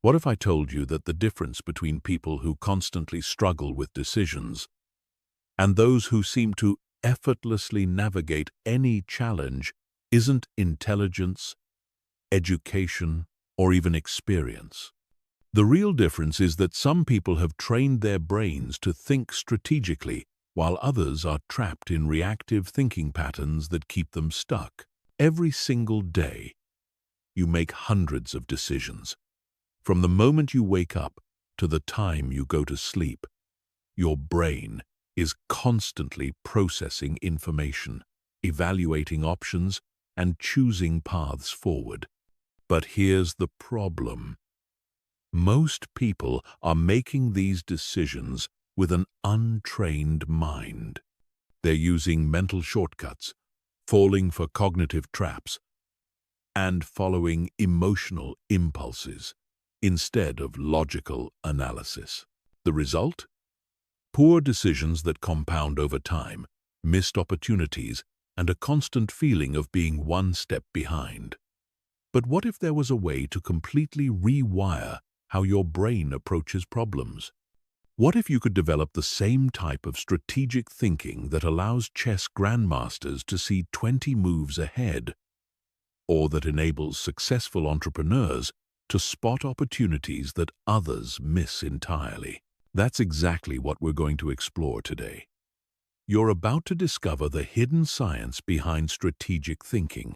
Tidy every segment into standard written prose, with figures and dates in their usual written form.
What if I told you that the difference between people who constantly struggle with decisions and those who seem to effortlessly navigate any challenge isn't intelligence, education, or even experience? The real difference is that some people have trained their brains to think strategically, while others are trapped in reactive thinking patterns that keep them stuck. Every single day, you make hundreds of decisions. From the moment you wake up to the time you go to sleep, your brain is constantly processing information, evaluating options, and choosing paths forward. But here's the problem. Most people are making these decisions with an untrained mind. They're using mental shortcuts, falling for cognitive traps, and following emotional impulses instead of logical analysis. The result? Poor decisions that compound over time, missed opportunities, and a constant feeling of being one step behind. But what if there was a way to completely rewire how your brain approaches problems? What if you could develop the same type of strategic thinking that allows chess grandmasters to see 20 moves ahead, or that enables successful entrepreneurs to spot opportunities that others miss entirely? That's exactly what we're going to explore today. You're about to discover the hidden science behind strategic thinking.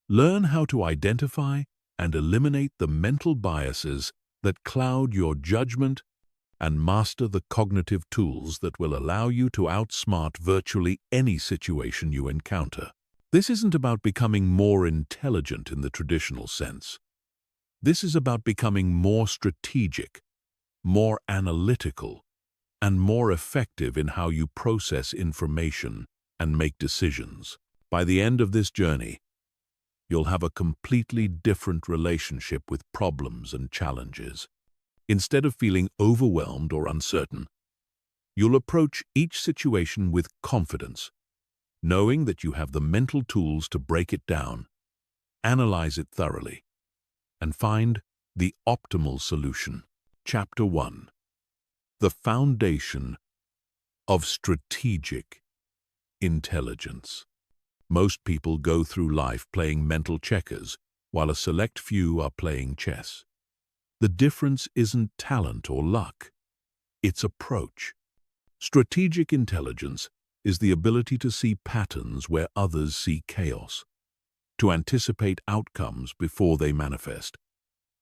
Learn how to identify and eliminate the mental biases that cloud your judgment and master the cognitive tools that will allow you to outsmart virtually any situation you encounter. This isn't about becoming more intelligent in the traditional sense. This is about becoming more strategic, more analytical, and more effective in how you process information and make decisions. By the end of this journey, you'll have a completely different relationship with problems and challenges. Instead of feeling overwhelmed or uncertain, you'll approach each situation with confidence, knowing that you have the mental tools to break it down, analyze it thoroughly, and find the optimal solution. Chapter 1. The Foundation of Strategic Intelligence. Most people go through life playing mental checkers, while a select few are playing chess. The difference isn't talent or luck, it's approach. Strategic intelligence is the ability to see patterns where others see chaos, to anticipate outcomes before they manifest,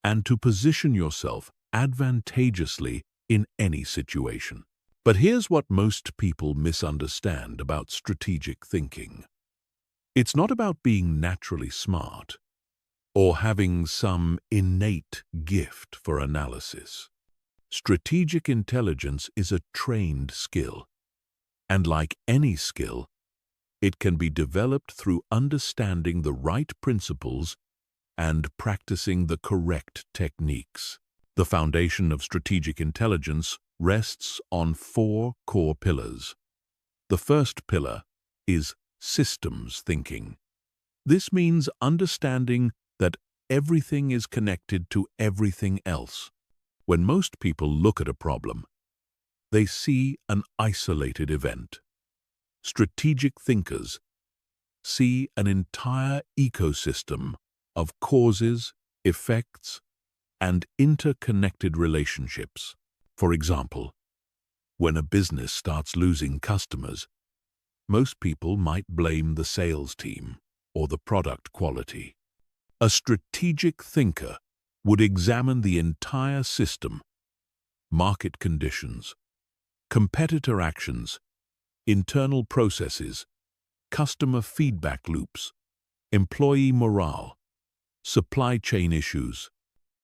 and to position yourself advantageously in any situation. But here's what most people misunderstand about strategic thinking. It's not about being naturally smart or having some innate gift for analysis. Strategic intelligence is a trained skill, and like any skill, it can be developed through understanding the right principles and practicing the correct techniques. The foundation of strategic intelligence rests on 4 core pillars. The first pillar is systems thinking. This means understanding that everything is connected to everything else. When most people look at a problem, they see an isolated event. Strategic thinkers see an entire ecosystem of causes, effects, and interconnected relationships. For example, when a business starts losing customers, most people might blame the sales team or the product quality. A strategic thinker would examine the entire system, market conditions, competitor actions, internal processes, customer feedback loops, employee morale, supply chain issues,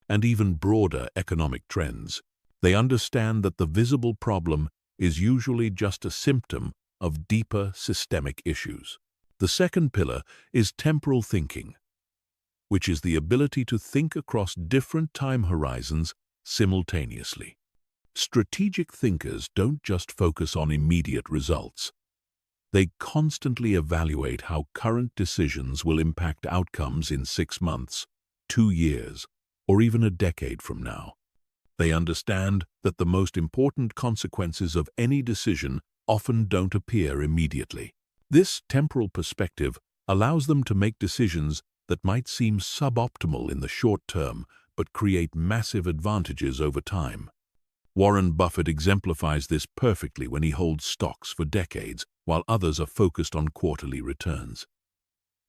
and even broader economic trends. They understand that the visible problem is usually just a symptom of deeper systemic issues. The second pillar is temporal thinking, which is the ability to think across different time horizons simultaneously. Strategic thinkers don't just focus on immediate results. They constantly evaluate how current decisions will impact outcomes in 6 months, 2 years, or even a decade from now. They understand that the most important consequences of any decision often don't appear immediately. This temporal perspective allows them to make decisions that might seem suboptimal in the short term but create massive advantages over time. Warren Buffett exemplifies this perfectly when he holds stocks for decades while others are focused on quarterly returns.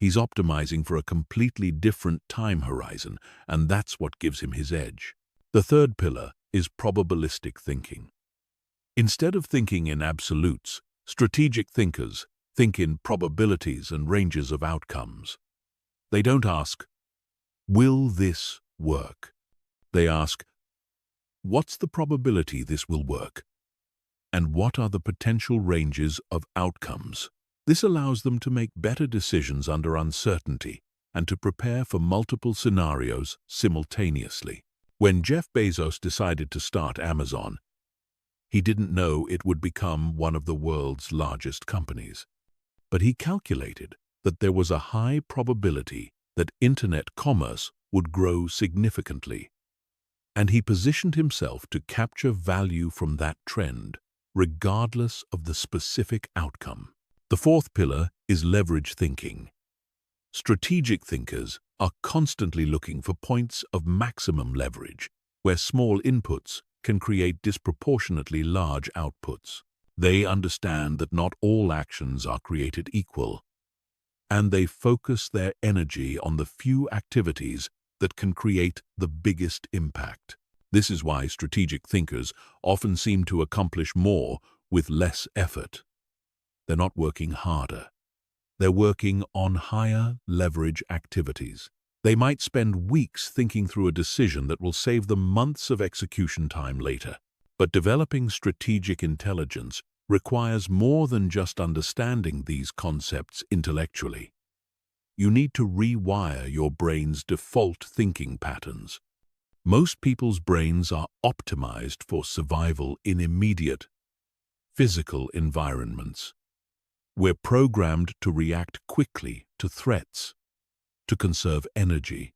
He's optimizing for a completely different time horizon, and that's what gives him his edge. The third pillar is probabilistic thinking. Instead of thinking in absolutes, strategic thinkers think in probabilities and ranges of outcomes. They don't ask, "Will this work?" They ask, "What's the probability this will work? And what are the potential ranges of outcomes?" This allows them to make better decisions under uncertainty and to prepare for multiple scenarios simultaneously. When Jeff Bezos decided to start Amazon, he didn't know it would become one of the world's largest companies. But he calculated that there was a high probability that internet commerce would grow significantly, and he positioned himself to capture value from that trend, regardless of the specific outcome. The fourth pillar is leverage thinking. Strategic thinkers are constantly looking for points of maximum leverage, where small inputs can create disproportionately large outputs. They understand that not all actions are created equal, and they focus their energy on the few activities that can create the biggest impact. This is why strategic thinkers often seem to accomplish more with less effort. They're not working harder. They're working on higher leverage activities. They might spend weeks thinking through a decision that will save them months of execution time later. But developing strategic intelligence requires more than just understanding these concepts intellectually. You need to rewire your brain's default thinking patterns. Most people's brains are optimized for survival in immediate, physical environments. We're programmed to react quickly to threats, to conserve energy,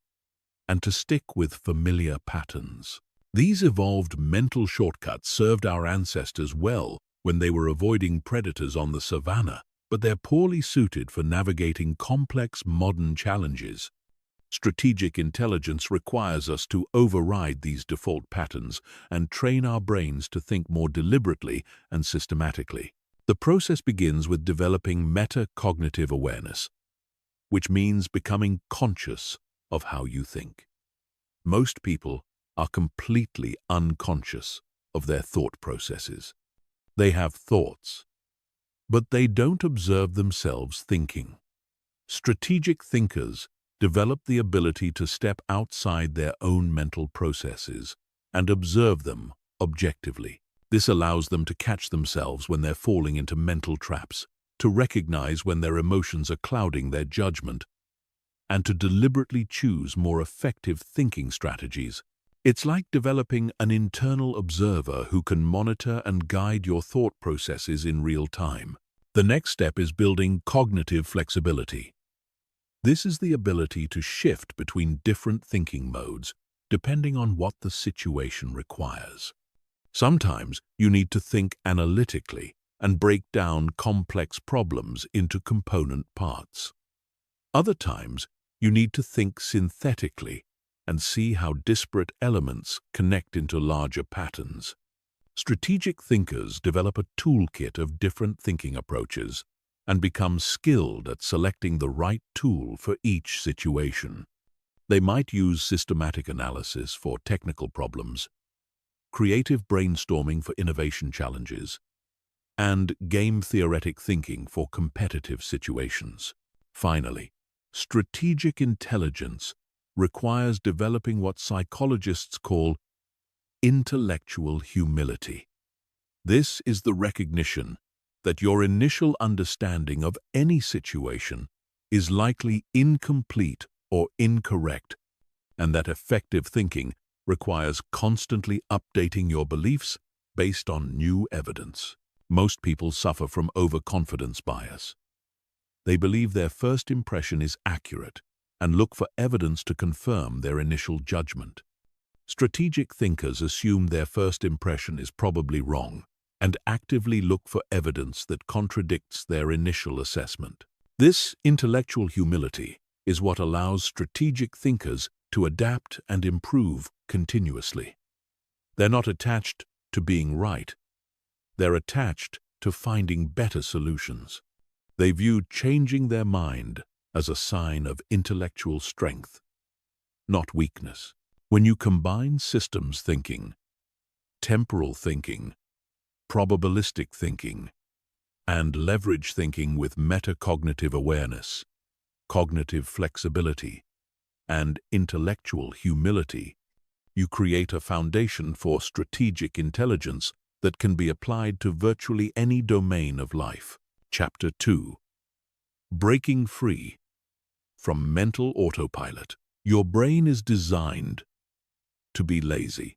and to stick with familiar patterns. These evolved mental shortcuts served our ancestors well when they were avoiding predators on the savannah, but they're poorly suited for navigating complex modern challenges. Strategic intelligence requires us to override these default patterns and train our brains to think more deliberately and systematically. The process begins with developing metacognitive awareness, which means becoming conscious of how you think. Most people are completely unconscious of their thought processes. They have thoughts, but they don't observe themselves thinking. Strategic thinkers develop the ability to step outside their own mental processes and observe them objectively. This allows them to catch themselves when they're falling into mental traps, to recognize when their emotions are clouding their judgment, and to deliberately choose more effective thinking strategies. It's like developing an internal observer who can monitor and guide your thought processes in real time. The next step is building cognitive flexibility. This is the ability to shift between different thinking modes depending on what the situation requires. Sometimes you need to think analytically and break down complex problems into component parts. Other times, you need to think synthetically and see how disparate elements connect into larger patterns. Strategic thinkers develop a toolkit of different thinking approaches and become skilled at selecting the right tool for each situation. They might use systematic analysis for technical problems, creative brainstorming for innovation challenges, and game-theoretic thinking for competitive situations. Finally, strategic intelligence requires developing what psychologists call intellectual humility. This is the recognition that your initial understanding of any situation is likely incomplete or incorrect, and that effective thinking requires constantly updating your beliefs based on new evidence. Most people suffer from overconfidence bias. They believe their first impression is accurate and look for evidence to confirm their initial judgment. Strategic thinkers assume their first impression is probably wrong and actively look for evidence that contradicts their initial assessment. This intellectual humility is what allows strategic thinkers to adapt and improve continuously. They're not attached to being right. They're attached to finding better solutions. They view changing their mind as a sign of intellectual strength, not weakness. When you combine systems thinking, temporal thinking, probabilistic thinking, and leverage thinking with metacognitive awareness, cognitive flexibility, and intellectual humility, you create a foundation for strategic intelligence that can be applied to virtually any domain of life. Chapter 2. Breaking Free from Mental Autopilot. Your brain is designed to be lazy.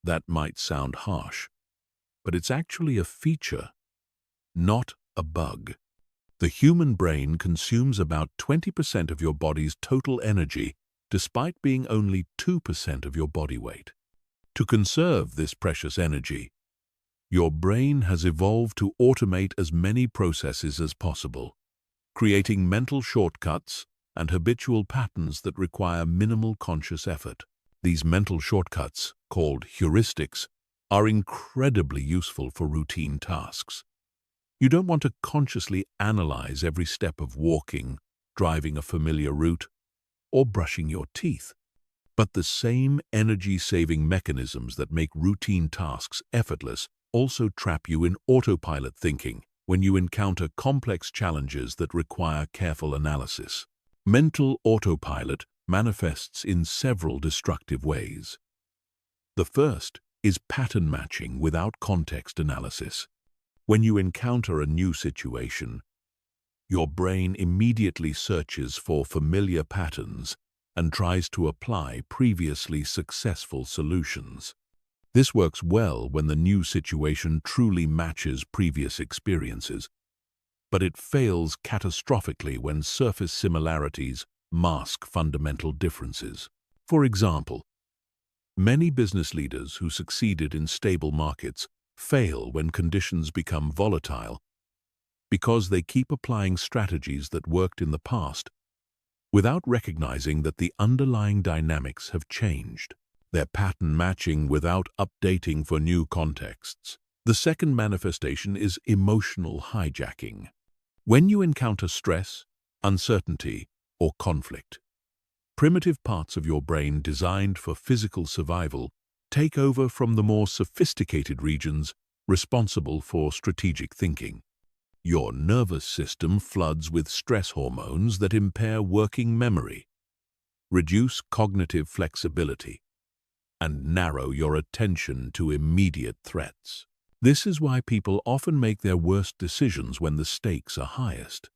That might sound harsh, but it's actually a feature, not a bug. The human brain consumes about 20% of your body's total energy, despite being only 2% of your body weight. To conserve this precious energy, your brain has evolved to automate as many processes as possible, creating mental shortcuts and habitual patterns that require minimal conscious effort. These mental shortcuts, called heuristics, are incredibly useful for routine tasks. You don't want to consciously analyze every step of walking, driving a familiar route, or brushing your teeth. But the same energy-saving mechanisms that make routine tasks effortless also trap you in autopilot thinking when you encounter complex challenges that require careful analysis. Mental autopilot manifests in several destructive ways. The first is pattern matching without context analysis. When you encounter a new situation, your brain immediately searches for familiar patterns and tries to apply previously successful solutions. This works well when the new situation truly matches previous experiences, but it fails catastrophically when surface similarities mask fundamental differences. For example, many business leaders who succeeded in stable markets fail when conditions become volatile because they keep applying strategies that worked in the past without recognizing that the underlying dynamics have changed. They're pattern matching without updating for new contexts. The second manifestation is emotional hijacking. When you encounter stress, uncertainty, or conflict, primitive parts of your brain designed for physical survival take over from the more sophisticated regions responsible for strategic thinking. Your nervous system floods with stress hormones that impair working memory, reduce cognitive flexibility, and narrow your attention to immediate threats. This is why people often make their worst decisions when the stakes are highest.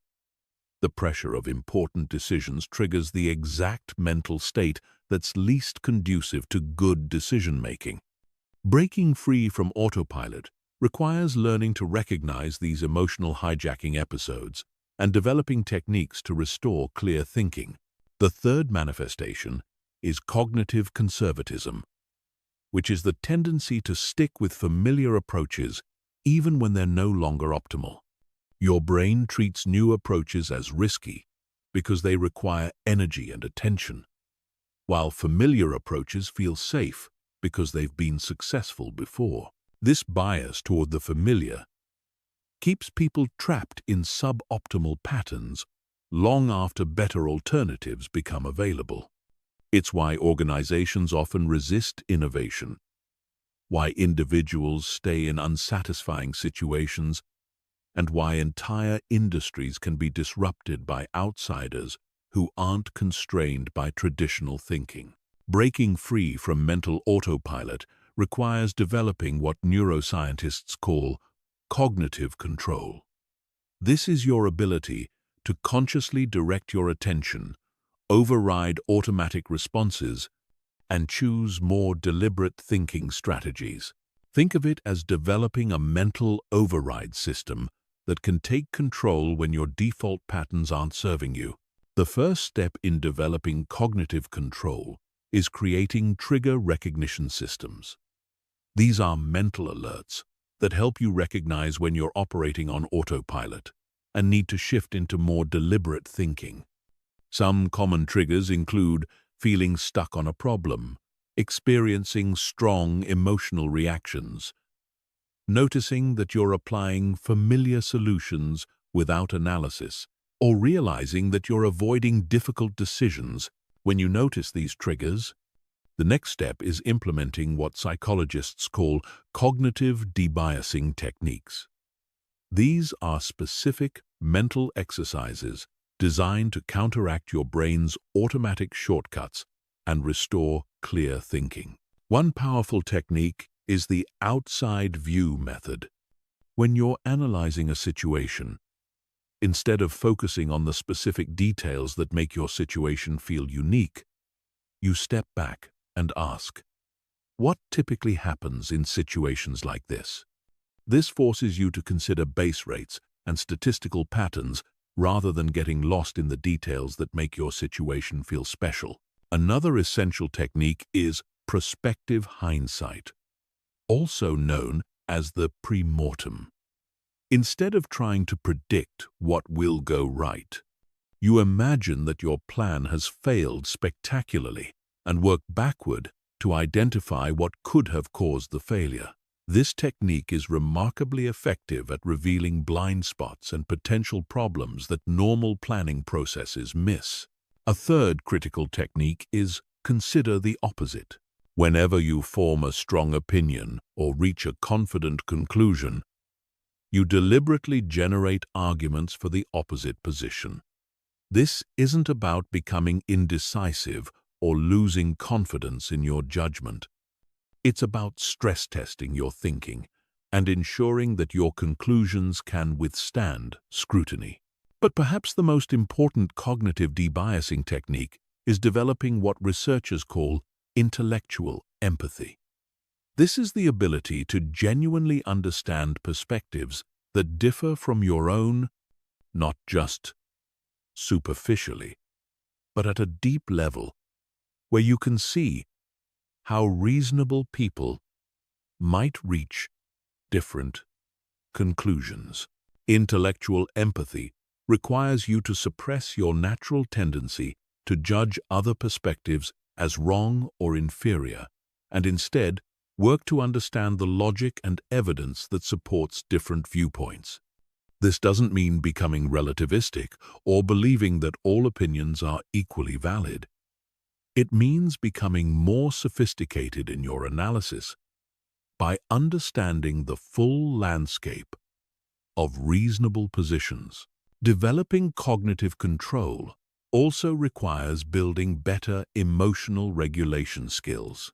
The pressure of important decisions triggers the exact mental state that's least conducive to good decision-making. Breaking free from autopilot requires learning to recognize these emotional hijacking episodes and developing techniques to restore clear thinking. The third manifestation is cognitive conservatism, which is the tendency to stick with familiar approaches even when they're no longer optimal. Your brain treats new approaches as risky because they require energy and attention, while familiar approaches feel safe because they've been successful before. This bias toward the familiar keeps people trapped in suboptimal patterns long after better alternatives become available. It's why organizations often resist innovation, why individuals stay in unsatisfying situations, and why entire industries can be disrupted by outsiders who aren't constrained by traditional thinking. Breaking free from mental autopilot requires developing what neuroscientists call cognitive control. This is your ability to consciously direct your attention, override automatic responses, and choose more deliberate thinking strategies. Think of it as developing a mental override system that can take control when your default patterns aren't serving you. The first step in developing cognitive control is creating trigger recognition systems. These are mental alerts that help you recognize when you're operating on autopilot and need to shift into more deliberate thinking. Some common triggers include feeling stuck on a problem, experiencing strong emotional reactions, noticing that you're applying familiar solutions without analysis, or realizing that you're avoiding difficult decisions. When you notice these triggers, the next step is implementing what psychologists call cognitive debiasing techniques. These are specific mental exercises designed to counteract your brain's automatic shortcuts and restore clear thinking. One powerful technique is the outside view method. When you're analyzing a situation, instead of focusing on the specific details that make your situation feel unique, you step back and ask, what typically happens in situations like this? This forces you to consider base rates and statistical patterns rather than getting lost in the details that make your situation feel special. Another essential technique is prospective hindsight, also known as the pre-mortem. Instead of trying to predict what will go right, you imagine that your plan has failed spectacularly and work backward to identify what could have caused the failure. This technique is remarkably effective at revealing blind spots and potential problems that normal planning processes miss. A third critical technique is consider the opposite. Whenever you form a strong opinion or reach a confident conclusion, you deliberately generate arguments for the opposite position. This isn't about becoming indecisive or losing confidence in your judgment. It's about stress testing your thinking and ensuring that your conclusions can withstand scrutiny. But perhaps the most important cognitive debiasing technique is developing what researchers call intellectual empathy. This is the ability to genuinely understand perspectives that differ from your own, not just superficially, but at a deep level, where you can see how reasonable people might reach different conclusions. Intellectual empathy requires you to suppress your natural tendency to judge other perspectives as wrong or inferior, and instead work to understand the logic and evidence that supports different viewpoints. This doesn't mean becoming relativistic or believing that all opinions are equally valid. It means becoming more sophisticated in your analysis by understanding the full landscape of reasonable positions. Developing cognitive control also requires building better emotional regulation skills.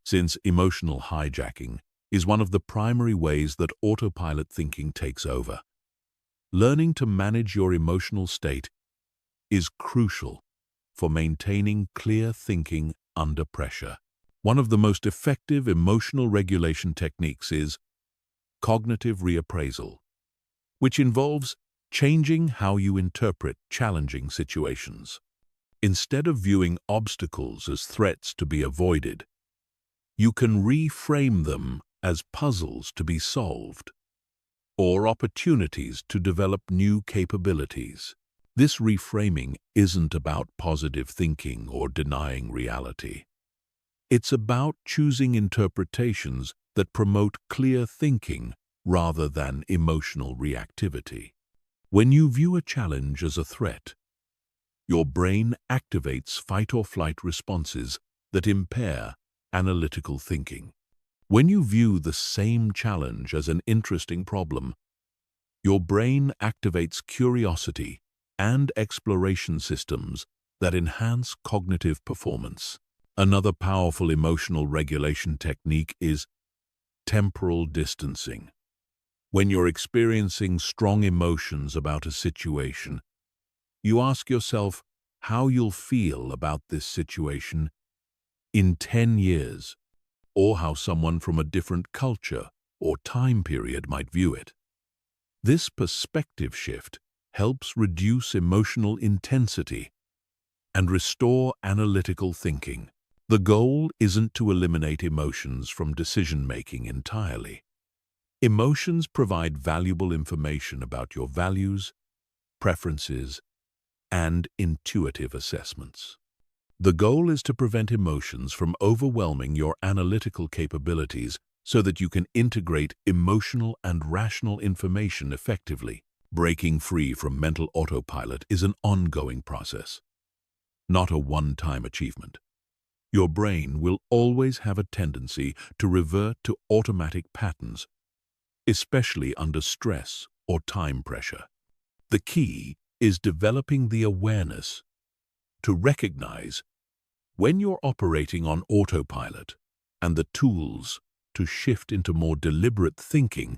Since emotional hijacking is one of the primary ways that autopilot thinking takes over, learning to manage your emotional state is crucial for maintaining clear thinking under pressure. One of the most effective emotional regulation techniques is cognitive reappraisal, which involves changing how you interpret challenging situations. Instead of viewing obstacles as threats to be avoided, you can reframe them as puzzles to be solved or opportunities to develop new capabilities. This reframing isn't about positive thinking or denying reality. It's about choosing interpretations that promote clear thinking rather than emotional reactivity. When you view a challenge as a threat, your brain activates fight-or-flight responses that impair analytical thinking. When you view the same challenge as an interesting problem, your brain activates curiosity and exploration systems that enhance cognitive performance. Another powerful emotional regulation technique is temporal distancing. When you're experiencing strong emotions about a situation, you ask yourself how you'll feel about this situation in 10 years, or how someone from a different culture or time period might view it. This perspective shift helps reduce emotional intensity and restore analytical thinking. The goal isn't to eliminate emotions from decision-making entirely. Emotions provide valuable information about your values, preferences, and intuitive assessments. The goal is to prevent emotions from overwhelming your analytical capabilities so that you can integrate emotional and rational information effectively. Breaking free from mental autopilot is an ongoing process, not a one-time achievement. Your brain will always have a tendency to revert to automatic patterns, especially under stress or time pressure. The key is developing the awareness to recognize when you're operating on autopilot and the tools to shift into more deliberate thinking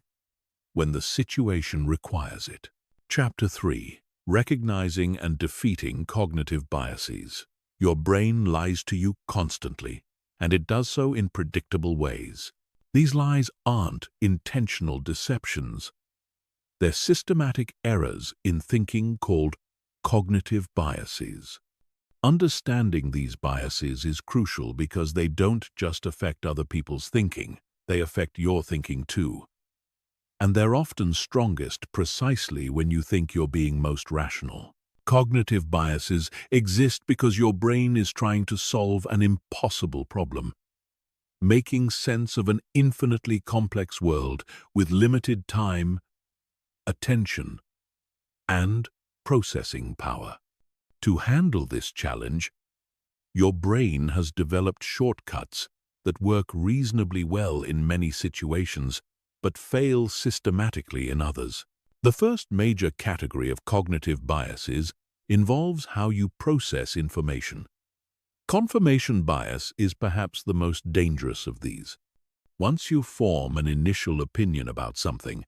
when the situation requires it. Chapter 3. Recognizing and defeating cognitive biases. Your brain lies to you constantly, and it does so in predictable ways. These lies aren't intentional deceptions. They're systematic errors in thinking called cognitive biases. Understanding these biases is crucial because they don't just affect other people's thinking, they affect your thinking too. And they're often strongest precisely when you think you're being most rational. Cognitive biases exist because your brain is trying to solve an impossible problem, making sense of an infinitely complex world with limited time, attention, and processing power. To handle this challenge, your brain has developed shortcuts that work reasonably well in many situations, but fail systematically in others. The first major category of cognitive biases involves how you process information. Confirmation bias is perhaps the most dangerous of these. Once you form an initial opinion about something,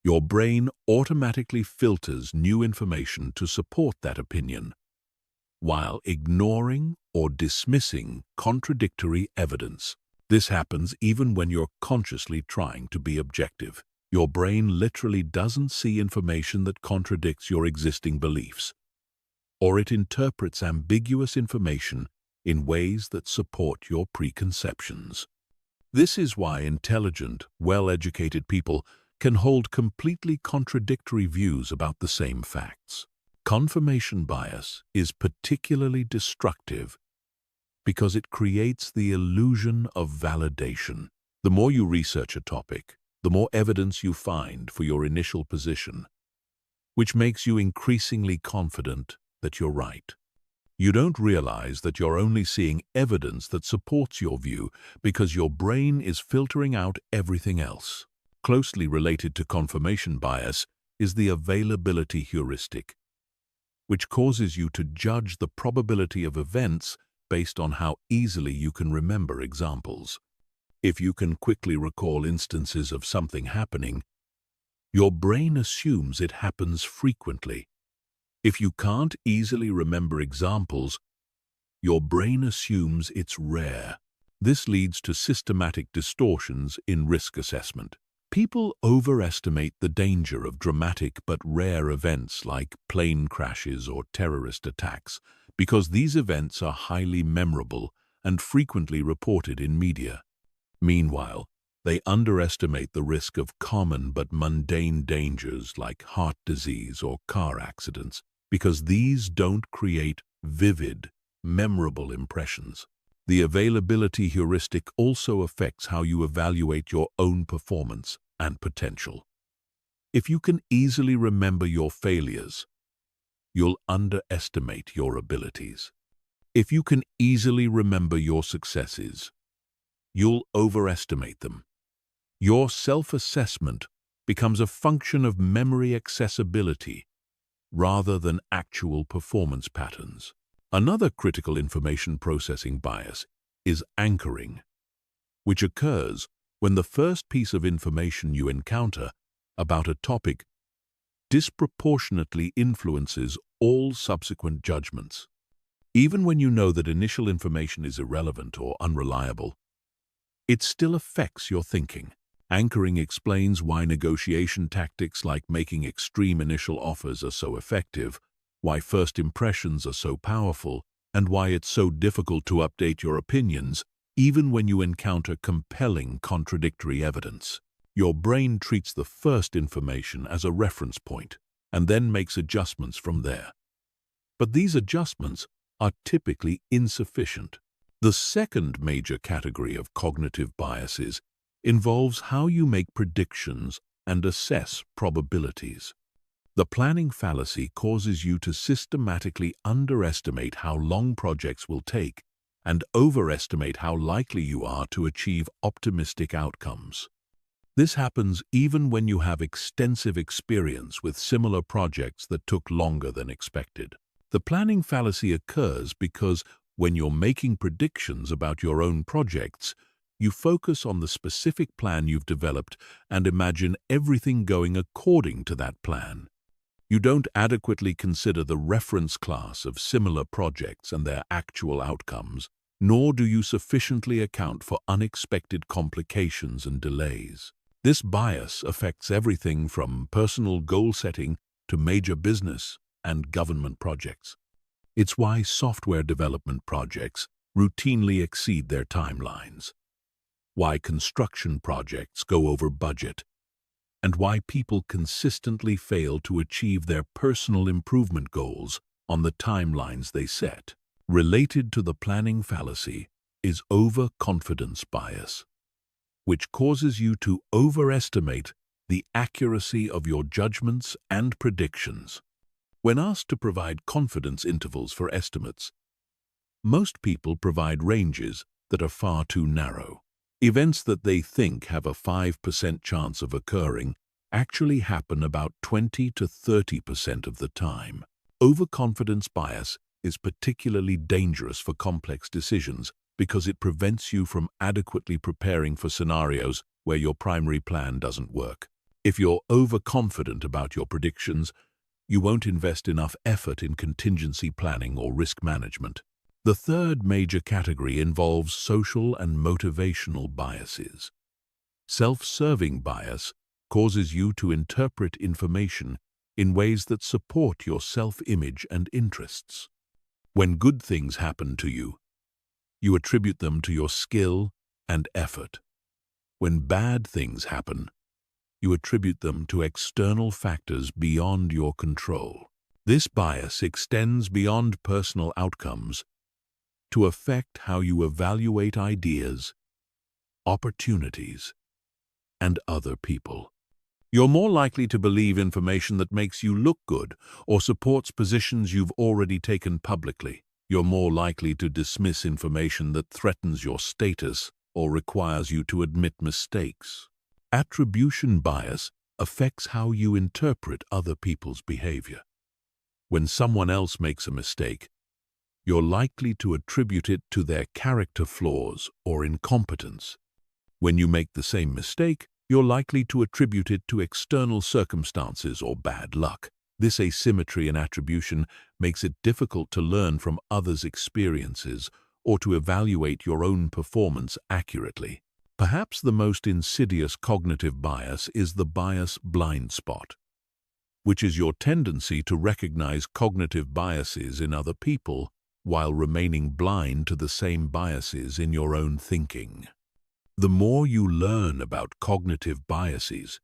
your brain automatically filters new information to support that opinion, while ignoring or dismissing contradictory evidence. This happens even when you're consciously trying to be objective. Your brain literally doesn't see information that contradicts your existing beliefs, or it interprets ambiguous information in ways that support your preconceptions. This is why intelligent, well-educated people can hold completely contradictory views about the same facts. Confirmation bias is particularly destructive because it creates the illusion of validation. The more you research a topic, the more evidence you find for your initial position, which makes you increasingly confident that you're right. You don't realize that you're only seeing evidence that supports your view because your brain is filtering out everything else. Closely related to confirmation bias is the availability heuristic, which causes you to judge the probability of events based on how easily you can remember examples. If you can quickly recall instances of something happening, your brain assumes it happens frequently. If you can't easily remember examples, your brain assumes it's rare. This leads to systematic distortions in risk assessment. People overestimate the danger of dramatic but rare events like plane crashes or terrorist attacks because these events are highly memorable and frequently reported in media. Meanwhile, they underestimate the risk of common but mundane dangers like heart disease or car accidents because these don't create vivid, memorable impressions. The availability heuristic also affects how you evaluate your own performance and potential. If you can easily remember your failures, you'll underestimate your abilities. If you can easily remember your successes, you'll overestimate them. Your self-assessment becomes a function of memory accessibility rather than actual performance patterns. Another critical information processing bias is anchoring, which occurs when the first piece of information you encounter about a topic disproportionately influences all subsequent judgments. Even when you know that initial information is irrelevant or unreliable, it still affects your thinking. Anchoring explains why negotiation tactics like making extreme initial offers are so effective, why first impressions are so powerful, and why it's so difficult to update your opinions even when you encounter compelling contradictory evidence. Your brain treats the first information as a reference point and then makes adjustments from there. But these adjustments are typically insufficient. The second major category of cognitive biases involves how you make predictions and assess probabilities. The planning fallacy causes you to systematically underestimate how long projects will take and overestimate how likely you are to achieve optimistic outcomes. This happens even when you have extensive experience with similar projects that took longer than expected. The planning fallacy occurs because when you're making predictions about your own projects, you focus on the specific plan you've developed and imagine everything going according to that plan. You don't adequately consider the reference class of similar projects and their actual outcomes, nor do you sufficiently account for unexpected complications and delays. This bias affects everything from personal goal setting to major business and government projects. It's why software development projects routinely exceed their timelines, why construction projects go over budget, and why people consistently fail to achieve their personal improvement goals on the timelines they set. Related to the planning fallacy is overconfidence bias, which causes you to overestimate the accuracy of your judgments and predictions. When asked to provide confidence intervals for estimates, most people provide ranges that are far too narrow. Events that they think have a 5% chance of occurring actually happen about 20 to 30% of the time. Overconfidence bias is particularly dangerous for complex decisions because it prevents you from adequately preparing for scenarios where your primary plan doesn't work. If you're overconfident about your predictions, you won't invest enough effort in contingency planning or risk management. The third major category involves social and motivational biases. Self-serving bias causes you to interpret information in ways that support your self-image and interests. When good things happen to you, you attribute them to your skill and effort. When bad things happen, you attribute them to external factors beyond your control. This bias extends beyond personal outcomes to affect how you evaluate ideas, opportunities, and other people. You're more likely to believe information that makes you look good or supports positions you've already taken publicly. You're more likely to dismiss information that threatens your status or requires you to admit mistakes. Attribution bias affects how you interpret other people's behavior. When someone else makes a mistake, you're likely to attribute it to their character flaws or incompetence. When you make the same mistake, you're likely to attribute it to external circumstances or bad luck. This asymmetry in attribution makes it difficult to learn from others' experiences or to evaluate your own performance accurately. Perhaps the most insidious cognitive bias is the bias blind spot, which is your tendency to recognize cognitive biases in other people while remaining blind to the same biases in your own thinking. The more you learn about cognitive biases,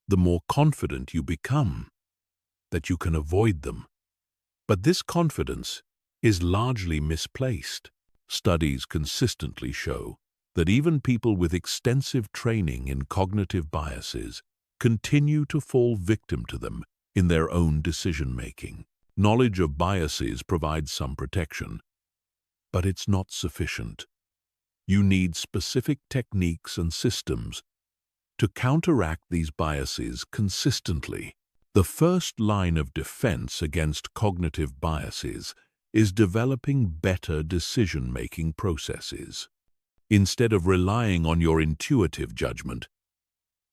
the more confident you become that you can avoid them. But this confidence is largely misplaced. Studies consistently show that even people with extensive training in cognitive biases continue to fall victim to them in their own decision-making. Knowledge of biases provides some protection, but it's not sufficient. You need specific techniques and systems to counteract these biases consistently. The first line of defense against cognitive biases is developing better decision-making processes. Instead of relying on your intuitive judgment,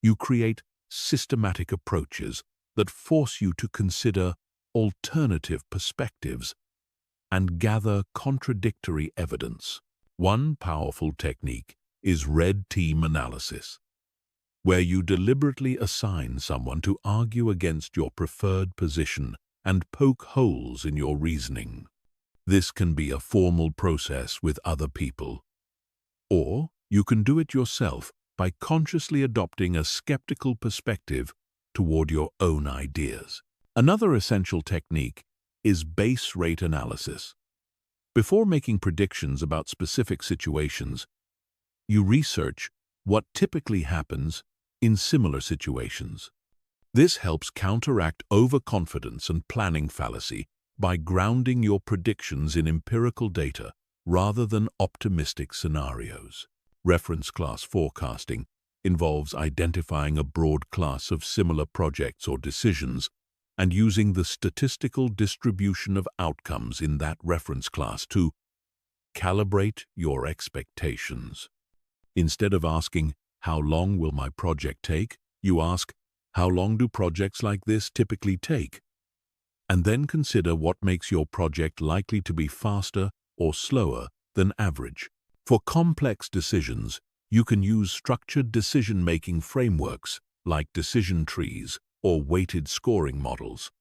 you create systematic approaches that force you to consider alternative perspectives and gather contradictory evidence. One powerful technique is red team analysis, where you deliberately assign someone to argue against your preferred position and poke holes in your reasoning. This can be a formal process with other people, or you can do it yourself by consciously adopting a skeptical perspective toward your own ideas. Another essential technique is base rate analysis. Before making predictions about specific situations, you research what typically happens in similar situations. This helps counteract overconfidence and planning fallacy by grounding your predictions in empirical data rather than optimistic scenarios. Reference class forecasting involves identifying a broad class of similar projects or decisions and using the statistical distribution of outcomes in that reference class to calibrate your expectations. Instead of asking, "How long will my project take?" you ask, "How long do projects like this typically take?" And then consider what makes your project likely to be faster or slower than average. For complex decisions, you can use structured decision-making frameworks like decision trees or weighted scoring models.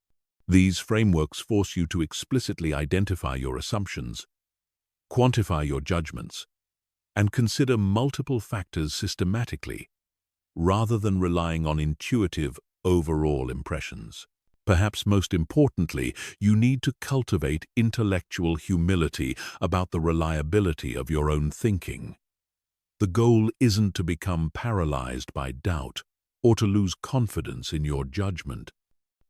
These frameworks force you to explicitly identify your assumptions, quantify your judgments, and consider multiple factors systematically, rather than relying on intuitive overall impressions. Perhaps most importantly, you need to cultivate intellectual humility about the reliability of your own thinking. The goal isn't to become paralyzed by doubt or to lose confidence in your judgment.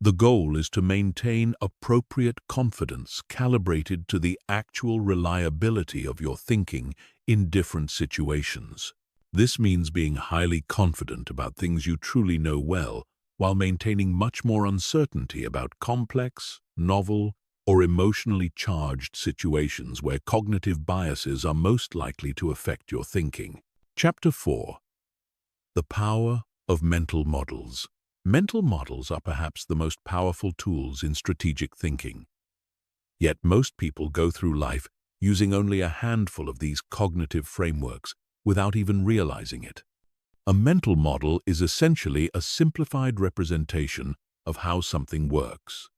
The goal is to maintain appropriate confidence calibrated to the actual reliability of your thinking in different situations. This means being highly confident about things you truly know well, while maintaining much more uncertainty about complex, novel, or emotionally charged situations where cognitive biases are most likely to affect your thinking. Chapter 4. The Power of Mental Models. Mental models are perhaps the most powerful tools in strategic thinking. Yet most people go through life using only a handful of these cognitive frameworks without even realizing it. A mental model is essentially a simplified representation of how something works.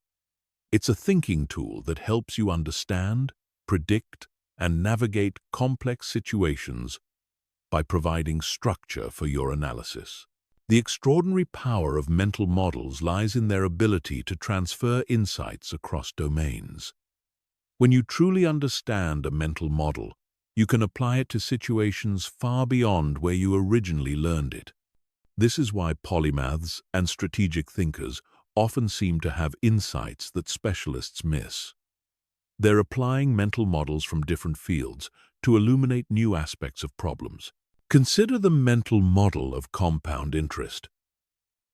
It's a thinking tool that helps you understand, predict, and navigate complex situations by providing structure for your analysis. The extraordinary power of mental models lies in their ability to transfer insights across domains. When you truly understand a mental model, you can apply it to situations far beyond where you originally learned it. This is why polymaths and strategic thinkers often seem to have insights that specialists miss. They're applying mental models from different fields to illuminate new aspects of problems. Consider the mental model of compound interest,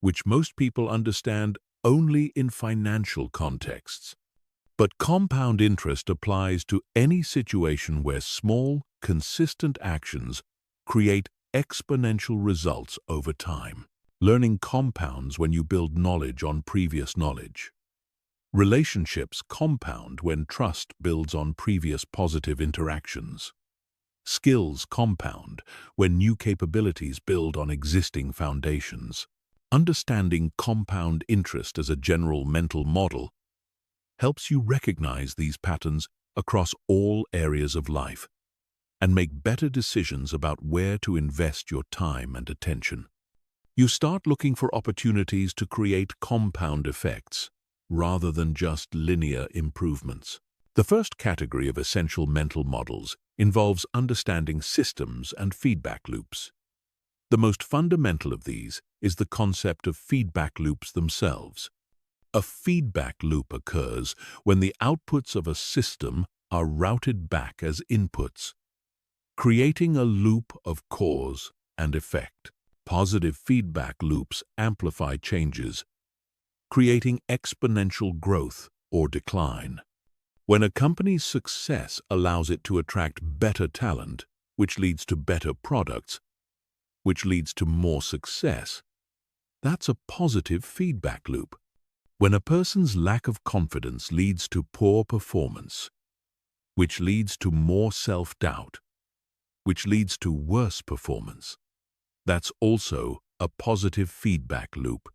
which most people understand only in financial contexts. But compound interest applies to any situation where small, consistent actions create exponential results over time. Learning compounds when you build knowledge on previous knowledge. Relationships compound when trust builds on previous positive interactions. Skills compound when new capabilities build on existing foundations. Understanding compound interest as a general mental model helps you recognize these patterns across all areas of life and make better decisions about where to invest your time and attention. You start looking for opportunities to create compound effects rather than just linear improvements. The first category of essential mental models involves understanding systems and feedback loops. The most fundamental of these is the concept of feedback loops themselves. A feedback loop occurs when the outputs of a system are routed back as inputs, creating a loop of cause and effect. Positive feedback loops amplify changes, creating exponential growth or decline. When a company's success allows it to attract better talent, which leads to better products, which leads to more success, that's a positive feedback loop. When a person's lack of confidence leads to poor performance, which leads to more self-doubt, which leads to worse performance, that's also a positive feedback loop,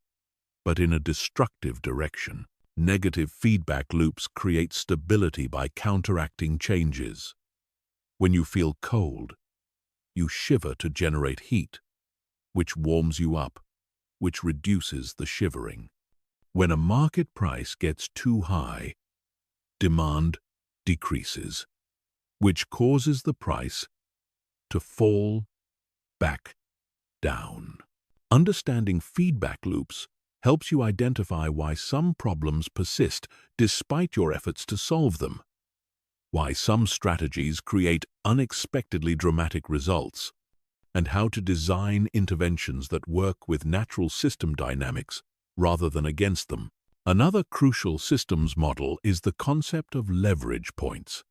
but in a destructive direction. Negative feedback loops create stability by counteracting changes. When you feel cold, you shiver to generate heat, which warms you up, which reduces the shivering. When a market price gets too high, demand decreases, which causes the price to fall back down. Understanding feedback loops helps you identify why some problems persist despite your efforts to solve them, why some strategies create unexpectedly dramatic results, and how to design interventions that work with natural system dynamics rather than against them. Another crucial systems model is the concept of leverage points.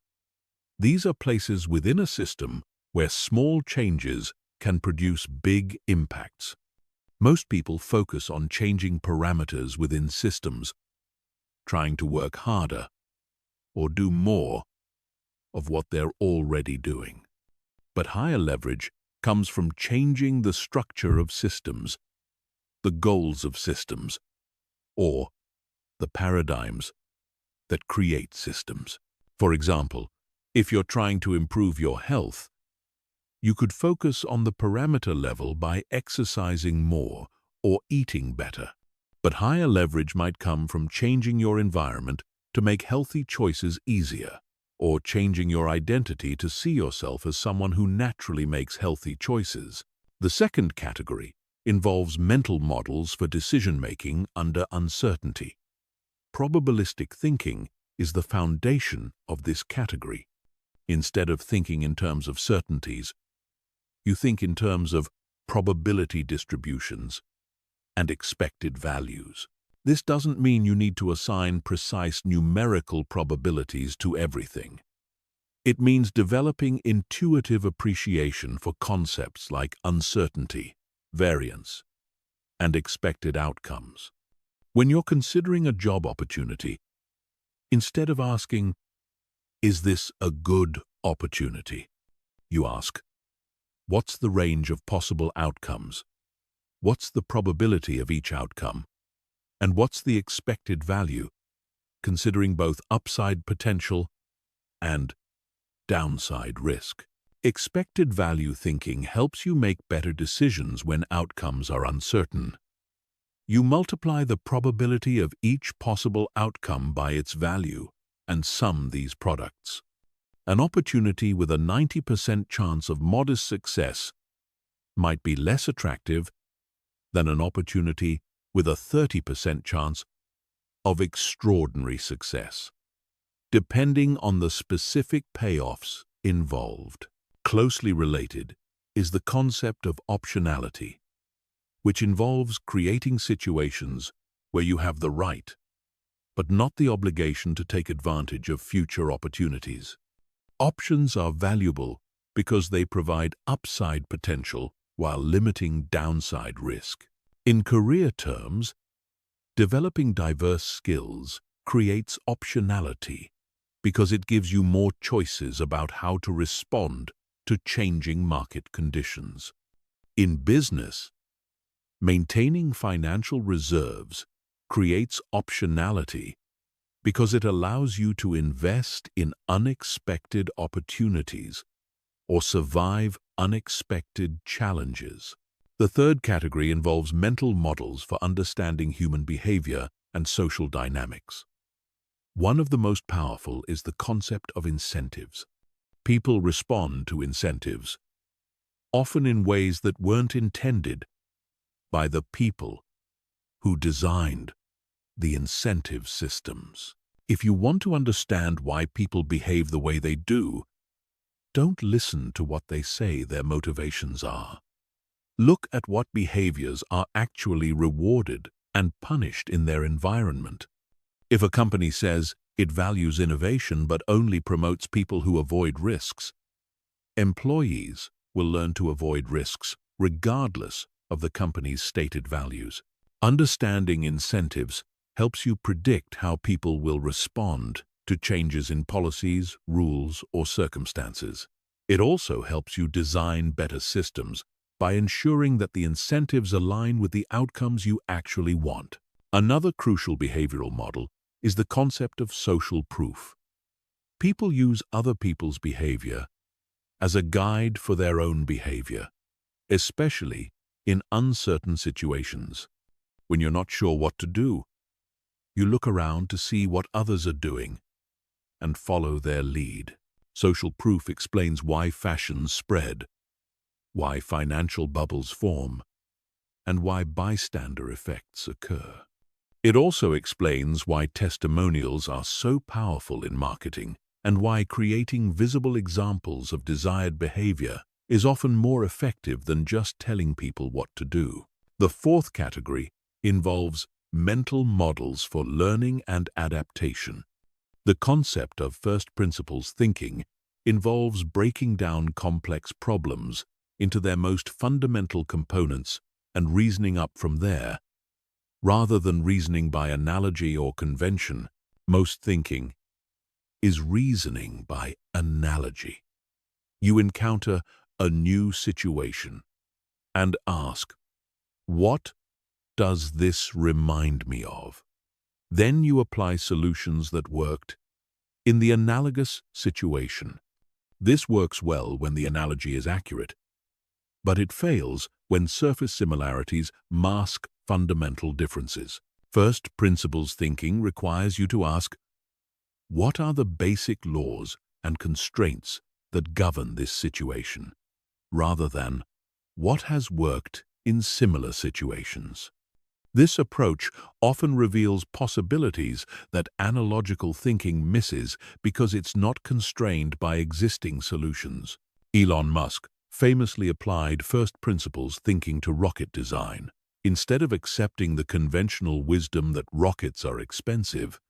These are places within a system where small changes can produce big impacts. Most people focus on changing parameters within systems, trying to work harder or do more of what they're already doing. But higher leverage comes from changing the structure of systems, the goals of systems, or the paradigms that create systems. For example, if you're trying to improve your health, you could focus on the parameter level by exercising more or eating better. But higher leverage might come from changing your environment to make healthy choices easier, or changing your identity to see yourself as someone who naturally makes healthy choices. The second category involves mental models for decision-making under uncertainty. Probabilistic thinking is the foundation of this category. Instead of thinking in terms of certainties, you think in terms of probability distributions and expected values. This doesn't mean you need to assign precise numerical probabilities to everything. It means developing intuitive appreciation for concepts like uncertainty, variance, and expected outcomes. When you're considering a job opportunity, instead of asking, "Is this a good opportunity?" you ask, "What's the range of possible outcomes? What's the probability of each outcome? And what's the expected value, considering both upside potential and downside risk?" Expected value thinking helps you make better decisions when outcomes are uncertain. You multiply the probability of each possible outcome by its value and sum these products. An opportunity with a 90% chance of modest success might be less attractive than an opportunity with a 30% chance of extraordinary success, depending on the specific payoffs involved. Closely related is the concept of optionality, which involves creating situations where you have the right, but not the obligation to take advantage of future opportunities. Options are valuable because they provide upside potential while limiting downside risk. In career terms, developing diverse skills creates optionality because it gives you more choices about how to respond to changing market conditions. In business, maintaining financial reserves creates optionality because it allows you to invest in unexpected opportunities or survive unexpected challenges. The third category involves mental models for understanding human behavior and social dynamics. One of the most powerful is the concept of incentives. People respond to incentives, often in ways that weren't intended by the people who designed the incentive systems. If you want to understand why people behave the way they do, don't listen to what they say their motivations are. Look at what behaviors are actually rewarded and punished in their environment. If a company says it values innovation but only promotes people who avoid risks, employees will learn to avoid risks regardless of the company's stated values. Understanding incentives helps you predict how people will respond to changes in policies, rules, or circumstances. It also helps you design better systems by ensuring that the incentives align with the outcomes you actually want. Another crucial behavioral model is the concept of social proof. People use other people's behavior as a guide for their own behavior, especially in uncertain situations. When you're not sure what to do, you look around to see what others are doing and follow their lead. Social proof explains why fashions spread, why financial bubbles form, and why bystander effects occur. It also explains why testimonials are so powerful in marketing and why creating visible examples of desired behavior is often more effective than just telling people what to do. The fourth category involves mental models for learning and adaptation. The concept of first principles thinking involves breaking down complex problems into their most fundamental components and reasoning up from there. Rather than reasoning by analogy or convention, most thinking is reasoning by analogy. You encounter a new situation and ask, what does this remind me of? Then you apply solutions that worked in the analogous situation. This works well when the analogy is accurate, but it fails when surface similarities mask fundamental differences. First principles thinking requires you to ask, what are the basic laws and constraints that govern this situation, rather than what has worked in similar situations. This approach often reveals possibilities that analogical thinking misses because it's not constrained by existing solutions. Elon Musk famously applied first principles thinking to rocket design. Instead of accepting the conventional wisdom that rockets are expensive,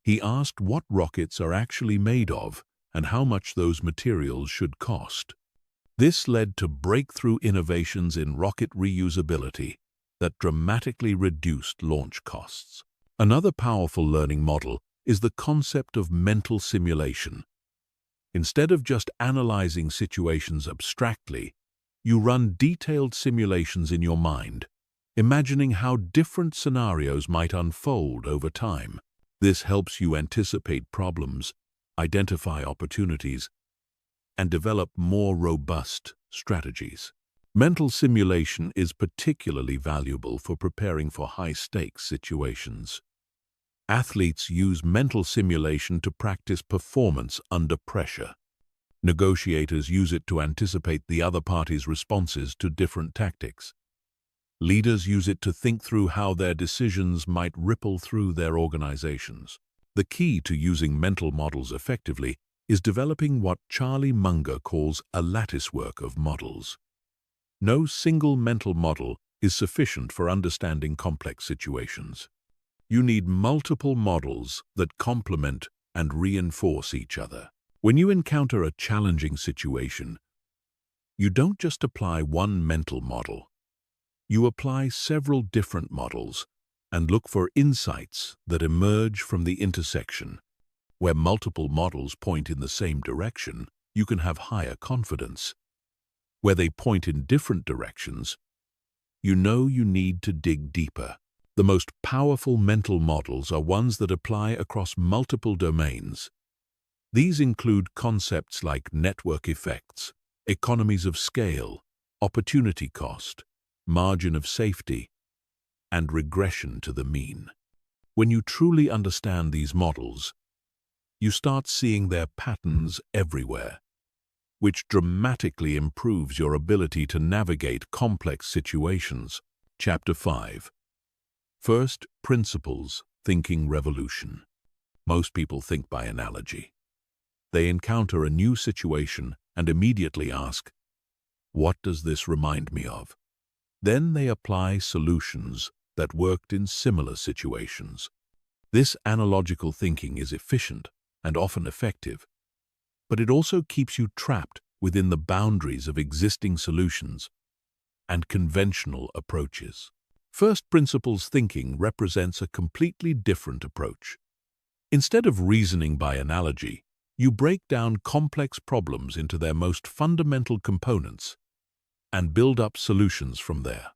he asked what rockets are actually made of and how much those materials should cost. This led to breakthrough innovations in rocket reusability that dramatically reduced launch costs. Another powerful learning model is the concept of mental simulation. Instead of just analyzing situations abstractly, you run detailed simulations in your mind, imagining how different scenarios might unfold over time. This helps you anticipate problems, identify opportunities, and develop more robust strategies. Mental simulation is particularly valuable for preparing for high-stakes situations. Athletes use mental simulation to practice performance under pressure. Negotiators use it to anticipate the other party's responses to different tactics. Leaders use it to think through how their decisions might ripple through their organizations. The key to using mental models effectively is developing what Charlie Munger calls a latticework of models. No single mental model is sufficient for understanding complex situations. You need multiple models that complement and reinforce each other. When you encounter a challenging situation, you don't just apply one mental model. You apply several different models and look for insights that emerge from the intersection. Where multiple models point in the same direction, you can have higher confidence. Where they point in different directions, you know you need to dig deeper. The most powerful mental models are ones that apply across multiple domains. These include concepts like network effects, economies of scale, opportunity cost, margin of safety, and regression to the mean. When you truly understand these models, you start seeing their patterns everywhere, which dramatically improves your ability to navigate complex situations. Chapter 5. First Principles Thinking Revolution. Most people think by analogy. They encounter a new situation and immediately ask, what does this remind me of? Then they apply solutions that worked in similar situations. This analogical thinking is efficient and often effective, but it also keeps you trapped within the boundaries of existing solutions and conventional approaches. First principles thinking represents a completely different approach. Instead of reasoning by analogy, you break down complex problems into their most fundamental components and build up solutions from there.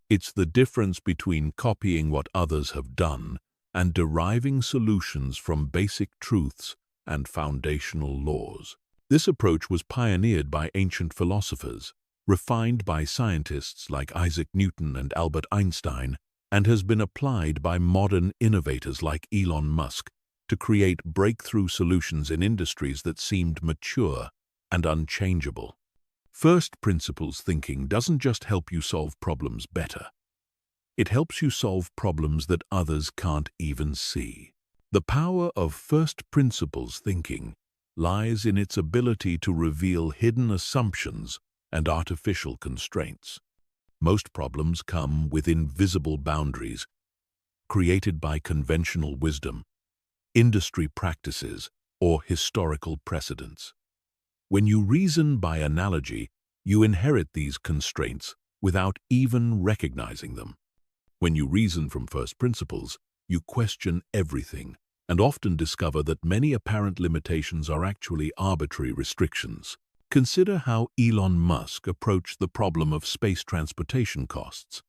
It's the difference between copying what others have done and deriving solutions from basic truths and foundational laws. This approach was pioneered by ancient philosophers, refined by scientists like Isaac Newton and Albert Einstein, and has been applied by modern innovators like Elon Musk to create breakthrough solutions in industries that seemed mature and unchangeable. First principles thinking doesn't just help you solve problems better. It helps you solve problems that others can't even see. The power of first principles thinking lies in its ability to reveal hidden assumptions and artificial constraints. Most problems come with invisible boundaries created by conventional wisdom, industry practices, or historical precedents. When you reason by analogy, you inherit these constraints without even recognizing them. When you reason from first principles, you question everything and often discover that many apparent limitations are actually arbitrary restrictions. Consider how Elon Musk approached the problem of space transportation costs.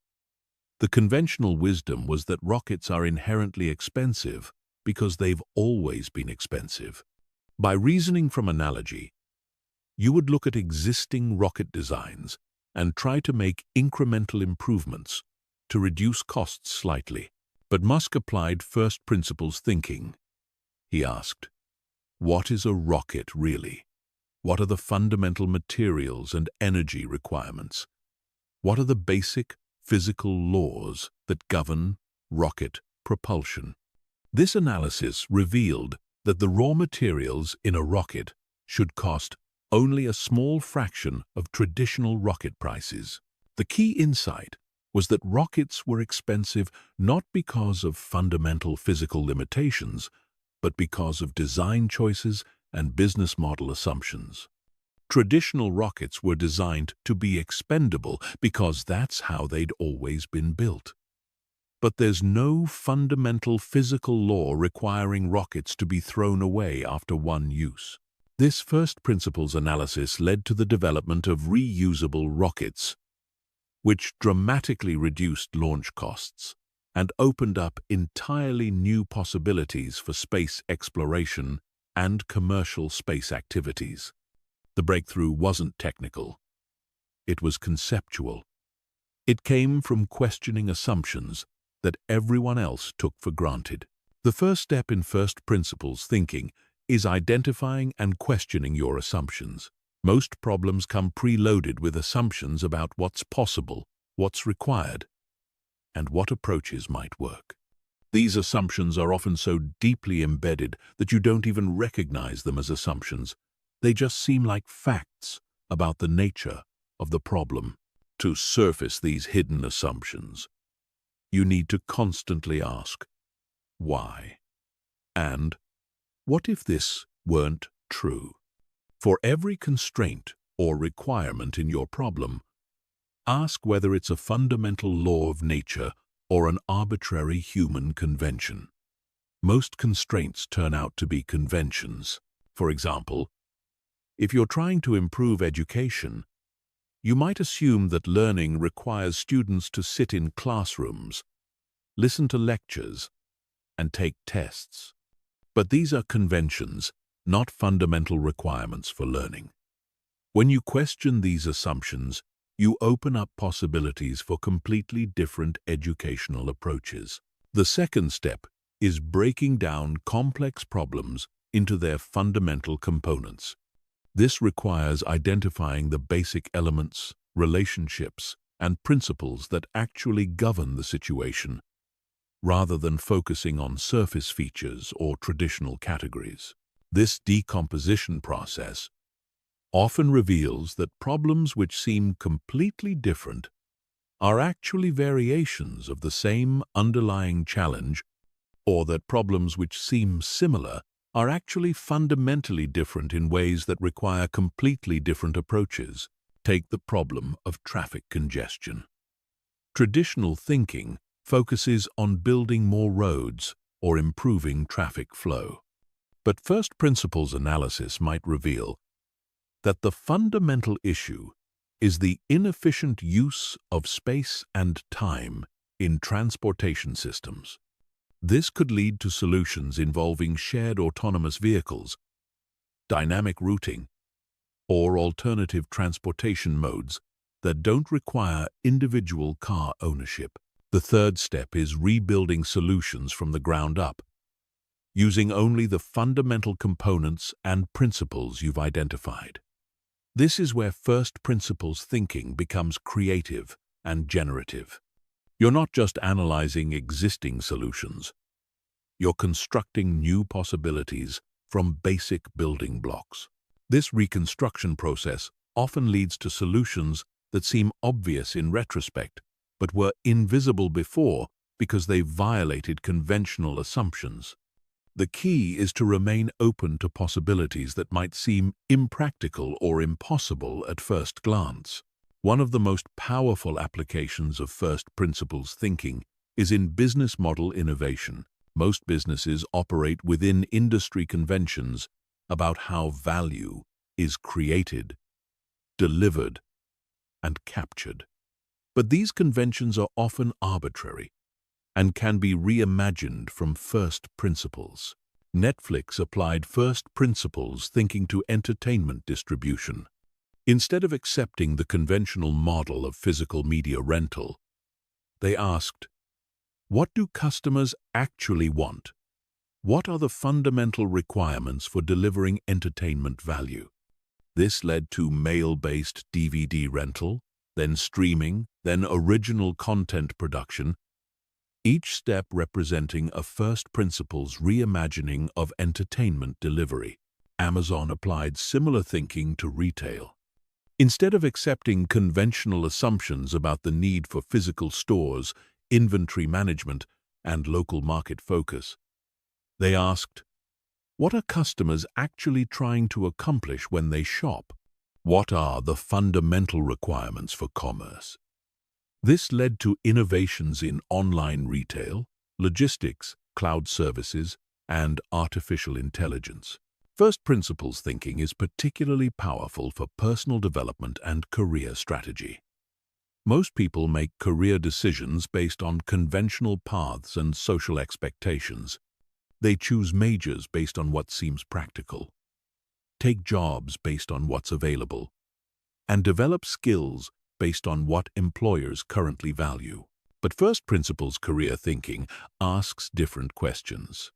The conventional wisdom was that rockets are inherently expensive because they've always been expensive. By reasoning from analogy, you would look at existing rocket designs and try to make incremental improvements to reduce costs slightly. But Musk applied first principles thinking. He asked, what is a rocket really? What are the fundamental materials and energy requirements? What are the basic physical laws that govern rocket propulsion? This analysis revealed that the raw materials in a rocket should cost only a small fraction of traditional rocket prices. The key insight was that rockets were expensive not because of fundamental physical limitations, but because of design choices and business model assumptions. Traditional rockets were designed to be expendable because that's how they'd always been built. But there's no fundamental physical law requiring rockets to be thrown away after one use. This first principles analysis led to the development of reusable rockets, which dramatically reduced launch costs and opened up entirely new possibilities for space exploration and commercial space activities. The breakthrough wasn't technical. It was conceptual. It came from questioning assumptions that everyone else took for granted. The first step in first principles thinking is identifying and questioning your assumptions. Most problems come preloaded with assumptions about what's possible, what's required, and what approaches might work. These assumptions are often so deeply embedded that you don't even recognize them as assumptions. They just seem like facts about the nature of the problem. To surface these hidden assumptions, you need to constantly ask, why? And what if this weren't true? For every constraint or requirement in your problem, ask whether it's a fundamental law of nature or an arbitrary human convention. Most constraints turn out to be conventions. For example, if you're trying to improve education, you might assume that learning requires students to sit in classrooms, listen to lectures, and take tests. But these are conventions, not fundamental requirements for learning. When you question these assumptions, you open up possibilities for completely different educational approaches. The second step is breaking down complex problems into their fundamental components. This requires identifying the basic elements, relationships, and principles that actually govern the situation, rather than focusing on surface features or traditional categories. This decomposition process often reveals that problems which seem completely different are actually variations of the same underlying challenge, or that problems which seem similar are actually fundamentally different in ways that require completely different approaches. Take the problem of traffic congestion. Traditional thinking focuses on building more roads or improving traffic flow. But first principles analysis might reveal that the fundamental issue is the inefficient use of space and time in transportation systems. This could lead to solutions involving shared autonomous vehicles, dynamic routing, or alternative transportation modes that don't require individual car ownership. The third step is rebuilding solutions from the ground up, using only the fundamental components and principles you've identified. This is where first principles thinking becomes creative and generative. You're not just analyzing existing solutions. You're constructing new possibilities from basic building blocks. This reconstruction process often leads to solutions that seem obvious in retrospect, but were invisible before because they violated conventional assumptions. The key is to remain open to possibilities that might seem impractical or impossible at first glance. One of the most powerful applications of first principles thinking is in business model innovation. Most businesses operate within industry conventions about how value is created, delivered, and captured. But these conventions are often arbitrary and can be reimagined from first principles. Netflix applied first principles thinking to entertainment distribution. Instead of accepting the conventional model of physical media rental, they asked, what do customers actually want? What are the fundamental requirements for delivering entertainment value? This led to mail-based DVD rental, then streaming, then original content production, each step representing a first principles reimagining of entertainment delivery. Amazon applied similar thinking to retail. Instead of accepting conventional assumptions about the need for physical stores, inventory management, and local market focus, they asked, what are customers actually trying to accomplish when they shop? What are the fundamental requirements for commerce? This led to innovations in online retail, logistics, cloud services, and artificial intelligence. First principles thinking is particularly powerful for personal development and career strategy. Most people make career decisions based on conventional paths and social expectations. They choose majors based on what seems practical, take jobs based on what's available, and develop skills based on what employers currently value. But first principles career thinking asks different questions.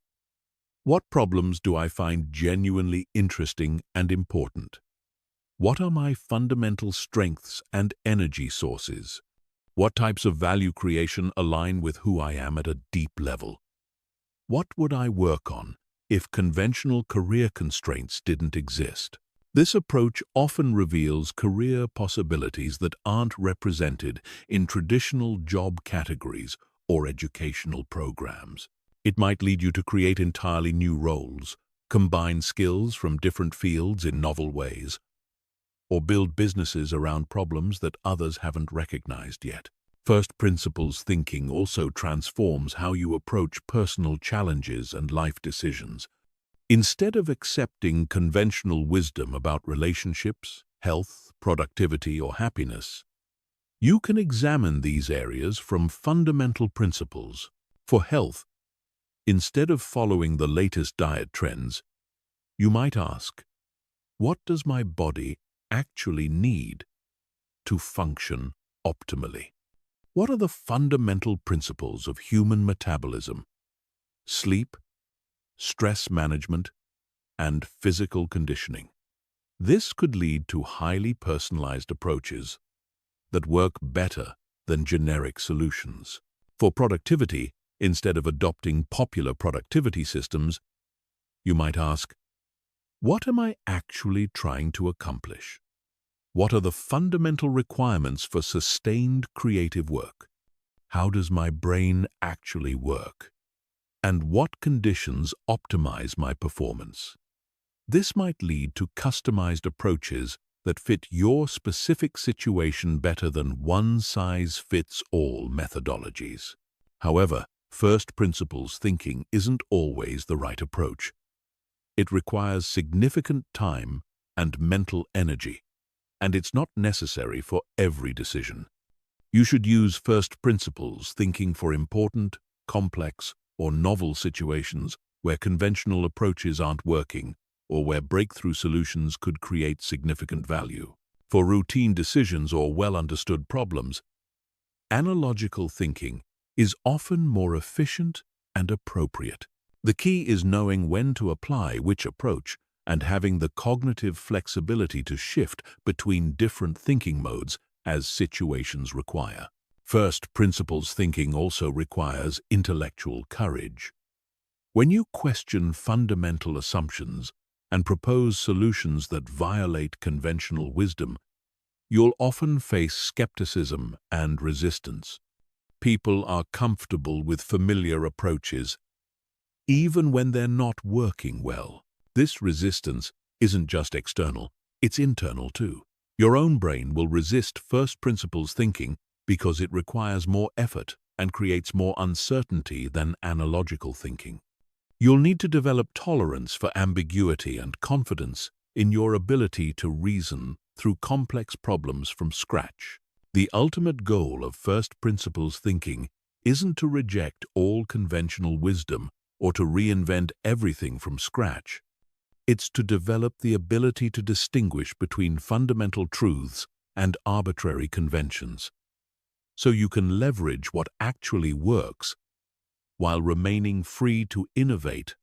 What problems do I find genuinely interesting and important? What are my fundamental strengths and energy sources? What types of value creation align with who I am at a deep level? What would I work on if conventional career constraints didn't exist? This approach often reveals career possibilities that aren't represented in traditional job categories or educational programs. It might lead you to create entirely new roles, combine skills from different fields in novel ways, or build businesses around problems that others haven't recognized yet. First principles thinking also transforms how you approach personal challenges and life decisions. Instead of accepting conventional wisdom about relationships, health, productivity, or happiness, you can examine these areas from fundamental principles. For health, instead of following the latest diet trends, you might ask, what does my body actually need to function optimally? What are the fundamental principles of human metabolism, sleep, stress management, and physical conditioning? This could lead to highly personalized approaches that work better than generic solutions. For productivity, instead of adopting popular productivity systems, you might ask, what am I actually trying to accomplish? What are the fundamental requirements for sustained creative work? How does my brain actually work? And what conditions optimize my performance? This might lead to customized approaches that fit your specific situation better than one-size-fits-all methodologies. However, first principles thinking isn't always the right approach. It requires significant time and mental energy, and it's not necessary for every decision. You should use first principles thinking for important, complex, or novel situations where conventional approaches aren't working, or where breakthrough solutions could create significant value. For routine decisions or well-understood problems, analogical thinking is often more efficient and appropriate. The key is knowing when to apply which approach and having the cognitive flexibility to shift between different thinking modes as situations require. First principles thinking also requires intellectual courage. When you question fundamental assumptions and propose solutions that violate conventional wisdom, you'll often face skepticism and resistance. People are comfortable with familiar approaches, even when they're not working well. This resistance isn't just external, it's internal too. Your own brain will resist first principles thinking because it requires more effort and creates more uncertainty than analogical thinking. You'll need to develop tolerance for ambiguity and confidence in your ability to reason through complex problems from scratch. The ultimate goal of first principles thinking isn't to reject all conventional wisdom or to reinvent everything from scratch. It's to develop the ability to distinguish between fundamental truths and arbitrary conventions, so you can leverage what actually works while remaining free to innovate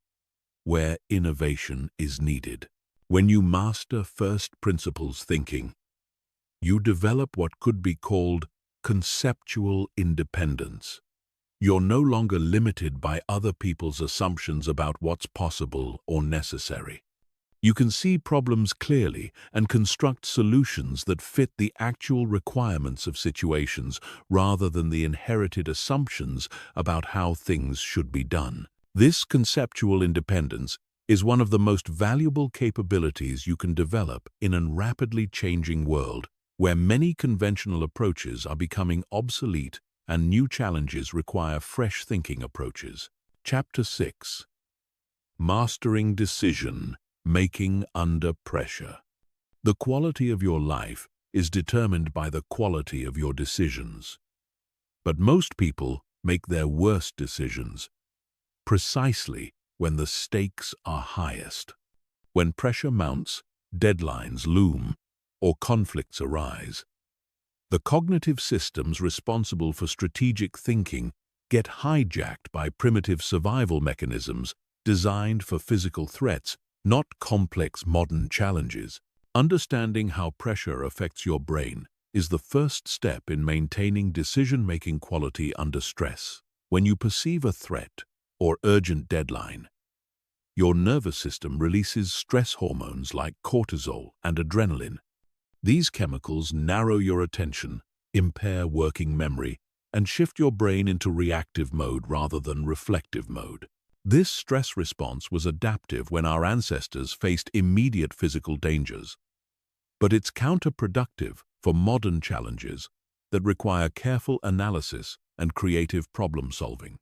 where innovation is needed. When you master first principles thinking, you develop what could be called conceptual independence. You're no longer limited by other people's assumptions about what's possible or necessary. You can see problems clearly and construct solutions that fit the actual requirements of situations rather than the inherited assumptions about how things should be done. This conceptual independence is one of the most valuable capabilities you can develop in a rapidly changing world where many conventional approaches are becoming obsolete and new challenges require fresh thinking approaches. Chapter 6. Mastering Decision Making Under Pressure. The quality of your life is determined by the quality of your decisions. But most people make their worst decisions precisely when the stakes are highest. When pressure mounts, deadlines loom, or conflicts arise. The cognitive systems responsible for strategic thinking get hijacked by primitive survival mechanisms designed for physical threats, not complex modern challenges. Understanding how pressure affects your brain is the first step in maintaining decision-making quality under stress. When you perceive a threat or urgent deadline, your nervous system releases stress hormones like cortisol and adrenaline. These chemicals narrow your attention, impair working memory, and shift your brain into reactive mode rather than reflective mode. This stress response was adaptive when our ancestors faced immediate physical dangers, but it's counterproductive for modern challenges that require careful analysis and creative problem-solving.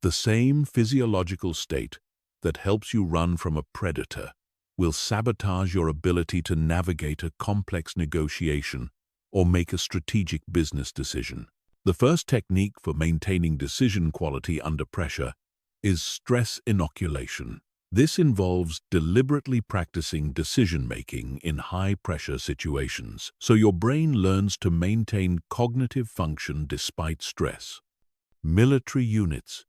The same physiological state that helps you run from a predator will sabotage your ability to navigate a complex negotiation or make a strategic business decision. The first technique for maintaining decision quality under pressure is stress inoculation. This involves deliberately practicing decision-making in high-pressure situations, so your brain learns to maintain cognitive function despite stress. Military units,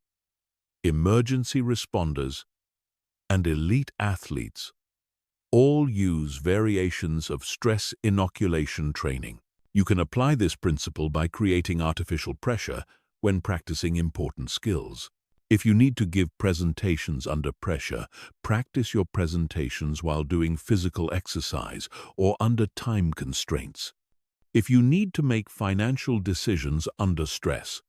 emergency responders, and elite athletes all use variations of stress inoculation training. You can apply this principle by creating artificial pressure when practicing important skills. If you need to give presentations under pressure, practice your presentations while doing physical exercise or under time constraints. If you need to make financial decisions under stress,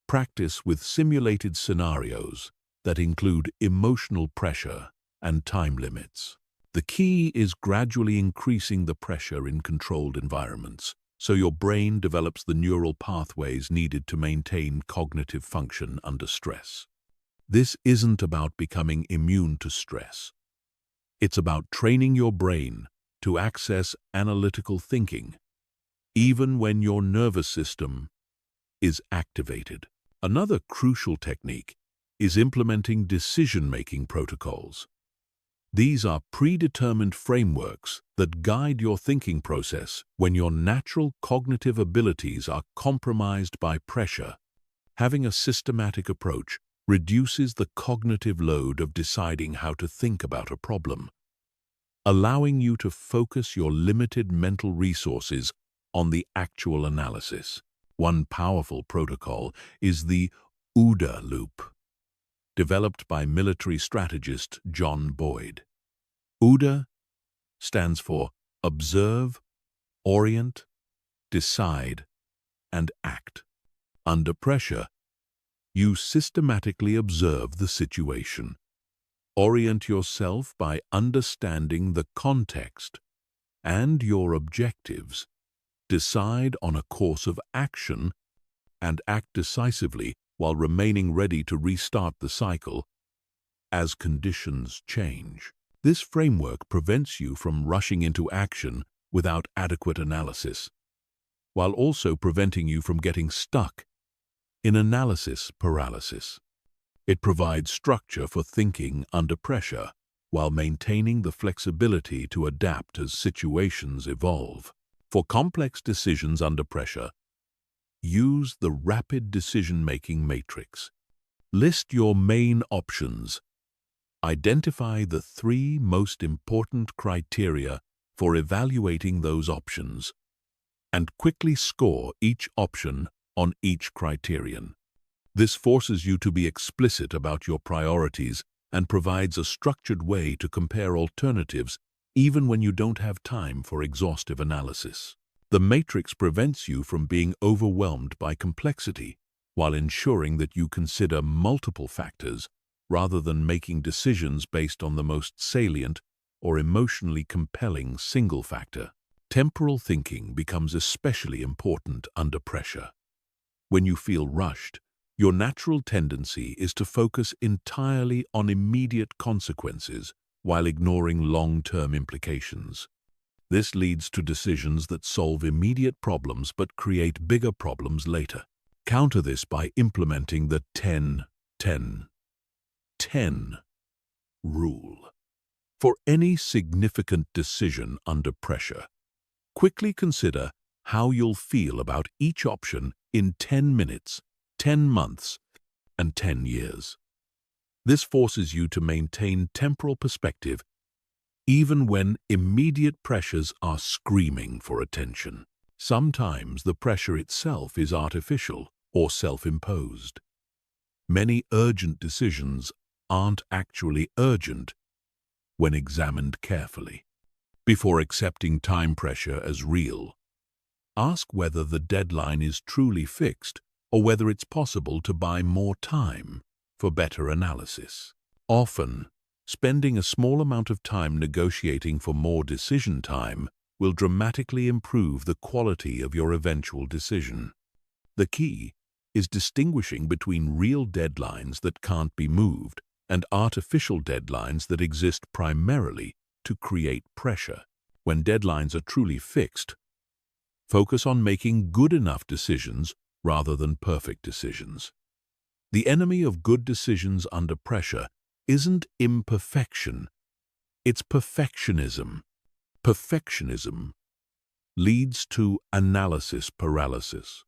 practice with simulated scenarios that include emotional pressure and time limits. The key is gradually increasing the pressure in controlled environments, so your brain develops the neural pathways needed to maintain cognitive function under stress. This isn't about becoming immune to stress. It's about training your brain to access analytical thinking, even when your nervous system is activated. Another crucial technique is implementing decision-making protocols. These are predetermined frameworks that guide your thinking process when your natural cognitive abilities are compromised by pressure. Having a systematic approach reduces the cognitive load of deciding how to think about a problem, allowing you to focus your limited mental resources on the actual analysis. One powerful protocol is the OODA loop, developed by military strategist John Boyd. OODA stands for Observe, Orient, Decide, and Act. Under pressure, you systematically observe the situation. Orient yourself by understanding the context and your objectives. Decide on a course of action and act decisively while remaining ready to restart the cycle as conditions change. This framework prevents you from rushing into action without adequate analysis, while also preventing you from getting stuck in analysis paralysis. It provides structure for thinking under pressure, while maintaining the flexibility to adapt as situations evolve. For complex decisions under pressure, use the rapid decision-making matrix. List your main options. Identify the 3 most important criteria for evaluating those options, and quickly score each option on each criterion. This forces you to be explicit about your priorities and provides a structured way to compare alternatives even when you don't have time for exhaustive analysis. The matrix prevents you from being overwhelmed by complexity while ensuring that you consider multiple factors rather than making decisions based on the most salient or emotionally compelling single factor. Temporal thinking becomes especially important under pressure. When you feel rushed, your natural tendency is to focus entirely on immediate consequences while ignoring long-term implications. This leads to decisions that solve immediate problems but create bigger problems later. Counter this by implementing the 10-10-10 rule. For any significant decision under pressure, quickly consider how you'll feel about each option in 10 minutes, 10 months, and 10 years. This forces you to maintain temporal perspective even when immediate pressures are screaming for attention. Sometimes the pressure itself is artificial or self-imposed. Many urgent decisions aren't actually urgent when examined carefully. Before accepting time pressure as real, ask whether the deadline is truly fixed or whether it's possible to buy more time for better analysis. Often, spending a small amount of time negotiating for more decision time will dramatically improve the quality of your eventual decision. The key is distinguishing between real deadlines that can't be moved and artificial deadlines that exist primarily to create pressure. When deadlines are truly fixed, focus on making good enough decisions rather than perfect decisions. The enemy of good decisions under pressure isn't imperfection, it's perfectionism. Perfectionism leads to analysis paralysis,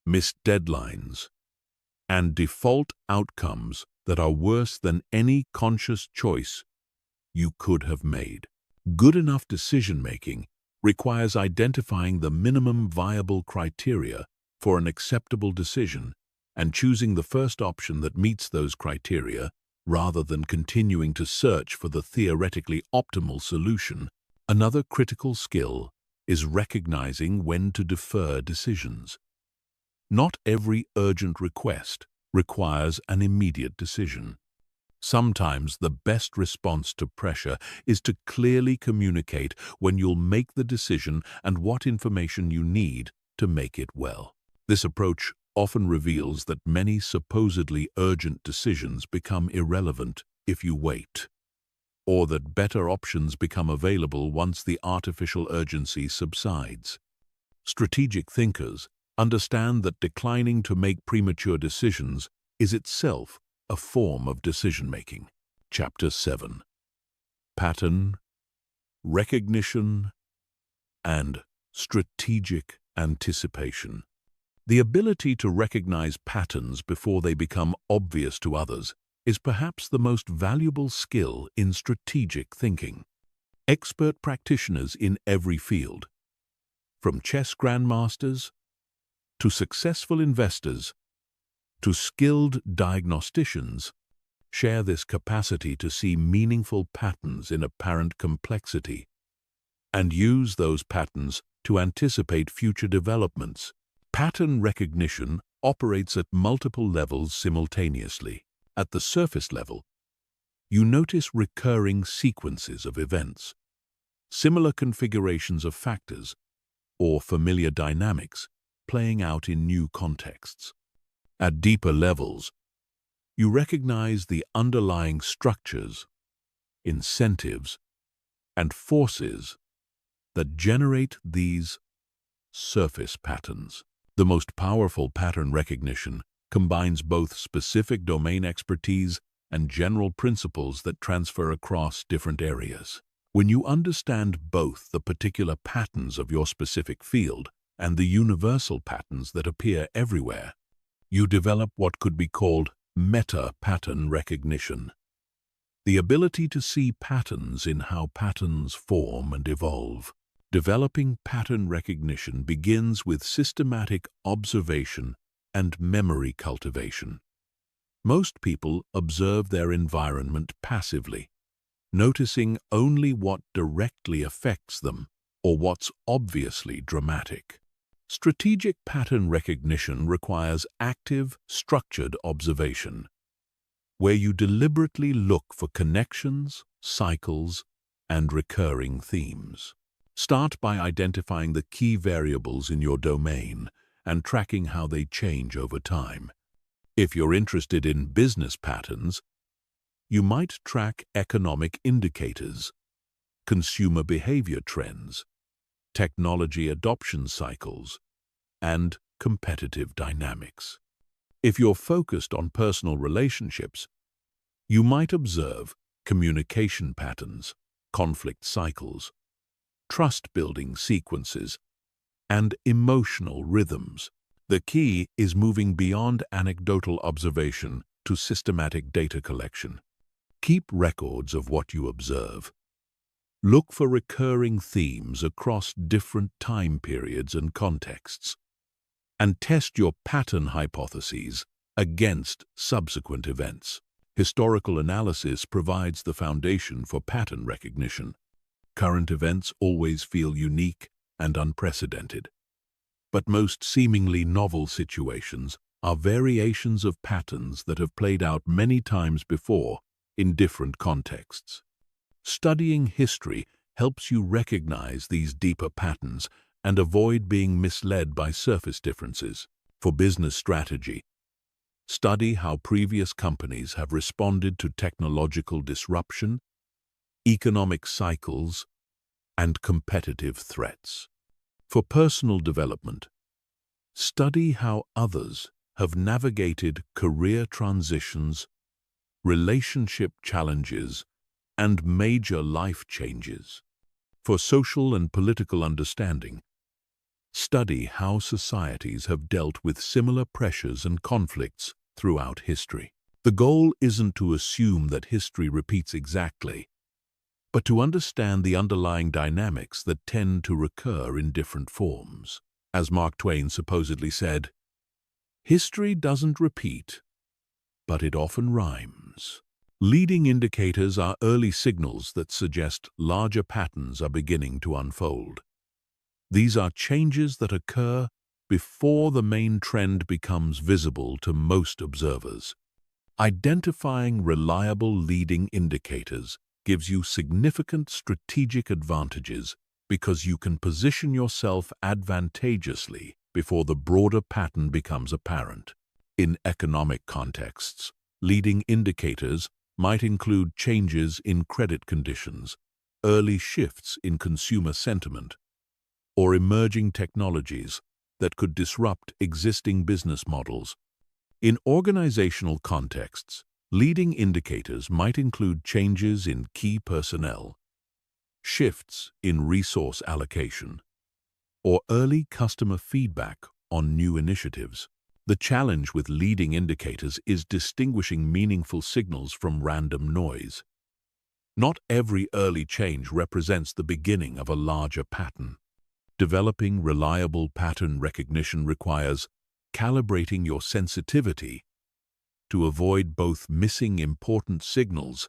missed deadlines, and default outcomes that are worse than any conscious choice you could have made. Good enough decision-making requires identifying the minimum viable criteria for an acceptable decision and choosing the first option that meets those criteria rather than continuing to search for the theoretically optimal solution. Another critical skill is recognizing when to defer decisions. Not every urgent request requires an immediate decision. Sometimes the best response to pressure is to clearly communicate when you'll make the decision and what information you need to make it well. This approach often reveals that many supposedly urgent decisions become irrelevant if you wait, or that better options become available once the artificial urgency subsides. Strategic thinkers understand that declining to make premature decisions is itself a form of decision-making. Chapter 7. Pattern, Recognition, and Strategic Anticipation. The ability to recognize patterns before they become obvious to others is perhaps the most valuable skill in strategic thinking. Expert practitioners in every field, from chess grandmasters to successful investors to skilled diagnosticians, share this capacity to see meaningful patterns in apparent complexity and use those patterns to anticipate future developments. Pattern recognition operates at multiple levels simultaneously. At the surface level, you notice recurring sequences of events, similar configurations of factors, or familiar dynamics playing out in new contexts. At deeper levels, you recognize the underlying structures, incentives, and forces that generate these surface patterns. The most powerful pattern recognition combines both specific domain expertise and general principles that transfer across different areas. When you understand both the particular patterns of your specific field and the universal patterns that appear everywhere, you develop what could be called meta-pattern recognition, the ability to see patterns in how patterns form and evolve. Developing pattern recognition begins with systematic observation and memory cultivation. Most people observe their environment passively, noticing only what directly affects them or what's obviously dramatic. Strategic pattern recognition requires active, structured observation, where you deliberately look for connections, cycles, and recurring themes. Start by identifying the key variables in your domain and tracking how they change over time. If you're interested in business patterns, you might track economic indicators, consumer behavior trends, technology adoption cycles, and competitive dynamics. If you're focused on personal relationships, you might observe communication patterns, conflict cycles, trust-building sequences, and emotional rhythms. The key is moving beyond anecdotal observation to systematic data collection. Keep records of what you observe. Look for recurring themes across different time periods and contexts, and test your pattern hypotheses against subsequent events. Historical analysis provides the foundation for pattern recognition. Current events always feel unique and unprecedented, but most seemingly novel situations are variations of patterns that have played out many times before in different contexts. Studying history helps you recognize these deeper patterns and avoid being misled by surface differences. For business strategy, study how previous companies have responded to technological disruption, economic cycles, and competitive threats. For personal development, study how others have navigated career transitions, relationship challenges, and major life changes. For social and political understanding, study how societies have dealt with similar pressures and conflicts throughout history. The goal isn't to assume that history repeats exactly, but to understand the underlying dynamics that tend to recur in different forms. As Mark Twain supposedly said, "History doesn't repeat, but it often rhymes." Leading indicators are early signals that suggest larger patterns are beginning to unfold. These are changes that occur before the main trend becomes visible to most observers. Identifying reliable leading indicators gives you significant strategic advantages because you can position yourself advantageously before the broader pattern becomes apparent. In economic contexts, leading indicators might include changes in credit conditions, early shifts in consumer sentiment, or emerging technologies that could disrupt existing business models. In organizational contexts, Leading indicators might include changes in key personnel, shifts in resource allocation, or early customer feedback on new initiatives. The challenge with leading indicators is distinguishing meaningful signals from random noise. Not every early change represents the beginning of a larger pattern. Developing reliable pattern recognition requires calibrating your sensitivity to avoid both missing important signals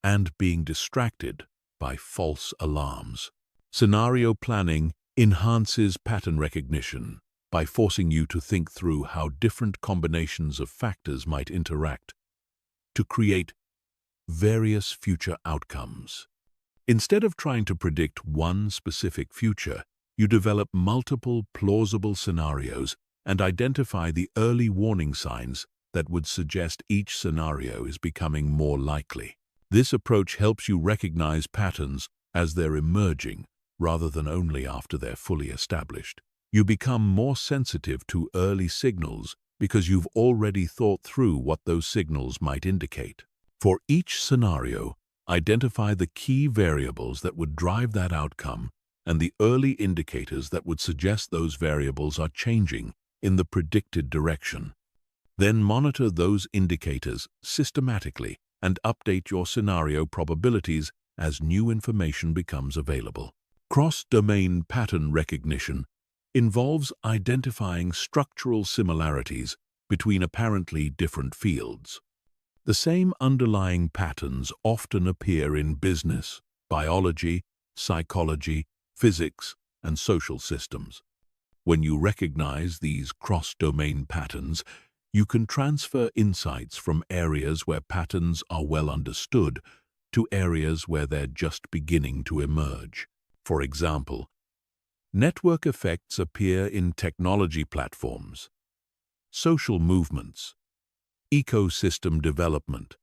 and being distracted by false alarms. Scenario planning enhances pattern recognition by forcing you to think through how different combinations of factors might interact to create various future outcomes. Instead of trying to predict one specific future, you develop multiple plausible scenarios and identify the early warning signs that would suggest each scenario is becoming more likely. This approach helps you recognize patterns as they're emerging rather than only after they're fully established. You become more sensitive to early signals because you've already thought through what those signals might indicate. For each scenario, identify the key variables that would drive that outcome and the early indicators that would suggest those variables are changing in the predicted direction. Then monitor those indicators systematically and update your scenario probabilities as new information becomes available. Cross-domain pattern recognition involves identifying structural similarities between apparently different fields. The same underlying patterns often appear in business, biology, psychology, physics, and social systems. When you recognize these cross-domain patterns, you can transfer insights from areas where patterns are well understood to areas where they're just beginning to emerge. For example, network effects appear in technology platforms, social movements, ecosystem development,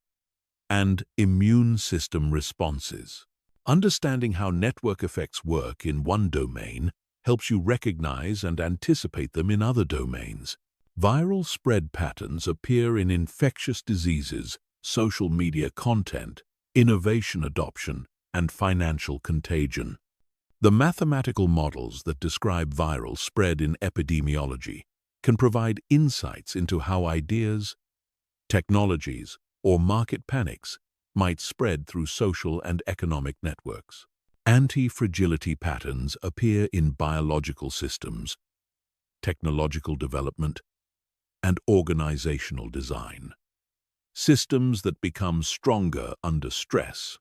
and immune system responses. Understanding how network effects work in one domain helps you recognize and anticipate them in other domains. Viral spread patterns appear in infectious diseases, social media content, innovation adoption, and financial contagion. The mathematical models that describe viral spread in epidemiology can provide insights into how ideas, technologies, or market panics might spread through social and economic networks. Anti-fragility patterns appear in biological systems, technological development, and organizational design. Systems that become stronger under stress,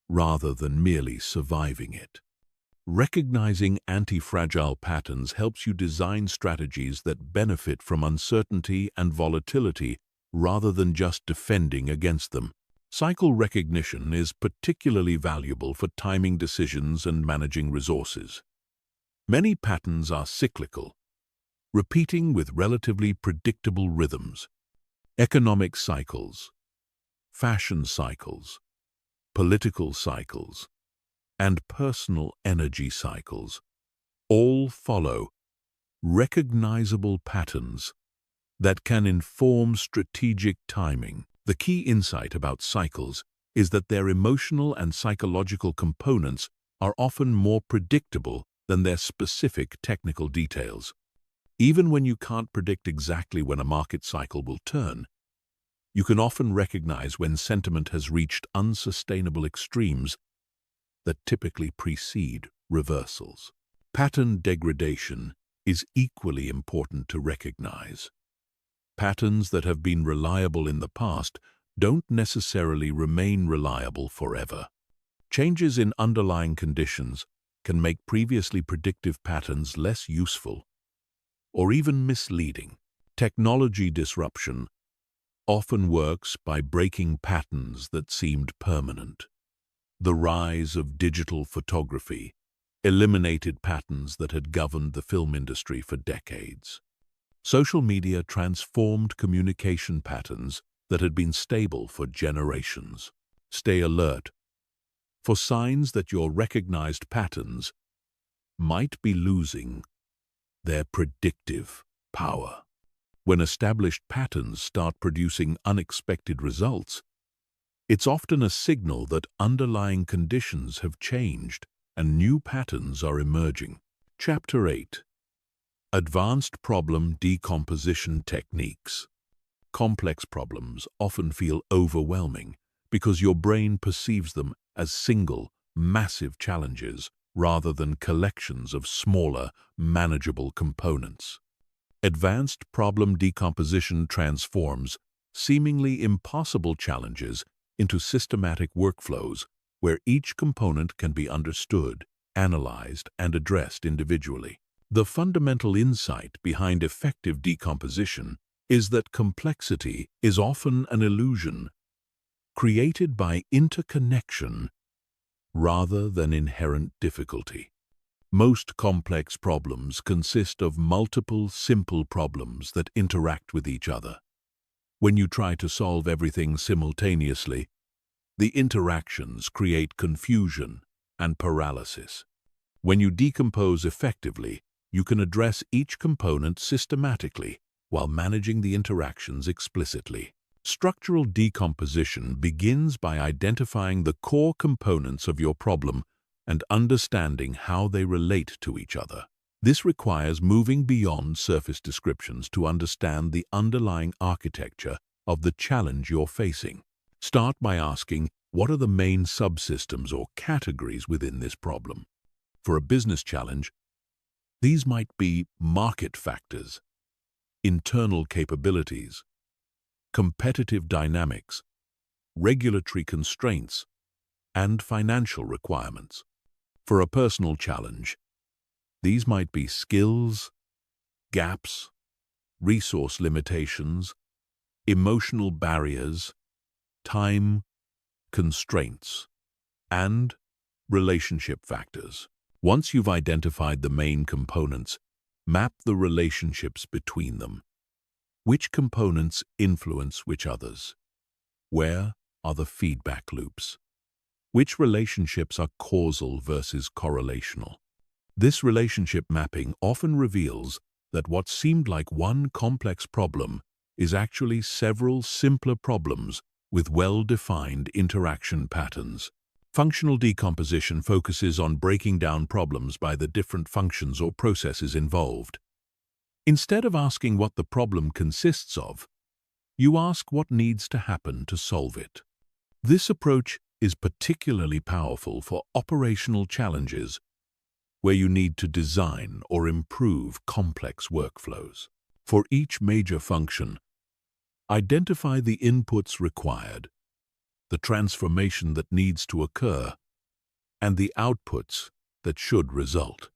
rather than merely surviving it. Recognizing anti-fragile patterns helps you design strategies that benefit from uncertainty and volatility rather than just defending against them. Cycle recognition is particularly valuable for timing decisions and managing resources. Many patterns are cyclical, repeating with relatively predictable rhythms. Economic cycles, fashion cycles, political cycles, and personal energy cycles all follow recognizable patterns that can inform strategic timing. The key insight about cycles is that their emotional and psychological components are often more predictable than their specific technical details. Even when you can't predict exactly when a market cycle will turn, you can often recognize when sentiment has reached unsustainable extremes that typically precede reversals. Pattern degradation is equally important to recognize. Patterns that have been reliable in the past don't necessarily remain reliable forever. Changes in underlying conditions can make previously predictive patterns less useful or even misleading. Technology disruption often works by breaking patterns that seemed permanent. The rise of digital photography eliminated patterns that had governed the film industry for decades. Social media transformed communication patterns that had been stable for generations. Stay alert for signs that your recognized patterns might be losing their predictive power. When established patterns start producing unexpected results, it's often a signal that underlying conditions have changed and new patterns are emerging. Chapter 8. Advanced Problem Decomposition Techniques. Complex problems often feel overwhelming because your brain perceives them as single, massive challenges rather than collections of smaller, manageable components. Advanced problem decomposition transforms seemingly impossible challenges into systematic workflows where each component can be understood, analyzed, and addressed individually. The fundamental insight behind effective decomposition is that complexity is often an illusion created by interconnection rather than inherent difficulty. Most complex problems consist of multiple simple problems that interact with each other. When you try to solve everything simultaneously, the interactions create confusion and paralysis. When you decompose effectively, you can address each component systematically while managing the interactions explicitly. Structural decomposition begins by identifying the core components of your problem and understanding how they relate to each other. This requires moving beyond surface descriptions to understand the underlying architecture of the challenge you're facing. Start by asking, what are the main subsystems or categories within this problem? For a business challenge, these might be market factors, internal capabilities, competitive dynamics, regulatory constraints, and financial requirements. For a personal challenge, these might be skills, gaps, resource limitations, emotional barriers, time constraints, and relationship factors. Once you've identified the main components, map the relationships between them. Which components influence which others? Where are the feedback loops? Which relationships are causal versus correlational? This relationship mapping often reveals that what seemed like one complex problem is actually several simpler problems with well-defined interaction patterns. Functional decomposition focuses on breaking down problems by the different functions or processes involved. Instead of asking what the problem consists of, you ask what needs to happen to solve it. This approach is particularly powerful for operational challenges where you need to design or improve complex workflows. For each major function, identify the inputs required, the transformation that needs to occur, and the outputs that should result.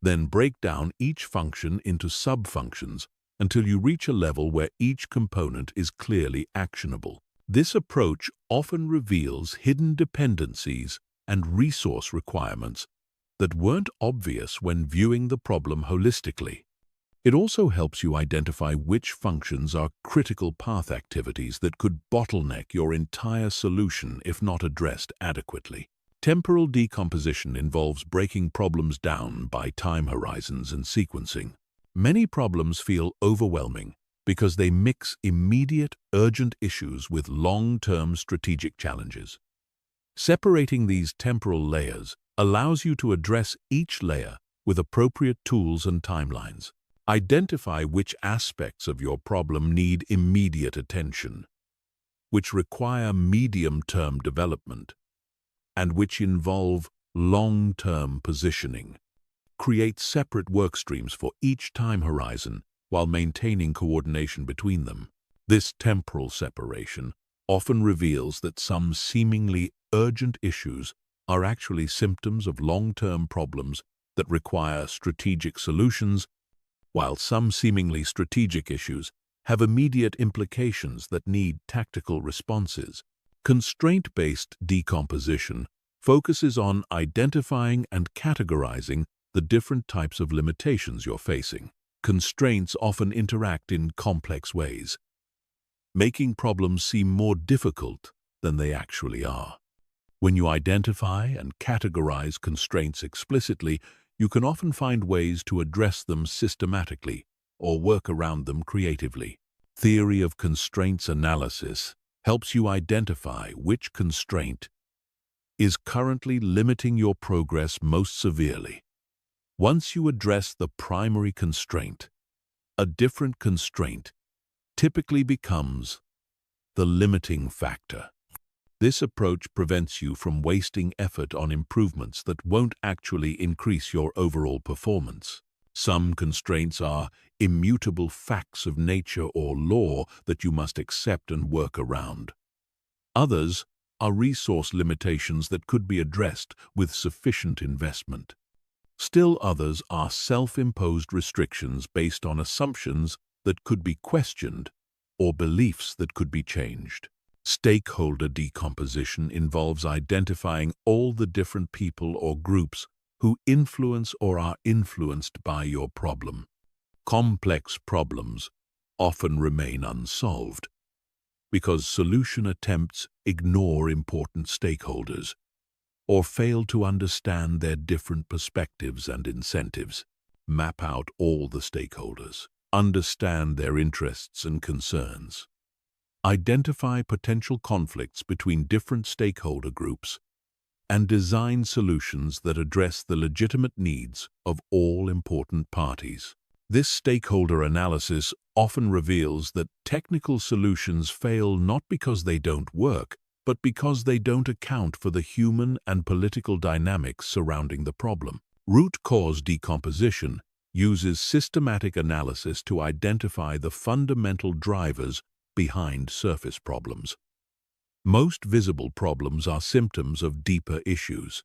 Then break down each function into sub-functions until you reach a level where each component is clearly actionable. This approach often reveals hidden dependencies and resource requirements that weren't obvious when viewing the problem holistically. It also helps you identify which functions are critical path activities that could bottleneck your entire solution if not addressed adequately. Temporal decomposition involves breaking problems down by time horizons and sequencing. Many problems feel overwhelming because they mix immediate, urgent issues with long-term strategic challenges. Separating these temporal layers allows you to address each layer with appropriate tools and timelines. Identify which aspects of your problem need immediate attention, which require medium-term development, and which involve long-term positioning. Create separate work streams for each time horizon while maintaining coordination between them. This temporal separation often reveals that some seemingly urgent issues are actually symptoms of long-term problems that require strategic solutions, while some seemingly strategic issues have immediate implications that need tactical responses. Constraint-based decomposition focuses on identifying and categorizing the different types of limitations you're facing. Constraints often interact in complex ways, making problems seem more difficult than they actually are. When you identify and categorize constraints explicitly, you can often find ways to address them systematically or work around them creatively. Theory of constraints analysis helps you identify which constraint is currently limiting your progress most severely. Once you address the primary constraint, a different constraint typically becomes the limiting factor. This approach prevents you from wasting effort on improvements that won't actually increase your overall performance. Some constraints are immutable facts of nature or law that you must accept and work around. Others are resource limitations that could be addressed with sufficient investment. Still others are self-imposed restrictions based on assumptions that could be questioned or beliefs that could be changed. Stakeholder decomposition involves identifying all the different people or groups who influence or are influenced by your problem. Complex problems often remain unsolved because solution attempts ignore important stakeholders or fail to understand their different perspectives and incentives. Map out all the stakeholders. Understand their interests and concerns. Identify potential conflicts between different stakeholder groups and design solutions that address the legitimate needs of all important parties. This stakeholder analysis often reveals that technical solutions fail not because they don't work, but because they don't account for the human and political dynamics surrounding the problem. Root cause decomposition uses systematic analysis to identify the fundamental drivers behind surface problems. Most visible problems are symptoms of deeper issues.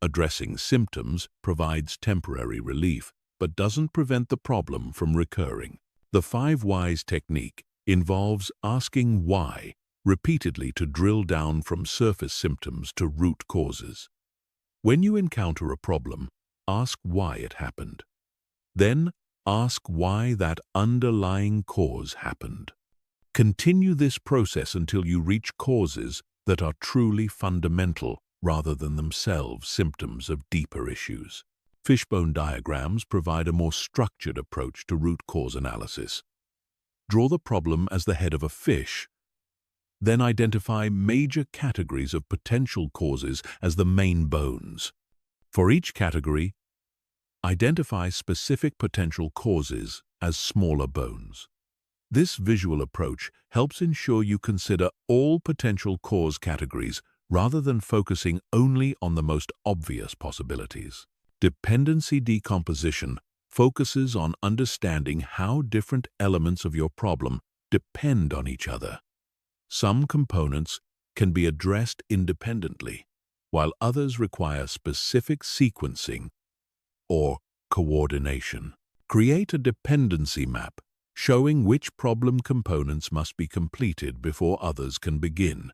Addressing symptoms provides temporary relief, but doesn't prevent the problem from recurring. The 5 whys technique involves asking why repeatedly to drill down from surface symptoms to root causes. When you encounter a problem, ask why it happened. Then ask why that underlying cause happened. Continue this process until you reach causes that are truly fundamental rather than themselves symptoms of deeper issues. Fishbone diagrams provide a more structured approach to root cause analysis. Draw the problem as the head of a fish, then identify major categories of potential causes as the main bones. For each category, identify specific potential causes as smaller bones. This visual approach helps ensure you consider all potential cause categories rather than focusing only on the most obvious possibilities. Dependency decomposition focuses on understanding how different elements of your problem depend on each other. Some components can be addressed independently, while others require specific sequencing or coordination. Create a dependency map showing which problem components must be completed before others can begin,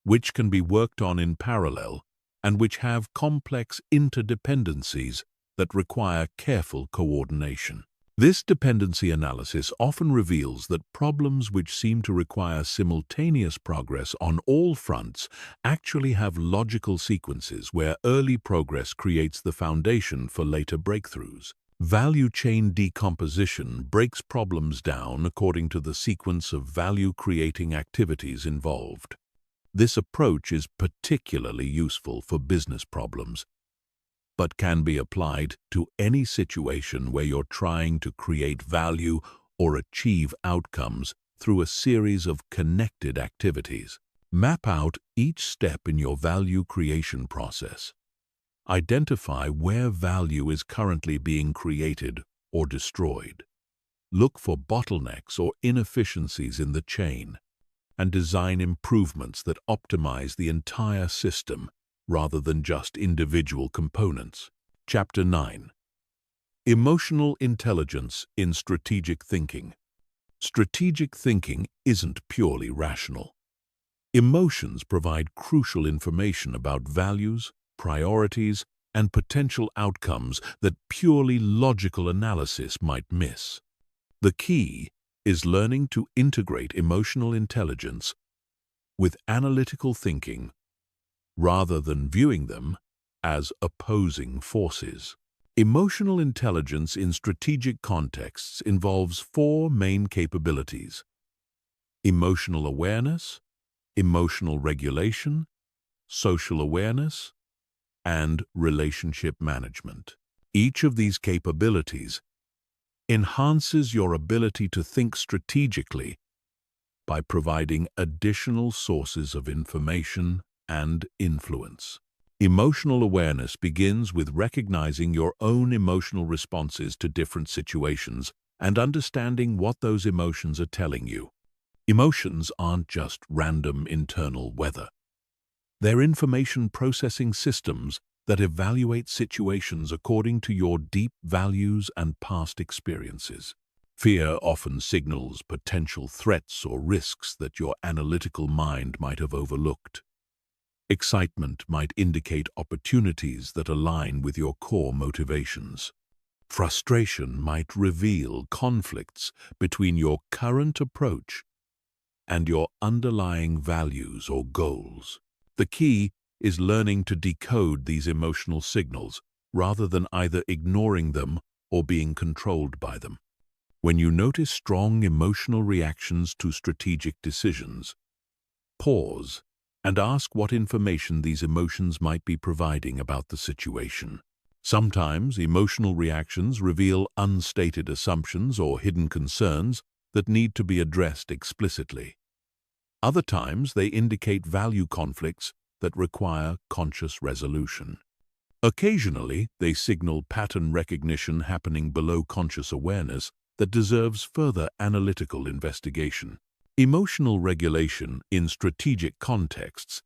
which can be worked on in parallel, and which have complex interdependencies that require careful coordination. This dependency analysis often reveals that problems which seem to require simultaneous progress on all fronts actually have logical sequences where early progress creates the foundation for later breakthroughs. Value chain decomposition breaks problems down according to the sequence of value-creating activities involved. This approach is particularly useful for business problems, but can be applied to any situation where you're trying to create value or achieve outcomes through a series of connected activities. Map out each step in your value creation process. Identify where value is currently being created or destroyed. Look for bottlenecks or inefficiencies in the chain, and design improvements that optimize the entire system rather than just individual components. Chapter 9. Emotional intelligence in strategic thinking. Strategic thinking isn't purely rational. Emotions provide crucial information about values, priorities, and potential outcomes that purely logical analysis might miss. The key is learning to integrate emotional intelligence with analytical thinking rather than viewing them as opposing forces. Emotional intelligence in strategic contexts involves four main capabilities: emotional awareness, emotional regulation, social awareness, and relationship management. Each of these capabilities enhances your ability to think strategically by providing additional sources of information and influence. Emotional awareness begins with recognizing your own emotional responses to different situations and understanding what those emotions are telling you. Emotions aren't just random internal weather. They're information processing systems that evaluate situations according to your deep values and past experiences. Fear often signals potential threats or risks that your analytical mind might have overlooked. Excitement might indicate opportunities that align with your core motivations. Frustration might reveal conflicts between your current approach and your underlying values or goals. The key is learning to decode these emotional signals rather than either ignoring them or being controlled by them. When you notice strong emotional reactions to strategic decisions, pause and ask what information these emotions might be providing about the situation. Sometimes emotional reactions reveal unstated assumptions or hidden concerns that need to be addressed explicitly. Other times they indicate value conflicts that require conscious resolution. Occasionally, they signal pattern recognition happening below conscious awareness that deserves further analytical investigation. Emotional regulation in strategic contexts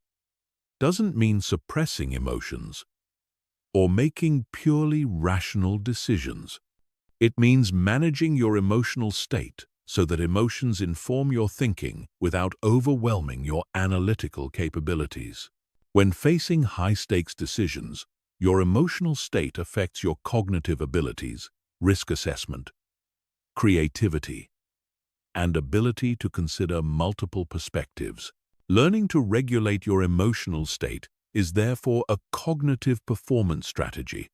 doesn't mean suppressing emotions or making purely rational decisions. It means managing your emotional state so that emotions inform your thinking without overwhelming your analytical capabilities. When facing high-stakes decisions, your emotional state affects your cognitive abilities, risk assessment, creativity, and ability to consider multiple perspectives. Learning to regulate your emotional state is therefore a cognitive performance strategy,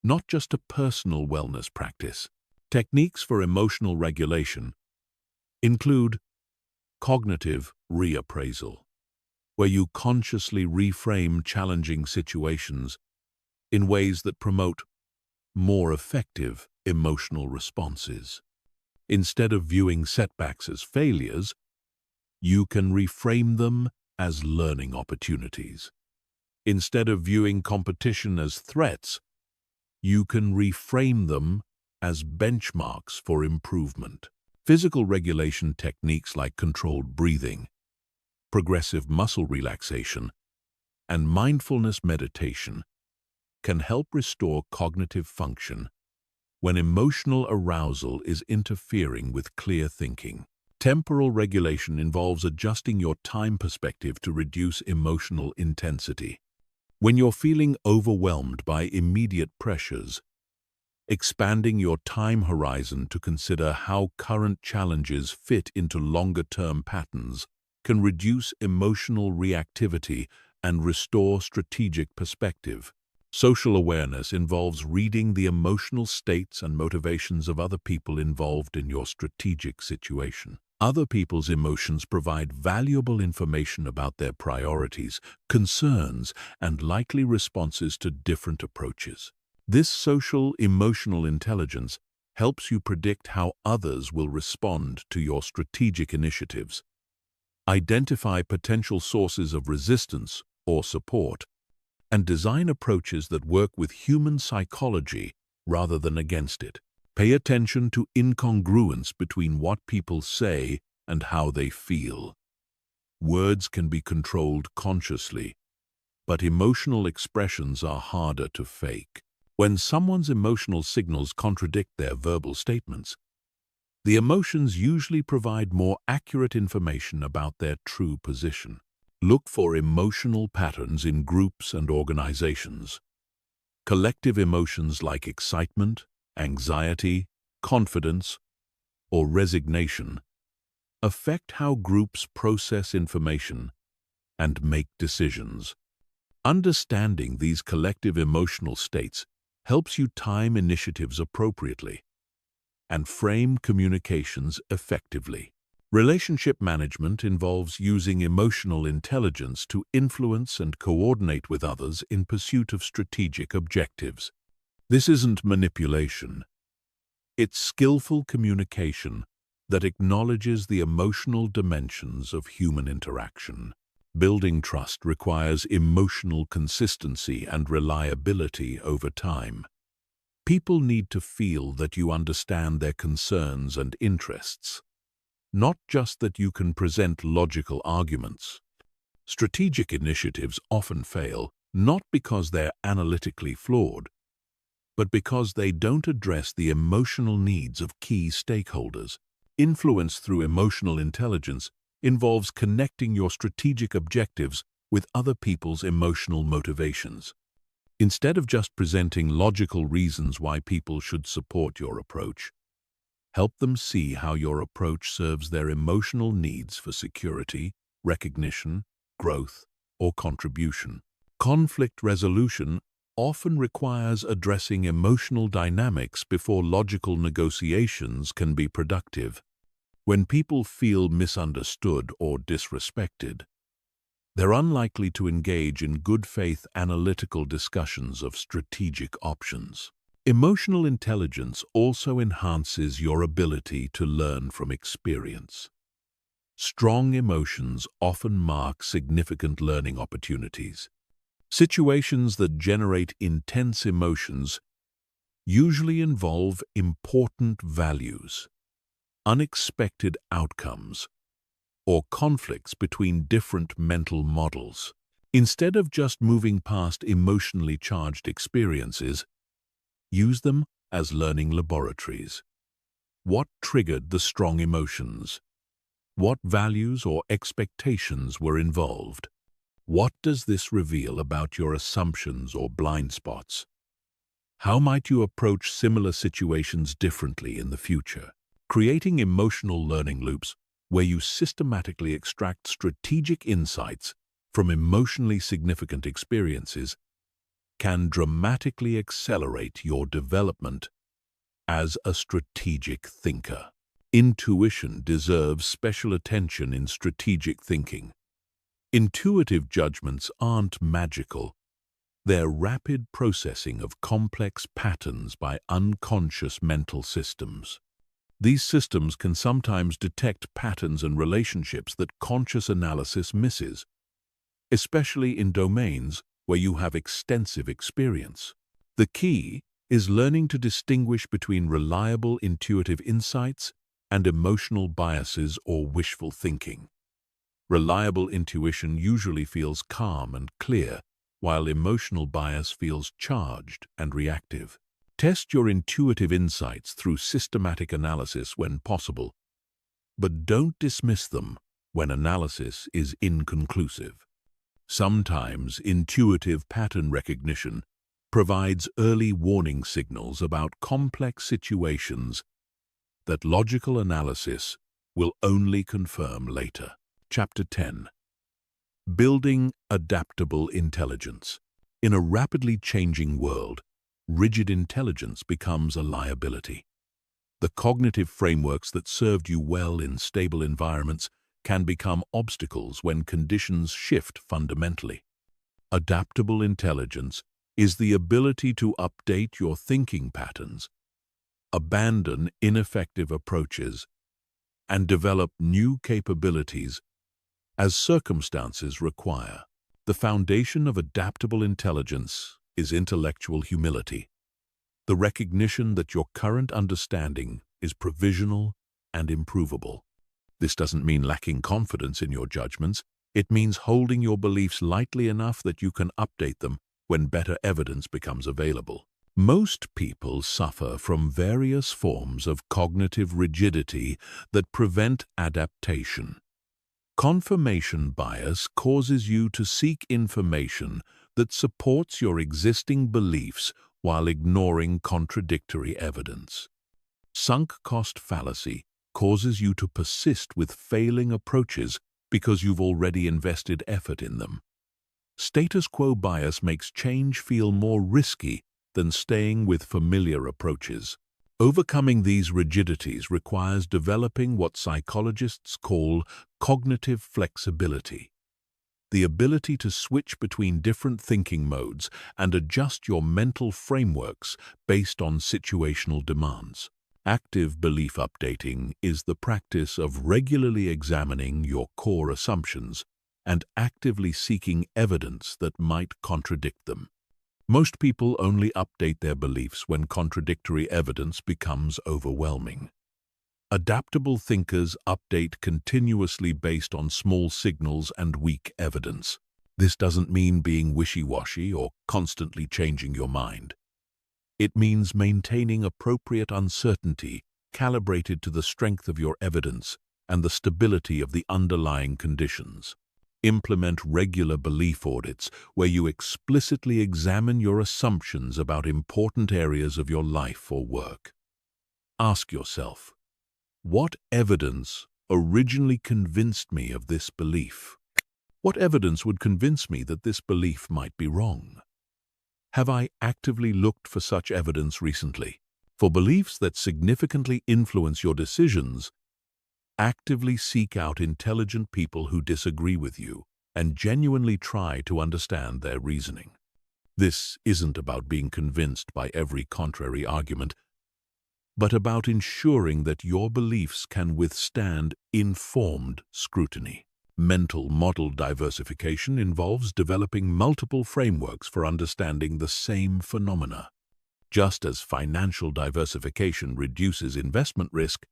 not just a personal wellness practice. Techniques for emotional regulation include cognitive reappraisal, where you consciously reframe challenging situations in ways that promote more effective emotional responses. Instead of viewing setbacks as failures, you can reframe them as learning opportunities. Instead of viewing competition as threats, you can reframe them as benchmarks for improvement. Physical regulation techniques like controlled breathing, progressive muscle relaxation, and mindfulness meditation can help restore cognitive function when emotional arousal is interfering with clear thinking. Temporal regulation involves adjusting your time perspective to reduce emotional intensity. When you're feeling overwhelmed by immediate pressures, expanding your time horizon to consider how current challenges fit into longer-term patterns can reduce emotional reactivity and restore strategic perspective. Social awareness involves reading the emotional states and motivations of other people involved in your strategic situation. Other people's emotions provide valuable information about their priorities, concerns, and likely responses to different approaches. This social emotional intelligence helps you predict how others will respond to your strategic initiatives, identify potential sources of resistance or support, and design approaches that work with human psychology rather than against it. Pay attention to incongruence between what people say and how they feel. Words can be controlled consciously, but emotional expressions are harder to fake. When someone's emotional signals contradict their verbal statements, the emotions usually provide more accurate information about their true position. Look for emotional patterns in groups and organizations. Collective emotions like excitement, anxiety, confidence, or resignation affect how groups process information and make decisions. Understanding these collective emotional states helps you time initiatives appropriately and frame communications effectively. Relationship management involves using emotional intelligence to influence and coordinate with others in pursuit of strategic objectives. This isn't manipulation. It's skillful communication that acknowledges the emotional dimensions of human interaction. Building trust requires emotional consistency and reliability over time. People need to feel that you understand their concerns and interests, not just that you can present logical arguments. Strategic initiatives often fail, not because they're analytically flawed, but because they don't address the emotional needs of key stakeholders. Influence through emotional intelligence involves connecting your strategic objectives with other people's emotional motivations. Instead of just presenting logical reasons why people should support your approach, help them see how your approach serves their emotional needs for security, recognition, growth, or contribution. Conflict resolution often requires addressing emotional dynamics before logical negotiations can be productive. When people feel misunderstood or disrespected, they're unlikely to engage in good-faith analytical discussions of strategic options. Emotional intelligence also enhances your ability to learn from experience. Strong emotions often mark significant learning opportunities. Situations that generate intense emotions usually involve important values, unexpected outcomes, or conflicts between different mental models. Instead of just moving past emotionally charged experiences, use them as learning laboratories. What triggered the strong emotions? What values or expectations were involved? What does this reveal about your assumptions or blind spots? How might you approach similar situations differently in the future? Creating emotional learning loops where you systematically extract strategic insights from emotionally significant experiences can dramatically accelerate your development as a strategic thinker. Intuition deserves special attention in strategic thinking. Intuitive judgments aren't magical. They're rapid processing of complex patterns by unconscious mental systems. These systems can sometimes detect patterns and relationships that conscious analysis misses, especially in domains where you have extensive experience. The key is learning to distinguish between reliable intuitive insights and emotional biases or wishful thinking. Reliable intuition usually feels calm and clear, while emotional bias feels charged and reactive. Test your intuitive insights through systematic analysis when possible, but don't dismiss them when analysis is inconclusive. Sometimes intuitive pattern recognition provides early warning signals about complex situations that logical analysis will only confirm later. Chapter 10. Building adaptable intelligence. In a rapidly changing world, rigid intelligence becomes a liability. The cognitive frameworks that served you well in stable environments can become obstacles when conditions shift fundamentally. Adaptable intelligence is the ability to update your thinking patterns, abandon ineffective approaches, and develop new capabilities as circumstances require. The foundation of adaptable intelligence is intellectual humility, the recognition that your current understanding is provisional and improvable. This doesn't mean lacking confidence in your judgments. It means holding your beliefs lightly enough that you can update them when better evidence becomes available. Most people suffer from various forms of cognitive rigidity that prevent adaptation. Confirmation bias causes you to seek information that supports your existing beliefs while ignoring contradictory evidence. Sunk cost fallacy causes you to persist with failing approaches because you've already invested effort in them. Status quo bias makes change feel more risky than staying with familiar approaches. Overcoming these rigidities requires developing what psychologists call cognitive flexibility, the ability to switch between different thinking modes and adjust your mental frameworks based on situational demands. Active belief updating is the practice of regularly examining your core assumptions and actively seeking evidence that might contradict them. Most people only update their beliefs when contradictory evidence becomes overwhelming. Adaptable thinkers update continuously based on small signals and weak evidence. This doesn't mean being wishy-washy or constantly changing your mind. It means maintaining appropriate uncertainty calibrated to the strength of your evidence and the stability of the underlying conditions. Implement regular belief audits where you explicitly examine your assumptions about important areas of your life or work. Ask yourself, what evidence originally convinced me of this belief? What evidence would convince me that this belief might be wrong? Have I actively looked for such evidence recently? For beliefs that significantly influence your decisions, actively seek out intelligent people who disagree with you and genuinely try to understand their reasoning. This isn't about being convinced by every contrary argument, but about ensuring that your beliefs can withstand informed scrutiny. Mental model diversification involves developing multiple frameworks for understanding the same phenomena. Just as financial diversification reduces investment risk,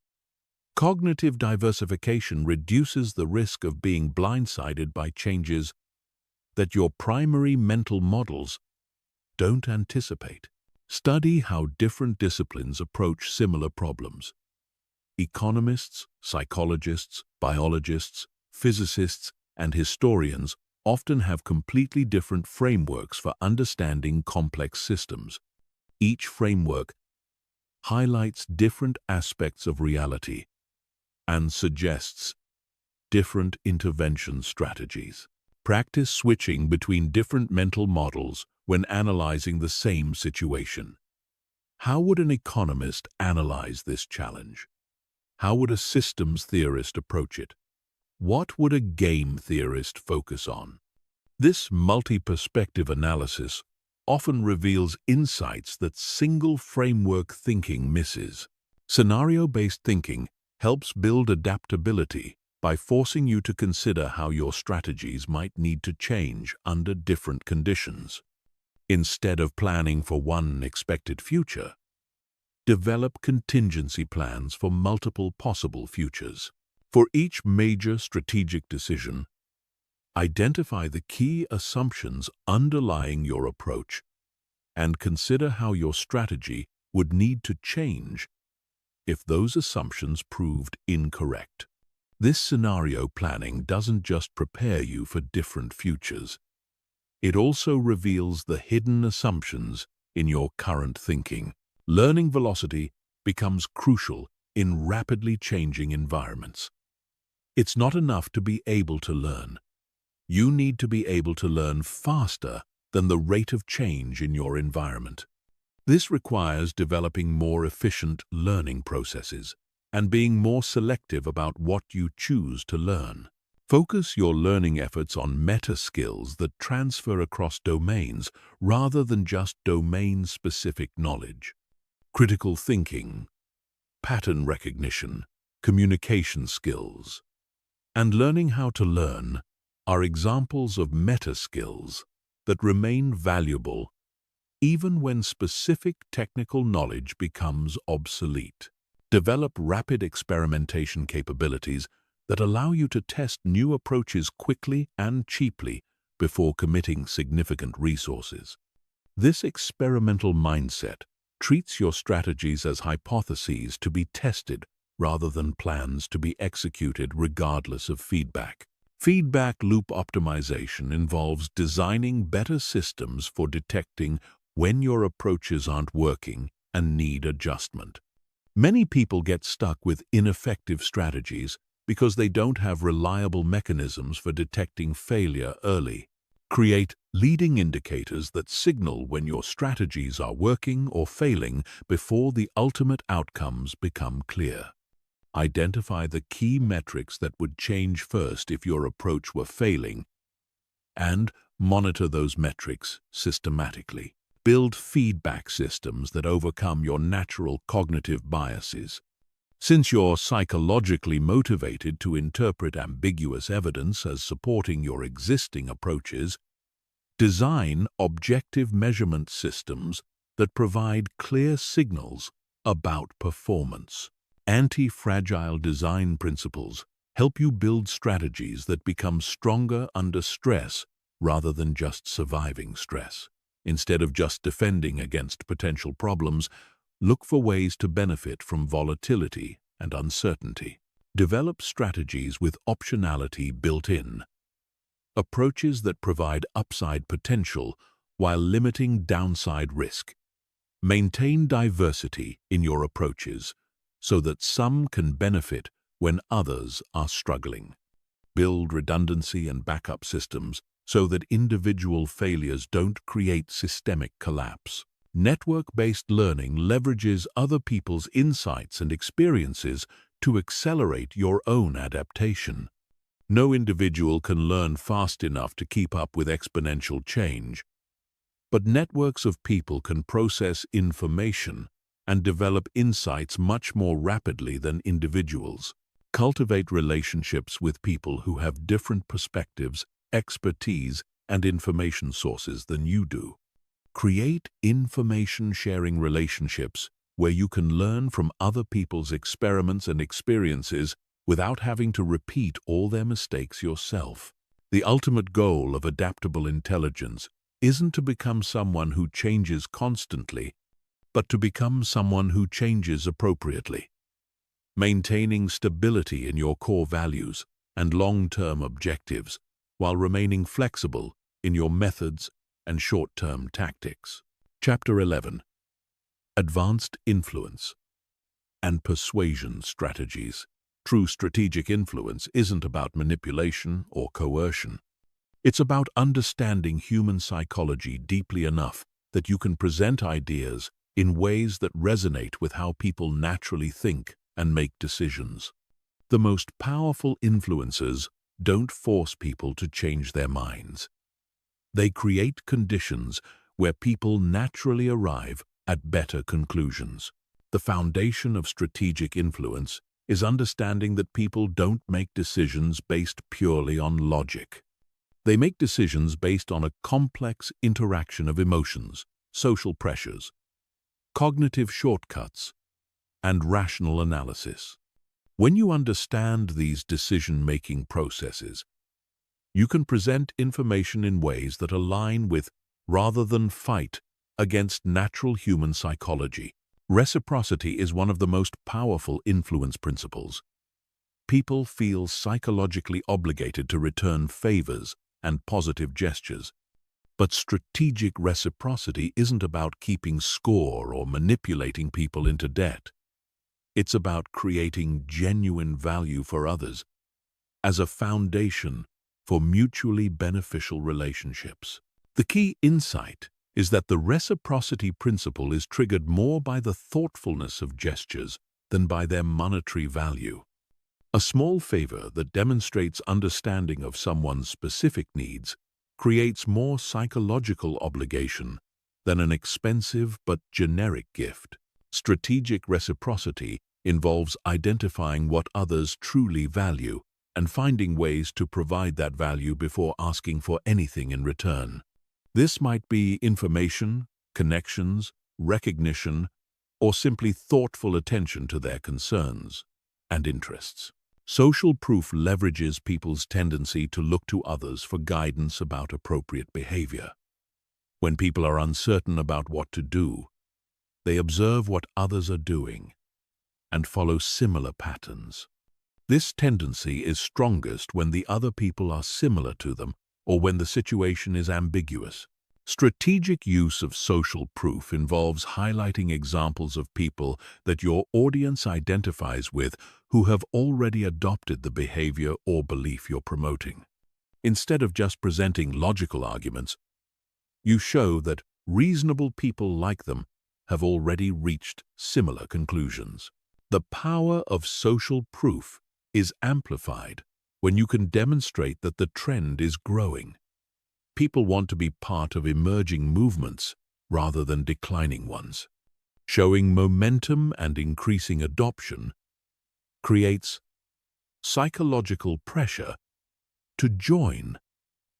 cognitive diversification reduces the risk of being blindsided by changes that your primary mental models don't anticipate. Study how different disciplines approach similar problems. Economists, psychologists, biologists, physicists, and historians often have completely different frameworks for understanding complex systems. Each framework highlights different aspects of reality and suggests different intervention strategies. Practice switching between different mental models when analyzing the same situation. How would an economist analyze this challenge? How would a systems theorist approach it? What would a game theorist focus on? This multi-perspective analysis often reveals insights that single framework thinking misses. Scenario-based thinking helps build adaptability by forcing you to consider how your strategies might need to change under different conditions. Instead of planning for one expected future, develop contingency plans for multiple possible futures. For each major strategic decision, identify the key assumptions underlying your approach and consider how your strategy would need to change if those assumptions proved incorrect. This scenario planning doesn't just prepare you for different futures. It also reveals the hidden assumptions in your current thinking. Learning velocity becomes crucial in rapidly changing environments. It's not enough to be able to learn. You need to be able to learn faster than the rate of change in your environment. This requires developing more efficient learning processes and being more selective about what you choose to learn. Focus your learning efforts on meta skills that transfer across domains rather than just domain-specific knowledge. Critical thinking, pattern recognition, communication skills, and learning how to learn are examples of meta skills that remain valuable even when specific technical knowledge becomes obsolete. Develop rapid experimentation capabilities that allow you to test new approaches quickly and cheaply before committing significant resources. This experimental mindset treats your strategies as hypotheses to be tested rather than plans to be executed regardless of feedback. Feedback loop optimization involves designing better systems for detecting when your approaches aren't working and need adjustment. Many people get stuck with ineffective strategies because they don't have reliable mechanisms for detecting failure early. Create leading indicators that signal when your strategies are working or failing before the ultimate outcomes become clear. Identify the key metrics that would change first if your approach were failing, and monitor those metrics systematically. Build feedback systems that overcome your natural cognitive biases. Since you're psychologically motivated to interpret ambiguous evidence as supporting your existing approaches, design objective measurement systems that provide clear signals about performance. Anti-fragile design principles help you build strategies that become stronger under stress rather than just surviving stress. Instead of just defending against potential problems, look for ways to benefit from volatility and uncertainty. Develop strategies with optionality built in. Approaches that provide upside potential while limiting downside risk. Maintain diversity in your approaches so that some can benefit when others are struggling. Build redundancy and backup systems so that individual failures don't create systemic collapse. Network-based learning leverages other people's insights and experiences to accelerate your own adaptation. No individual can learn fast enough to keep up with exponential change, but networks of people can process information and develop insights much more rapidly than individuals. Cultivate relationships with people who have different perspectives, expertise, and information sources than you do. Create information-sharing relationships where you can learn from other people's experiments and experiences without having to repeat all their mistakes yourself. The ultimate goal of adaptable intelligence isn't to become someone who changes constantly, but to become someone who changes appropriately. Maintaining stability in your core values and long-term objectives while remaining flexible in your methods and short-term tactics. Chapter 11. Advanced Influence and Persuasion Strategies. True strategic influence isn't about manipulation or coercion. It's about understanding human psychology deeply enough that you can present ideas in ways that resonate with how people naturally think and make decisions. The most powerful influencers don't force people to change their minds. They create conditions where people naturally arrive at better conclusions. The foundation of strategic influence is understanding that people don't make decisions based purely on logic. They make decisions based on a complex interaction of emotions, social pressures, cognitive shortcuts, and rational analysis. When you understand these decision-making processes, you can present information in ways that align with, rather than fight, against natural human psychology. Reciprocity is one of the most powerful influence principles. People feel psychologically obligated to return favors and positive gestures. But strategic reciprocity isn't about keeping score or manipulating people into debt. It's about creating genuine value for others as a foundation for mutually beneficial relationships. The key insight is that the reciprocity principle is triggered more by the thoughtfulness of gestures than by their monetary value. A small favor that demonstrates understanding of someone's specific needs creates more psychological obligation than an expensive but generic gift. Strategic reciprocity involves identifying what others truly value and finding ways to provide that value before asking for anything in return. This might be information, connections, recognition, or simply thoughtful attention to their concerns and interests. Social proof leverages people's tendency to look to others for guidance about appropriate behavior. When people are uncertain about what to do, they observe what others are doing and follow similar patterns. This tendency is strongest when the other people are similar to them or when the situation is ambiguous. Strategic use of social proof involves highlighting examples of people that your audience identifies with who have already adopted the behavior or belief you're promoting. Instead of just presenting logical arguments, you show that reasonable people like them have already reached similar conclusions. The power of social proof is amplified when you can demonstrate that the trend is growing. People want to be part of emerging movements rather than declining ones. Showing momentum and increasing adoption creates psychological pressure to join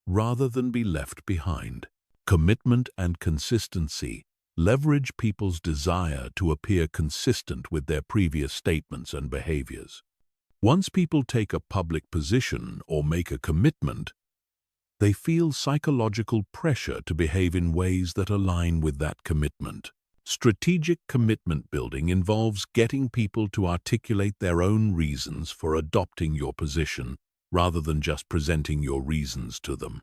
rather than be left behind. Commitment and consistency leverage people's desire to appear consistent with their previous statements and behaviors. Once people take a public position or make a commitment, they feel psychological pressure to behave in ways that align with that commitment. Strategic commitment building involves getting people to articulate their own reasons for adopting your position rather than just presenting your reasons to them.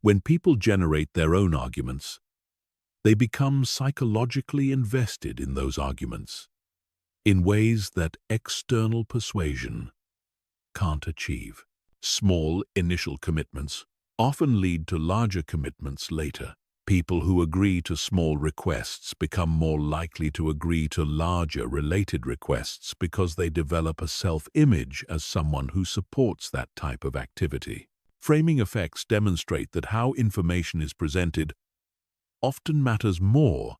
When people generate their own arguments, they become psychologically invested in those arguments in ways that external persuasion can't achieve. Small initial commitments often lead to larger commitments later. People who agree to small requests become more likely to agree to larger related requests because they develop a self-image as someone who supports that type of activity. Framing effects demonstrate that how information is presented often matters more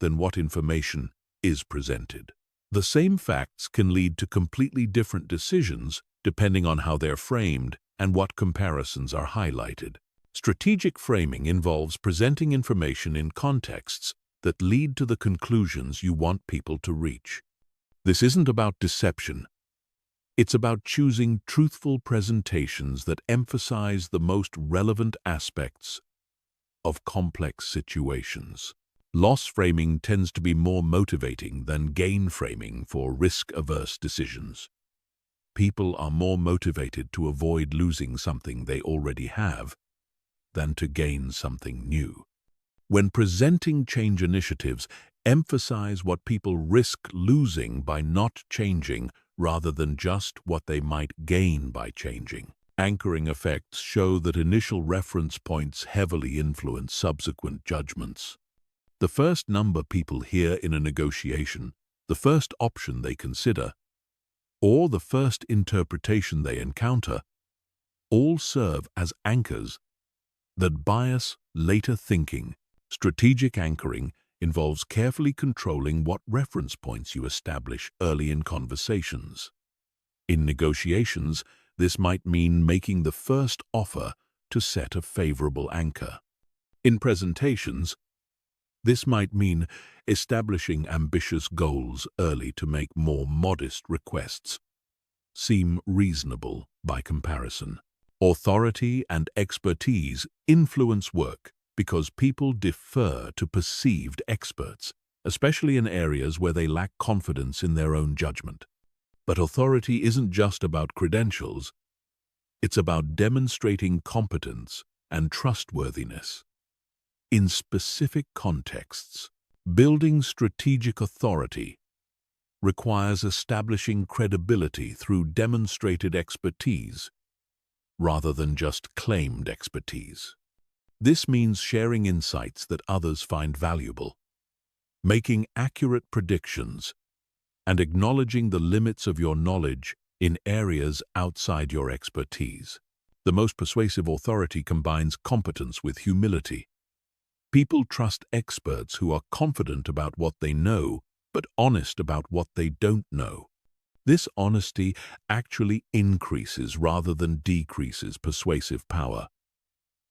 than what information is presented. The same facts can lead to completely different decisions depending on how they're framed and what comparisons are highlighted. Strategic framing involves presenting information in contexts that lead to the conclusions you want people to reach. This isn't about deception. It's about choosing truthful presentations that emphasize the most relevant aspects of complex situations. Loss framing tends to be more motivating than gain framing for risk-averse decisions. People are more motivated to avoid losing something they already have than to gain something new. When presenting change initiatives, emphasize what people risk losing by not changing rather than just what they might gain by changing. Anchoring effects show that initial reference points heavily influence subsequent judgments. The first number people hear in a negotiation, the first option they consider, or the first interpretation they encounter, all serve as anchors that bias later thinking. Strategic anchoring involves carefully controlling what reference points you establish early in conversations. In negotiations, this might mean making the first offer to set a favorable anchor. In presentations, this might mean establishing ambitious goals early to make more modest requests seem reasonable by comparison. Authority and expertise influence work because people defer to perceived experts, especially in areas where they lack confidence in their own judgment. But authority isn't just about credentials. It's about demonstrating competence and trustworthiness. In specific contexts, building strategic authority requires establishing credibility through demonstrated expertise rather than just claimed expertise. This means sharing insights that others find valuable, making accurate predictions, and acknowledging the limits of your knowledge in areas outside your expertise. The most persuasive authority combines competence with humility. People trust experts who are confident about what they know, but honest about what they don't know. This honesty actually increases rather than decreases persuasive power,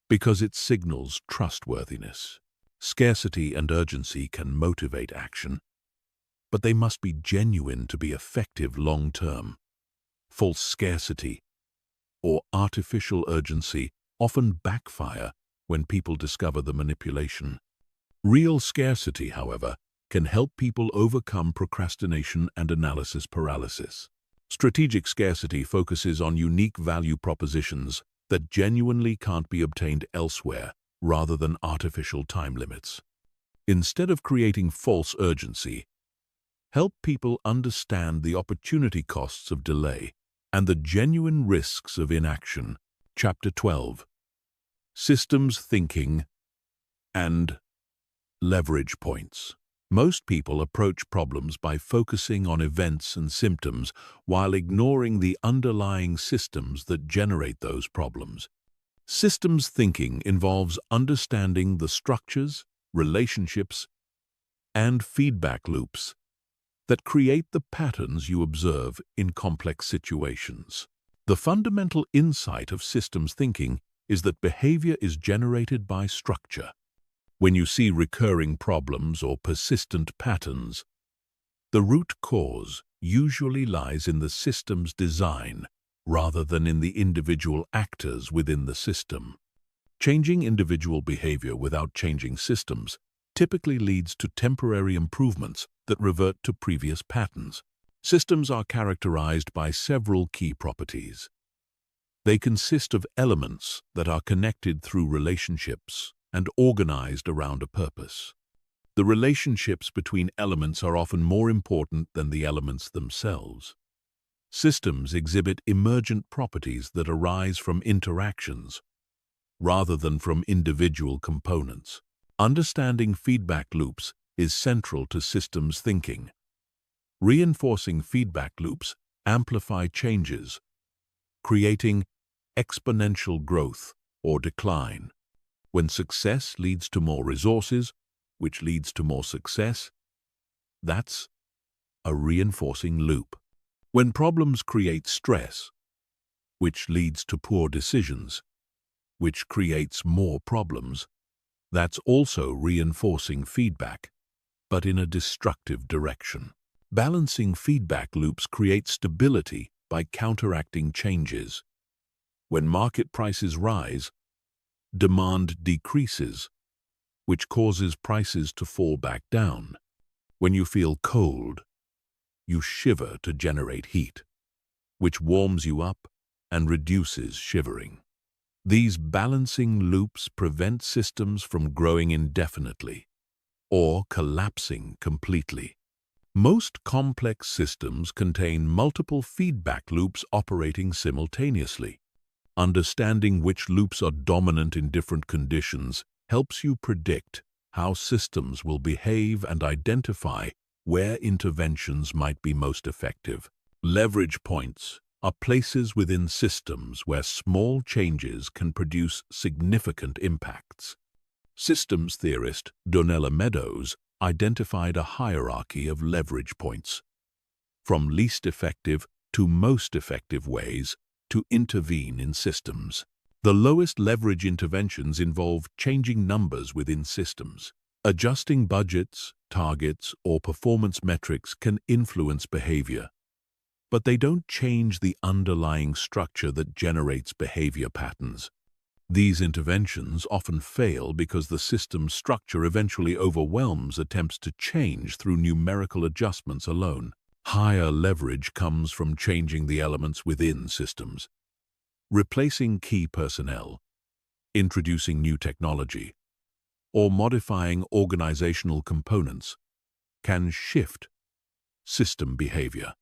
because it signals trustworthiness. Scarcity and urgency can motivate action, but they must be genuine to be effective long-term. False scarcity or artificial urgency often backfire when people discover the manipulation. Real scarcity, however, can help people overcome procrastination and analysis paralysis. Strategic scarcity focuses on unique value propositions that genuinely can't be obtained elsewhere, rather than artificial time limits. Instead of creating false urgency, help people understand the opportunity costs of delay and the genuine risks of inaction. Chapter 12. Systems Thinking and Leverage Points. Most people approach problems by focusing on events and symptoms while ignoring the underlying systems that generate those problems. Systems thinking involves understanding the structures, relationships, and feedback loops that create the patterns you observe in complex situations. The fundamental insight of systems thinking is that behavior is generated by structure. When you see recurring problems or persistent patterns, the root cause usually lies in the system's design rather than in the individual actors within the system. Changing individual behavior without changing systems typically leads to temporary improvements that revert to previous patterns. Systems are characterized by several key properties. They consist of elements that are connected through relationships and organized around a purpose. The relationships between elements are often more important than the elements themselves. Systems exhibit emergent properties that arise from interactions rather than from individual components. Understanding feedback loops is central to systems thinking. Reinforcing feedback loops amplify changes, creating exponential growth or decline. When success leads to more resources, which leads to more success, that's a reinforcing loop. When problems create stress, which leads to poor decisions, which creates more problems, that's also reinforcing feedback, but in a destructive direction. Balancing feedback loops creates stability by counteracting changes. When market prices rise, demand decreases, which causes prices to fall back down. When you feel cold, you shiver to generate heat, which warms you up and reduces shivering. These balancing loops prevent systems from growing indefinitely or collapsing completely. Most complex systems contain multiple feedback loops operating simultaneously. Understanding which loops are dominant in different conditions helps you predict how systems will behave and identify where interventions might be most effective. Leverage points are places within systems where small changes can produce significant impacts. Systems theorist Donella Meadows identified a hierarchy of leverage points, from least effective to most effective ways to intervene in systems. The lowest leverage interventions involve changing numbers within systems. Adjusting budgets, targets, or performance metrics can influence behavior, but they don't change the underlying structure that generates behavior patterns. These interventions often fail because the system's structure eventually overwhelms attempts to change through numerical adjustments alone. Higher leverage comes from changing the elements within systems. Replacing key personnel, introducing new technology, or modifying organizational components can shift system behavior.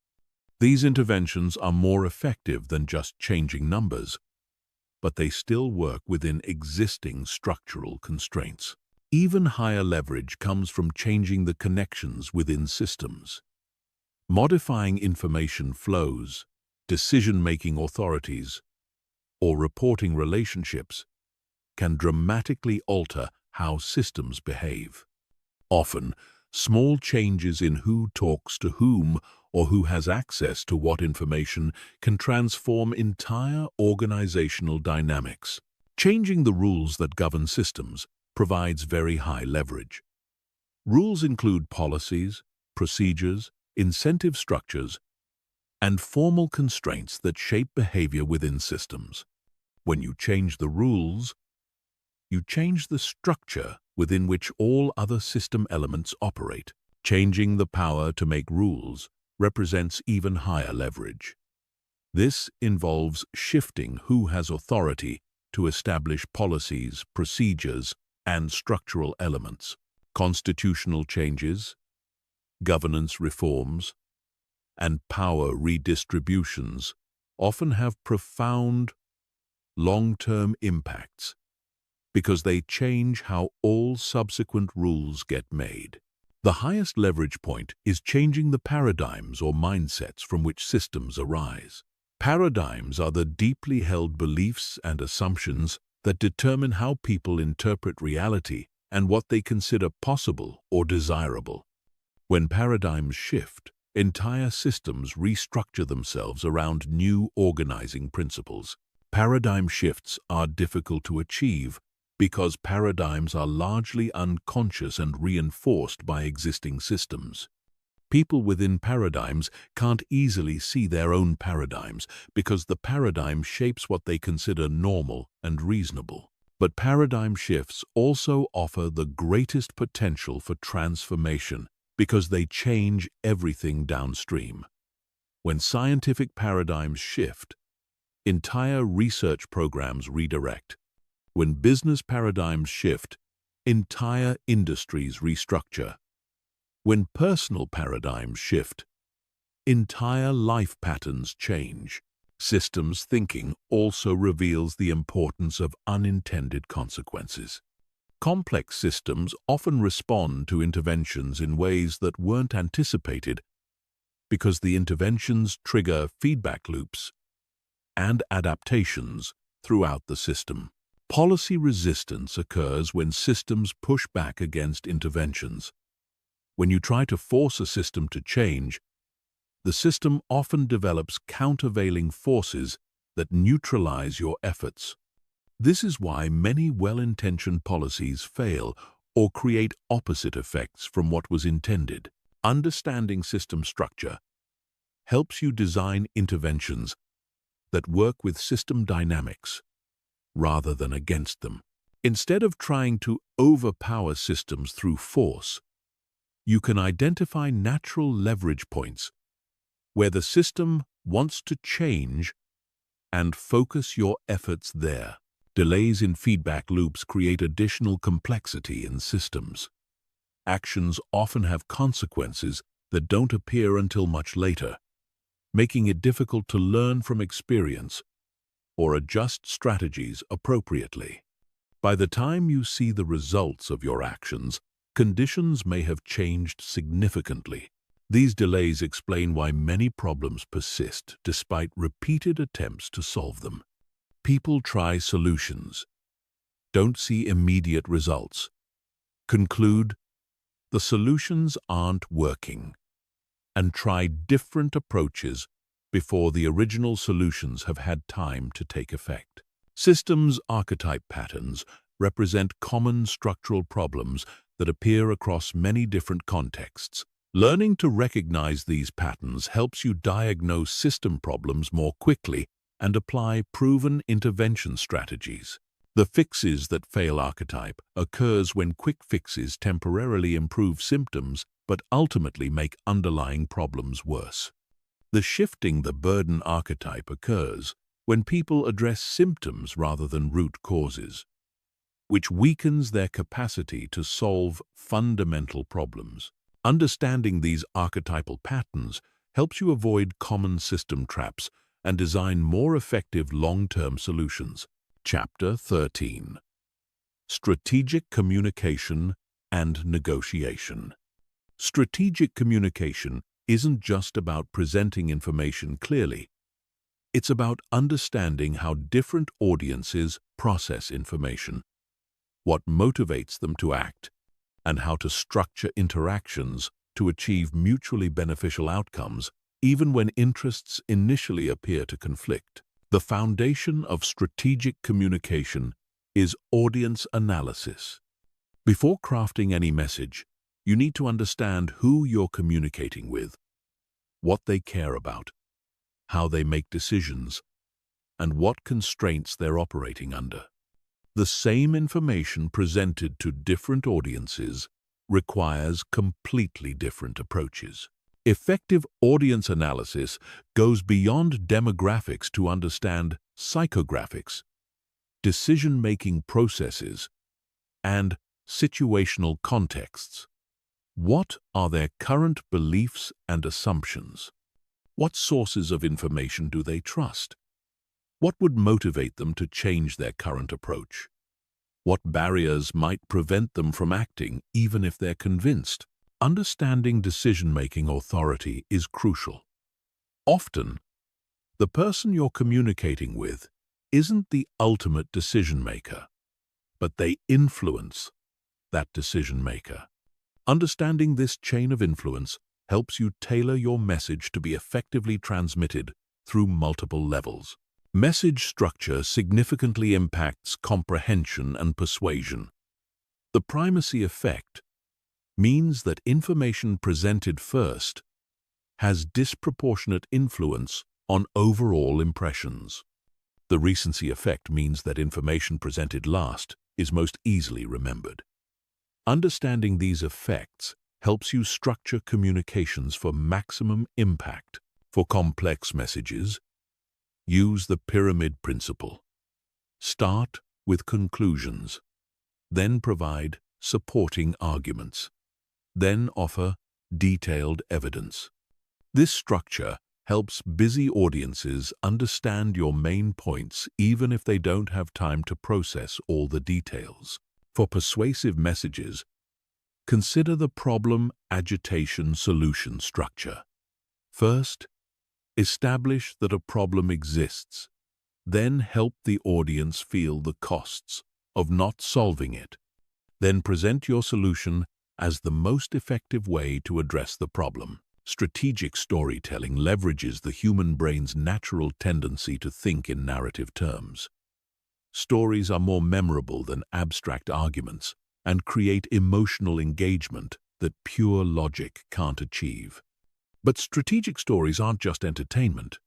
These interventions are more effective than just changing numbers, but they still work within existing structural constraints. Even higher leverage comes from changing the connections within systems. Modifying information flows, decision-making authorities, or reporting relationships can dramatically alter how systems behave. Often, small changes in who talks to whom or who has access to what information can transform entire organizational dynamics. Changing the rules that govern systems provides very high leverage. Rules include policies, procedures, incentive structures, and formal constraints that shape behavior within systems. When you change the rules, you change the structure within which all other system elements operate. Changing the power to make rules represents even higher leverage. This involves shifting who has authority to establish policies, procedures, and structural elements. Constitutional changes, governance reforms, and power redistributions often have profound long-term impacts because they change how all subsequent rules get made. The highest leverage point is changing the paradigms or mindsets from which systems arise. Paradigms are the deeply held beliefs and assumptions that determine how people interpret reality and what they consider possible or desirable. When paradigms shift, entire systems restructure themselves around new organizing principles. Paradigm shifts are difficult to achieve because paradigms are largely unconscious and reinforced by existing systems. People within paradigms can't easily see their own paradigms because the paradigm shapes what they consider normal and reasonable. But paradigm shifts also offer the greatest potential for transformation because they change everything downstream. When scientific paradigms shift, entire research programs redirect. When business paradigms shift, entire industries restructure. When personal paradigms shift, entire life patterns change. Systems thinking also reveals the importance of unintended consequences. Complex systems often respond to interventions in ways that weren't anticipated because the interventions trigger feedback loops and adaptations throughout the system. Policy resistance occurs when systems push back against interventions. When you try to force a system to change, the system often develops countervailing forces that neutralize your efforts. This is why many well-intentioned policies fail or create opposite effects from what was intended. Understanding system structure helps you design interventions that work with system dynamics rather than against them. Instead of trying to overpower systems through force, you can identify natural leverage points where the system wants to change and focus your efforts there. Delays in feedback loops create additional complexity in systems. Actions often have consequences that don't appear until much later, making it difficult to learn from experience or adjust strategies appropriately. By the time you see the results of your actions, conditions may have changed significantly. These delays explain why many problems persist despite repeated attempts to solve them. People try solutions, don't see immediate results, conclude the solutions aren't working, and try different approaches before the original solutions have had time to take effect. Systems archetype patterns represent common structural problems that appear across many different contexts. Learning to recognize these patterns helps you diagnose system problems more quickly and apply proven intervention strategies. The fixes that fail archetype occurs when quick fixes temporarily improve symptoms but ultimately make underlying problems worse. The shifting the burden archetype occurs when people address symptoms rather than root causes, which weakens their capacity to solve fundamental problems. Understanding these archetypal patterns helps you avoid common system traps and design more effective long-term solutions. Chapter 13. Strategic Communication and Negotiation. Strategic communication isn't just about presenting information clearly. It's about understanding how different audiences process information, what motivates them to act, and how to structure interactions to achieve mutually beneficial outcomes, even when interests initially appear to conflict. The foundation of strategic communication is audience analysis. Before crafting any message, you need to understand who you're communicating with, what they care about, how they make decisions, and what constraints they're operating under. The same information presented to different audiences requires completely different approaches. Effective audience analysis goes beyond demographics to understand psychographics, decision-making processes, and situational contexts. What are their current beliefs and assumptions? What sources of information do they trust? What would motivate them to change their current approach? What barriers might prevent them from acting, even if they're convinced? Understanding decision-making authority is crucial. Often, the person you're communicating with isn't the ultimate decision-maker, but they influence that decision-maker. Understanding this chain of influence helps you tailor your message to be effectively transmitted through multiple levels. Message structure significantly impacts comprehension and persuasion. The primacy effect means that information presented first has disproportionate influence on overall impressions. The recency effect means that information presented last is most easily remembered. Understanding these effects helps you structure communications for maximum impact. For complex messages, use the pyramid principle. Start with conclusions, then provide supporting arguments, then offer detailed evidence. This structure helps busy audiences understand your main points even if they don't have time to process all the details. For persuasive messages, consider the problem agitation solution structure. First, establish that a problem exists. Then help the audience feel the costs of not solving it. Then present your solution as the most effective way to address the problem. Strategic storytelling leverages the human brain's natural tendency to think in narrative terms. Stories are more memorable than abstract arguments and create emotional engagement that pure logic can't achieve. But strategic stories aren't just entertainment.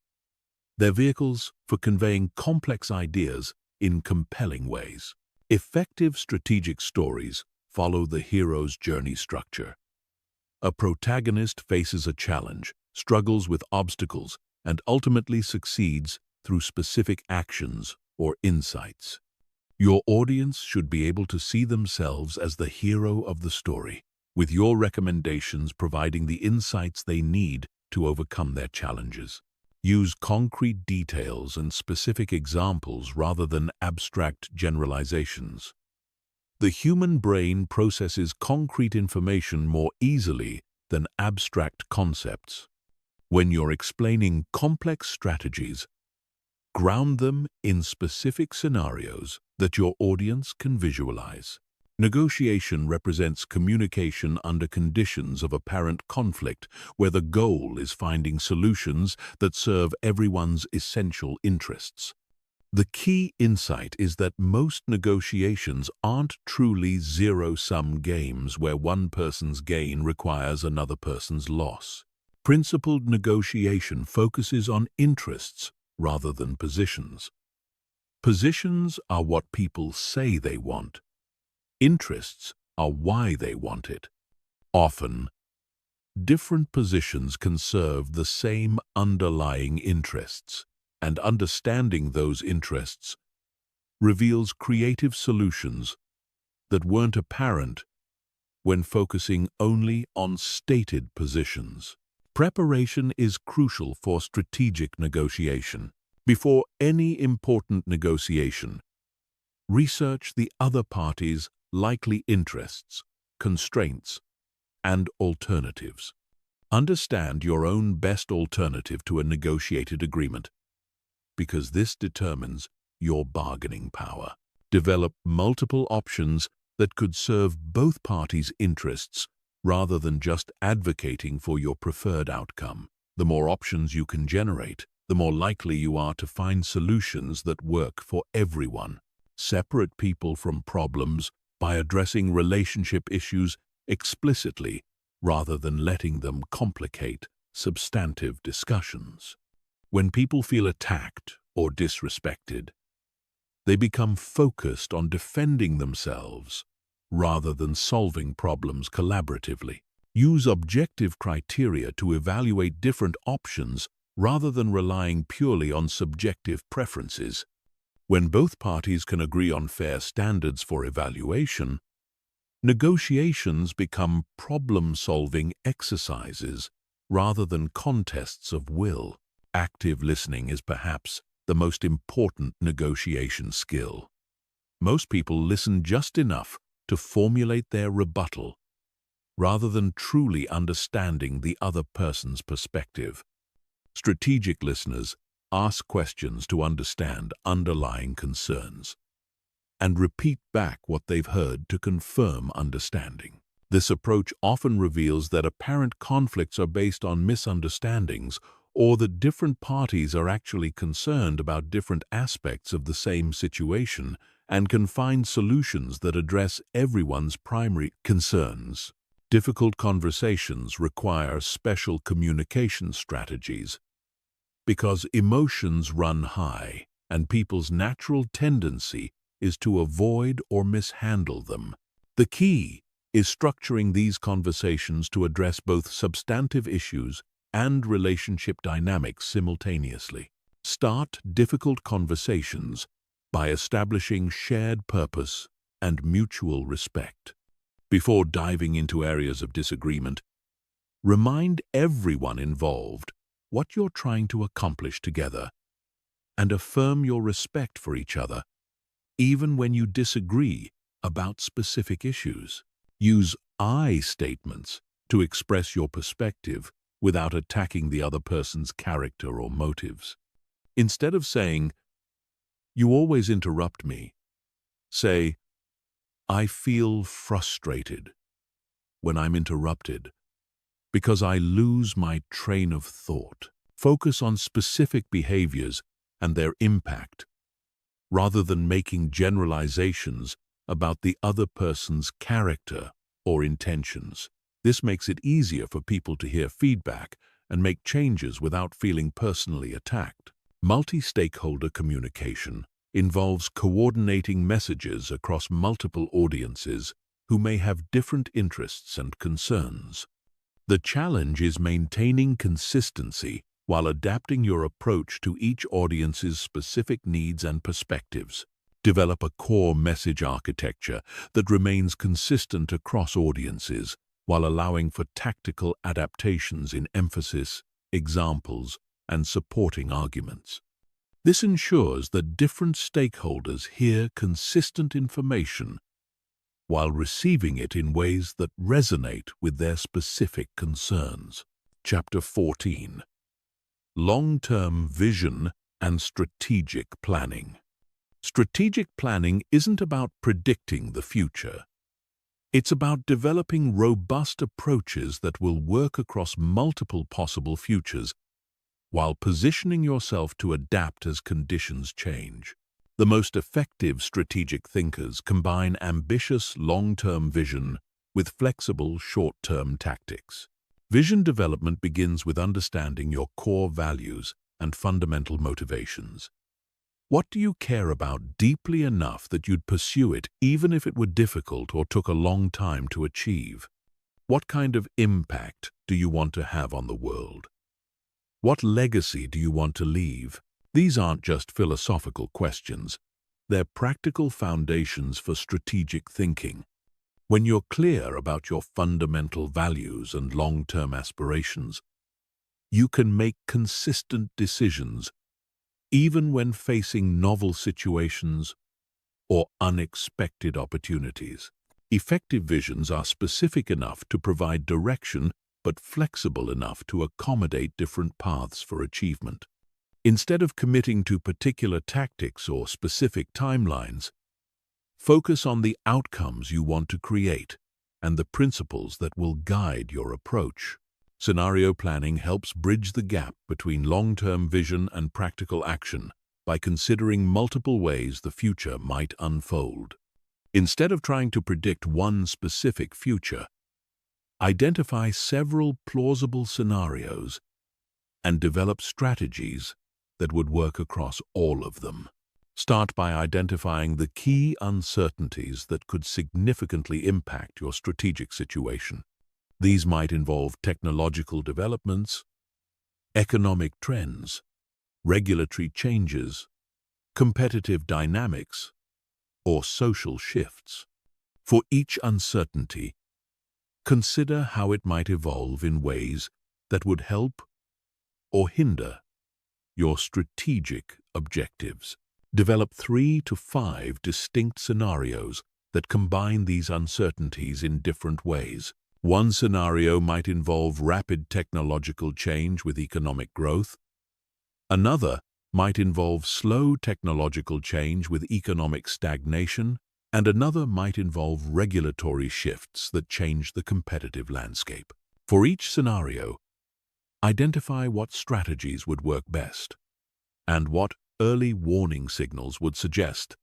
They're vehicles for conveying complex ideas in compelling ways. Effective strategic stories follow the hero's journey structure. A protagonist faces a challenge, struggles with obstacles, and ultimately succeeds through specific actions or insights. Your audience should be able to see themselves as the hero of the story, with your recommendations providing the insights they need to overcome their challenges. Use concrete details and specific examples rather than abstract generalizations. The human brain processes concrete information more easily than abstract concepts. When you're explaining complex strategies, ground them in specific scenarios that your audience can visualize. Negotiation represents communication under conditions of apparent conflict, where the goal is finding solutions that serve everyone's essential interests. The key insight is that most negotiations aren't truly zero-sum games where one person's gain requires another person's loss. Principled negotiation focuses on interests rather than positions. Positions are what people say they want. Interests are why they want it. Often, different positions can serve the same underlying interests, and understanding those interests reveals creative solutions that weren't apparent when focusing only on stated positions. Preparation is crucial for strategic negotiation. Before any important negotiation, research the other party's likely interests, constraints, and alternatives. Understand your own best alternative to a negotiated agreement, because this determines your bargaining power. Develop multiple options that could serve both parties' interests rather than just advocating for your preferred outcome. The more options you can generate, the more likely you are to find solutions that work for everyone. Separate people from problems by addressing relationship issues explicitly rather than letting them complicate substantive discussions. When people feel attacked or disrespected, they become focused on defending themselves rather than solving problems collaboratively. Use objective criteria to evaluate different options rather than relying purely on subjective preferences. When both parties can agree on fair standards for evaluation, negotiations become problem-solving exercises rather than contests of will. Active listening is perhaps the most important negotiation skill. Most people listen just enough to formulate their rebuttal, rather than truly understanding the other person's perspective. Strategic listeners ask questions to understand underlying concerns and repeat back what they've heard to confirm understanding. This approach often reveals that apparent conflicts are based on misunderstandings or that different parties are actually concerned about different aspects of the same situation and can find solutions that address everyone's primary concerns. Difficult conversations require special communication strategies because emotions run high and people's natural tendency is to avoid or mishandle them. The key is structuring these conversations to address both substantive issues and relationship dynamics simultaneously. Start difficult conversations by establishing shared purpose and mutual respect. Before diving into areas of disagreement, remind everyone involved what you're trying to accomplish together and affirm your respect for each other, even when you disagree about specific issues. Use I statements to express your perspective without attacking the other person's character or motives. Instead of saying, "You always interrupt me," say, "I feel frustrated when I'm interrupted because I lose my train of thought." Focus on specific behaviors and their impact, rather than making generalizations about the other person's character or intentions. This makes it easier for people to hear feedback and make changes without feeling personally attacked. Multi-stakeholder communication involves coordinating messages across multiple audiences who may have different interests and concerns. The challenge is maintaining consistency while adapting your approach to each audience's specific needs and perspectives. Develop a core message architecture that remains consistent across audiences while allowing for tactical adaptations in emphasis, examples, and supporting arguments. This ensures that different stakeholders hear consistent information while receiving it in ways that resonate with their specific concerns. Chapter 14. Long-term vision and strategic planning. Strategic planning isn't about predicting the future. It's about developing robust approaches that will work across multiple possible futures while positioning yourself to adapt as conditions change. The most effective strategic thinkers combine ambitious long-term vision with flexible short-term tactics. Vision development begins with understanding your core values and fundamental motivations. What do you care about deeply enough that you'd pursue it even if it were difficult or took a long time to achieve? What kind of impact do you want to have on the world? What legacy do you want to leave? These aren't just philosophical questions. They're practical foundations for strategic thinking. When you're clear about your fundamental values and long-term aspirations, you can make consistent decisions even when facing novel situations or unexpected opportunities. Effective visions are specific enough to provide direction but flexible enough to accommodate different paths for achievement. Instead of committing to particular tactics or specific timelines, focus on the outcomes you want to create and the principles that will guide your approach. Scenario planning helps bridge the gap between long-term vision and practical action by considering multiple ways the future might unfold. Instead of trying to predict one specific future, identify several plausible scenarios and develop strategies that would work across all of them. Start by identifying the key uncertainties that could significantly impact your strategic situation. These might involve technological developments, economic trends, regulatory changes, competitive dynamics, or social shifts. For each uncertainty, consider how it might evolve in ways that would help or hinder your strategic objectives. Develop 3 to 5 distinct scenarios that combine these uncertainties in different ways. One scenario might involve rapid technological change with economic growth. Another might involve slow technological change with economic stagnation, and another might involve regulatory shifts that change the competitive landscape. For each scenario, identify what strategies would work best and what early warning signals would suggest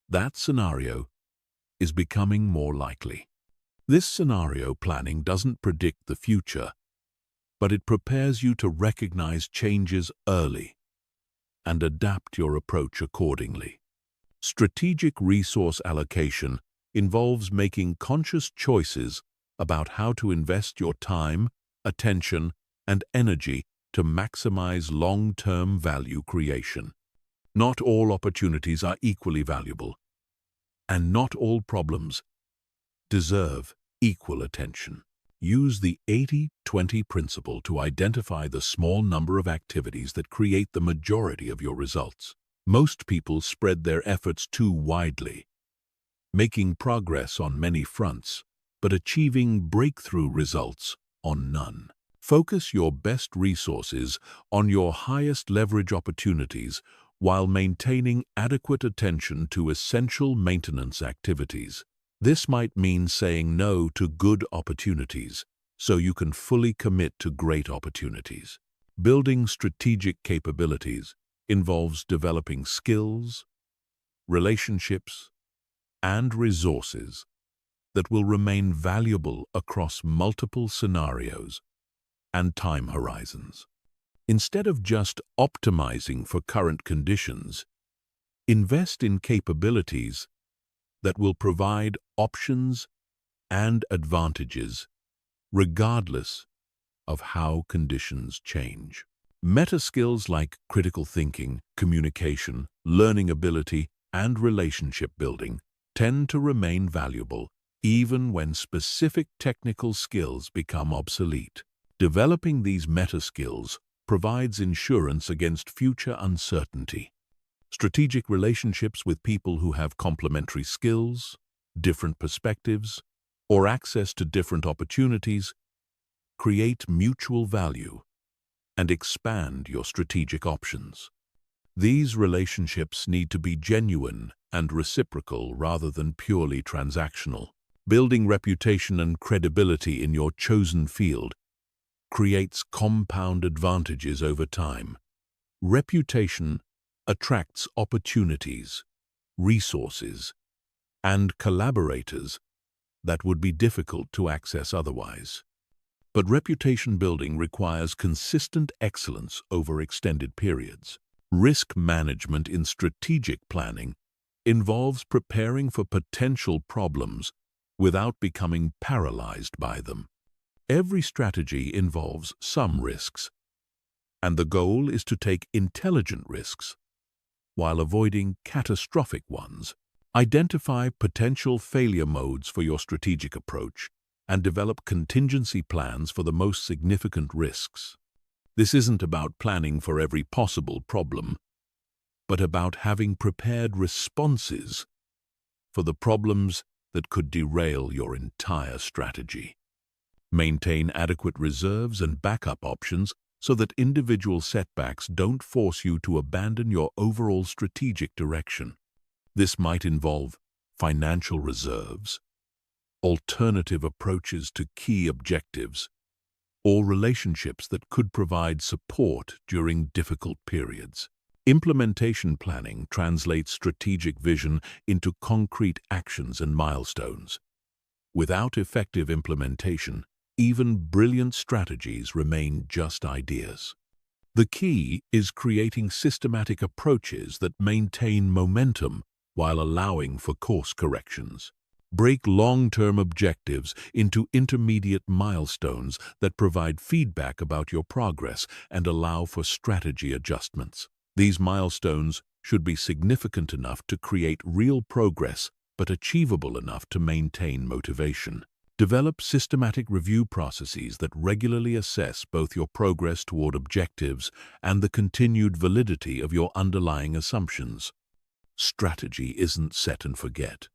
that scenario is becoming more likely. This scenario planning doesn't predict the future, but it prepares you to recognize changes early and adapt your approach accordingly. Strategic resource allocation involves making conscious choices about how to invest your time, attention, and energy to maximize long-term value creation. Not all opportunities are equally valuable, and not all problems deserve equal attention. Use the 80-20 principle to identify the small number of activities that create the majority of your results. Most people spread their efforts too widely, making progress on many fronts, but achieving breakthrough results on none. Focus your best resources on your highest leverage opportunities while maintaining adequate attention to essential maintenance activities. This might mean saying no to good opportunities so you can fully commit to great opportunities. Building strategic capabilities involves developing skills, relationships, and resources that will remain valuable across multiple scenarios and time horizons. Instead of just optimizing for current conditions, invest in capabilities that will provide options and advantages regardless of how conditions change. Meta skills like critical thinking, communication, learning ability, and relationship building tend to remain valuable even when specific technical skills become obsolete. Developing these meta skills provides insurance against future uncertainty. Strategic relationships with people who have complementary skills, different perspectives, or access to different opportunities create mutual value and expand your strategic options. These relationships need to be genuine and reciprocal rather than purely transactional. Building reputation and credibility in your chosen field creates compound advantages over time. Reputation attracts opportunities, resources, and collaborators that would be difficult to access otherwise. But reputation building requires consistent excellence over extended periods. Risk management in strategic planning involves preparing for potential problems without becoming paralyzed by them. Every strategy involves some risks, and the goal is to take intelligent risks while avoiding catastrophic ones. Identify potential failure modes for your strategic approach and develop contingency plans for the most significant risks. This isn't about planning for every possible problem, but about having prepared responses for the problems that could derail your entire strategy. Maintain adequate reserves and backup options so that individual setbacks don't force you to abandon your overall strategic direction. This might involve financial reserves, alternative approaches to key objectives, or relationships that could provide support during difficult periods. Implementation planning translates strategic vision into concrete actions and milestones. Without effective implementation, even brilliant strategies remain just ideas. The key is creating systematic approaches that maintain momentum while allowing for course corrections. Break long-term objectives into intermediate milestones that provide feedback about your progress and allow for strategy adjustments. These milestones should be significant enough to create real progress, but achievable enough to maintain motivation. Develop systematic review processes that regularly assess both your progress toward objectives and the continued validity of your underlying assumptions. Strategy isn't set and forget.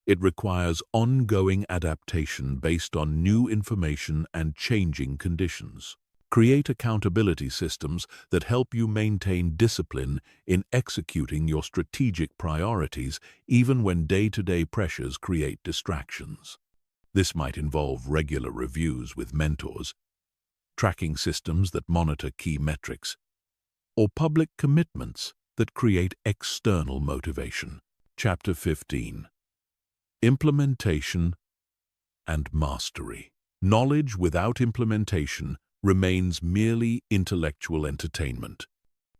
It requires ongoing adaptation based on new information and changing conditions. Create accountability systems that help you maintain discipline in executing your strategic priorities even when day-to-day pressures create distractions. This might involve regular reviews with mentors, tracking systems that monitor key metrics, or public commitments that create external motivation. Chapter 15. Implementation and Mastery. Knowledge without implementation remains merely intellectual entertainment.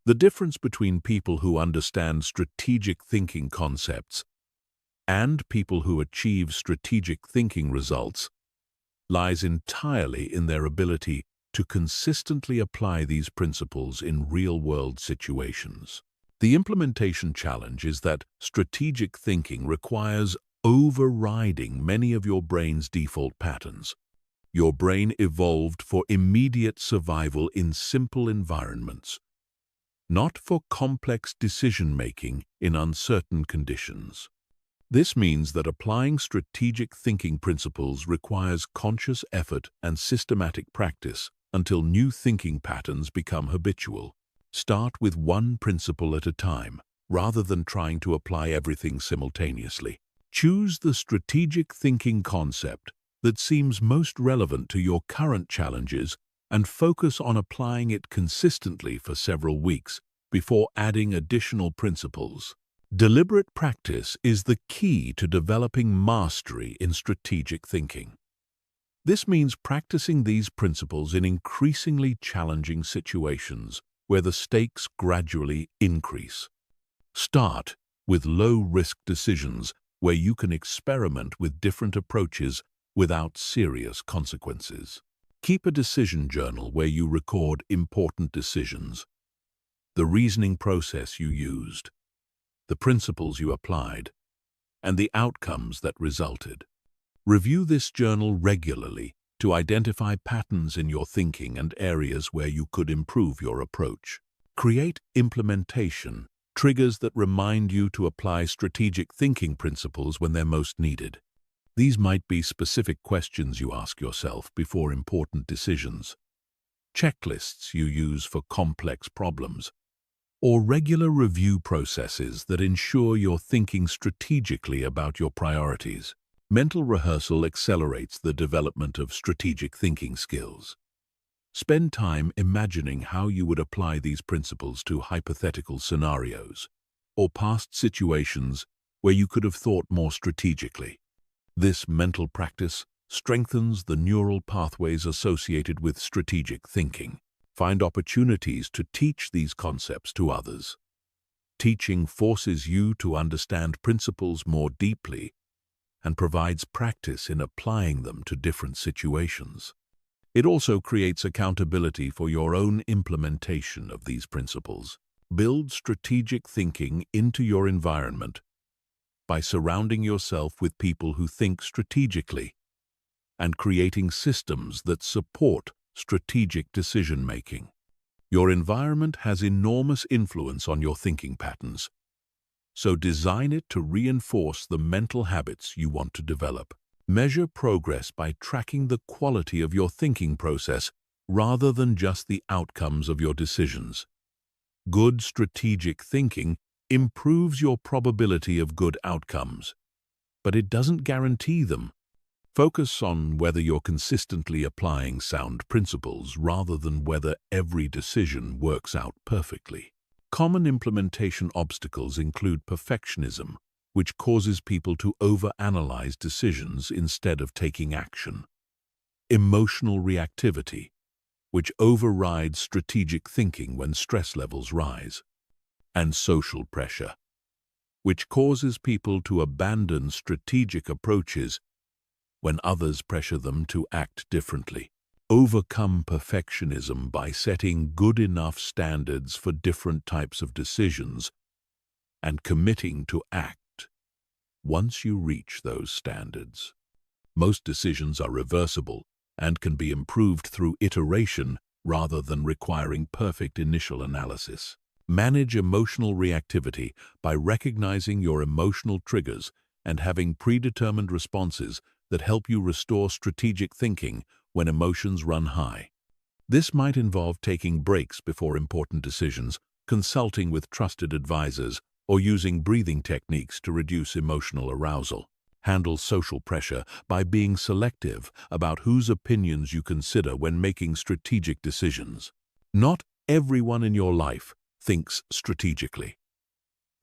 The difference between people who understand strategic thinking concepts and people who achieve strategic thinking results lies entirely in their ability to consistently apply these principles in real-world situations. The implementation challenge is that strategic thinking requires overriding many of your brain's default patterns. Your brain evolved for immediate survival in simple environments, not for complex decision-making in uncertain conditions. This means that applying strategic thinking principles requires conscious effort and systematic practice until new thinking patterns become habitual. Start with one principle at a time, rather than trying to apply everything simultaneously. Choose the strategic thinking concept that seems most relevant to your current challenges and focus on applying it consistently for several weeks before adding additional principles. Deliberate practice is the key to developing mastery in strategic thinking. This means practicing these principles in increasingly challenging situations where the stakes gradually increase. Start with low-risk decisions where you can experiment with different approaches without serious consequences. Keep a decision journal where you record important decisions, the reasoning process you used, the principles you applied, and the outcomes that resulted. Review this journal regularly to identify patterns in your thinking and areas where you could improve your approach. Create implementation triggers that remind you to apply strategic thinking principles when they're most needed. These might be specific questions you ask yourself before important decisions, checklists you use for complex problems, or regular review processes that ensure you're thinking strategically about your priorities. Mental rehearsal accelerates the development of strategic thinking skills. Spend time imagining how you would apply these principles to hypothetical scenarios or past situations where you could have thought more strategically. This mental practice strengthens the neural pathways associated with strategic thinking. Find opportunities to teach these concepts to others. Teaching forces you to understand principles more deeply and provides practice in applying them to different situations. It also creates accountability for your own implementation of these principles. Build strategic thinking into your environment by surrounding yourself with people who think strategically and creating systems that support strategic decision-making. Your environment has enormous influence on your thinking patterns, so design it to reinforce the mental habits you want to develop. Measure progress by tracking the quality of your thinking process rather than just the outcomes of your decisions. Good strategic thinking improves your probability of good outcomes, but it doesn't guarantee them. Focus on whether you're consistently applying sound principles rather than whether every decision works out perfectly. Common implementation obstacles include perfectionism, which causes people to overanalyze decisions instead of taking action. Emotional reactivity, which overrides strategic thinking when stress levels rise. And social pressure, which causes people to abandon strategic approaches when others pressure them to act differently. Overcome perfectionism by setting good enough standards for different types of decisions and committing to act once you reach those standards. Most decisions are reversible and can be improved through iteration rather than requiring perfect initial analysis. Manage emotional reactivity by recognizing your emotional triggers and having predetermined responses that help you restore strategic thinking when emotions run high. This might involve taking breaks before important decisions, consulting with trusted advisors, or using breathing techniques to reduce emotional arousal. Handle social pressure by being selective about whose opinions you consider when making strategic decisions. Not everyone in your life thinks strategically,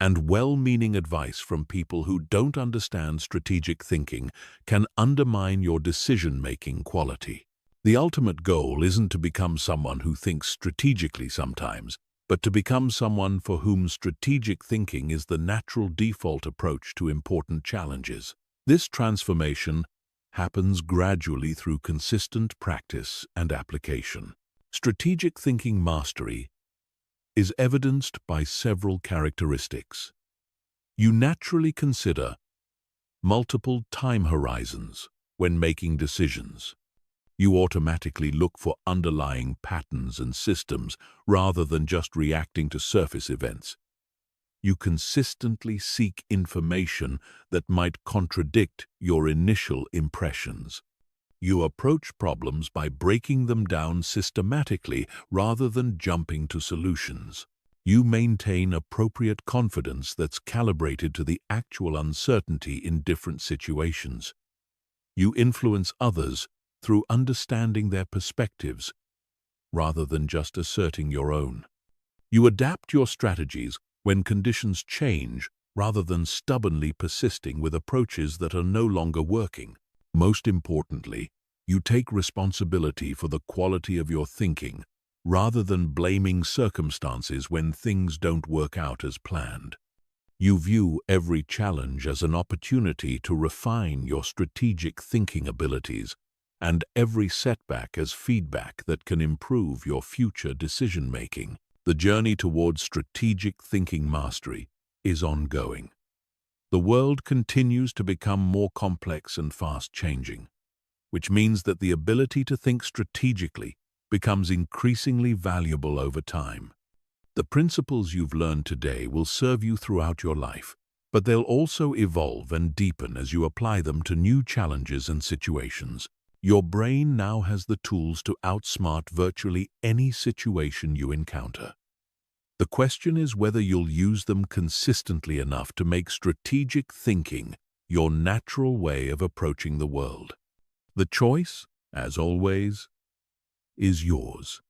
and well-meaning advice from people who don't understand strategic thinking can undermine your decision-making quality. The ultimate goal isn't to become someone who thinks strategically sometimes, but to become someone for whom strategic thinking is the natural default approach to important challenges. This transformation happens gradually through consistent practice and application. Strategic thinking mastery is evidenced by several characteristics. You naturally consider multiple time horizons when making decisions. You automatically look for underlying patterns and systems rather than just reacting to surface events. You consistently seek information that might contradict your initial impressions. You approach problems by breaking them down systematically rather than jumping to solutions. You maintain appropriate confidence that's calibrated to the actual uncertainty in different situations. You influence others through understanding their perspectives rather than just asserting your own. You adapt your strategies when conditions change rather than stubbornly persisting with approaches that are no longer working. Most importantly, you take responsibility for the quality of your thinking rather than blaming circumstances when things don't work out as planned. You view every challenge as an opportunity to refine your strategic thinking abilities and every setback as feedback that can improve your future decision-making. The journey towards strategic thinking mastery is ongoing. The world continues to become more complex and fast-changing, which means that the ability to think strategically becomes increasingly valuable over time. The principles you've learned today will serve you throughout your life, but they'll also evolve and deepen as you apply them to new challenges and situations. Your brain now has the tools to outsmart virtually any situation you encounter. The question is whether you'll use them consistently enough to make strategic thinking your natural way of approaching the world. The choice, as always, is yours.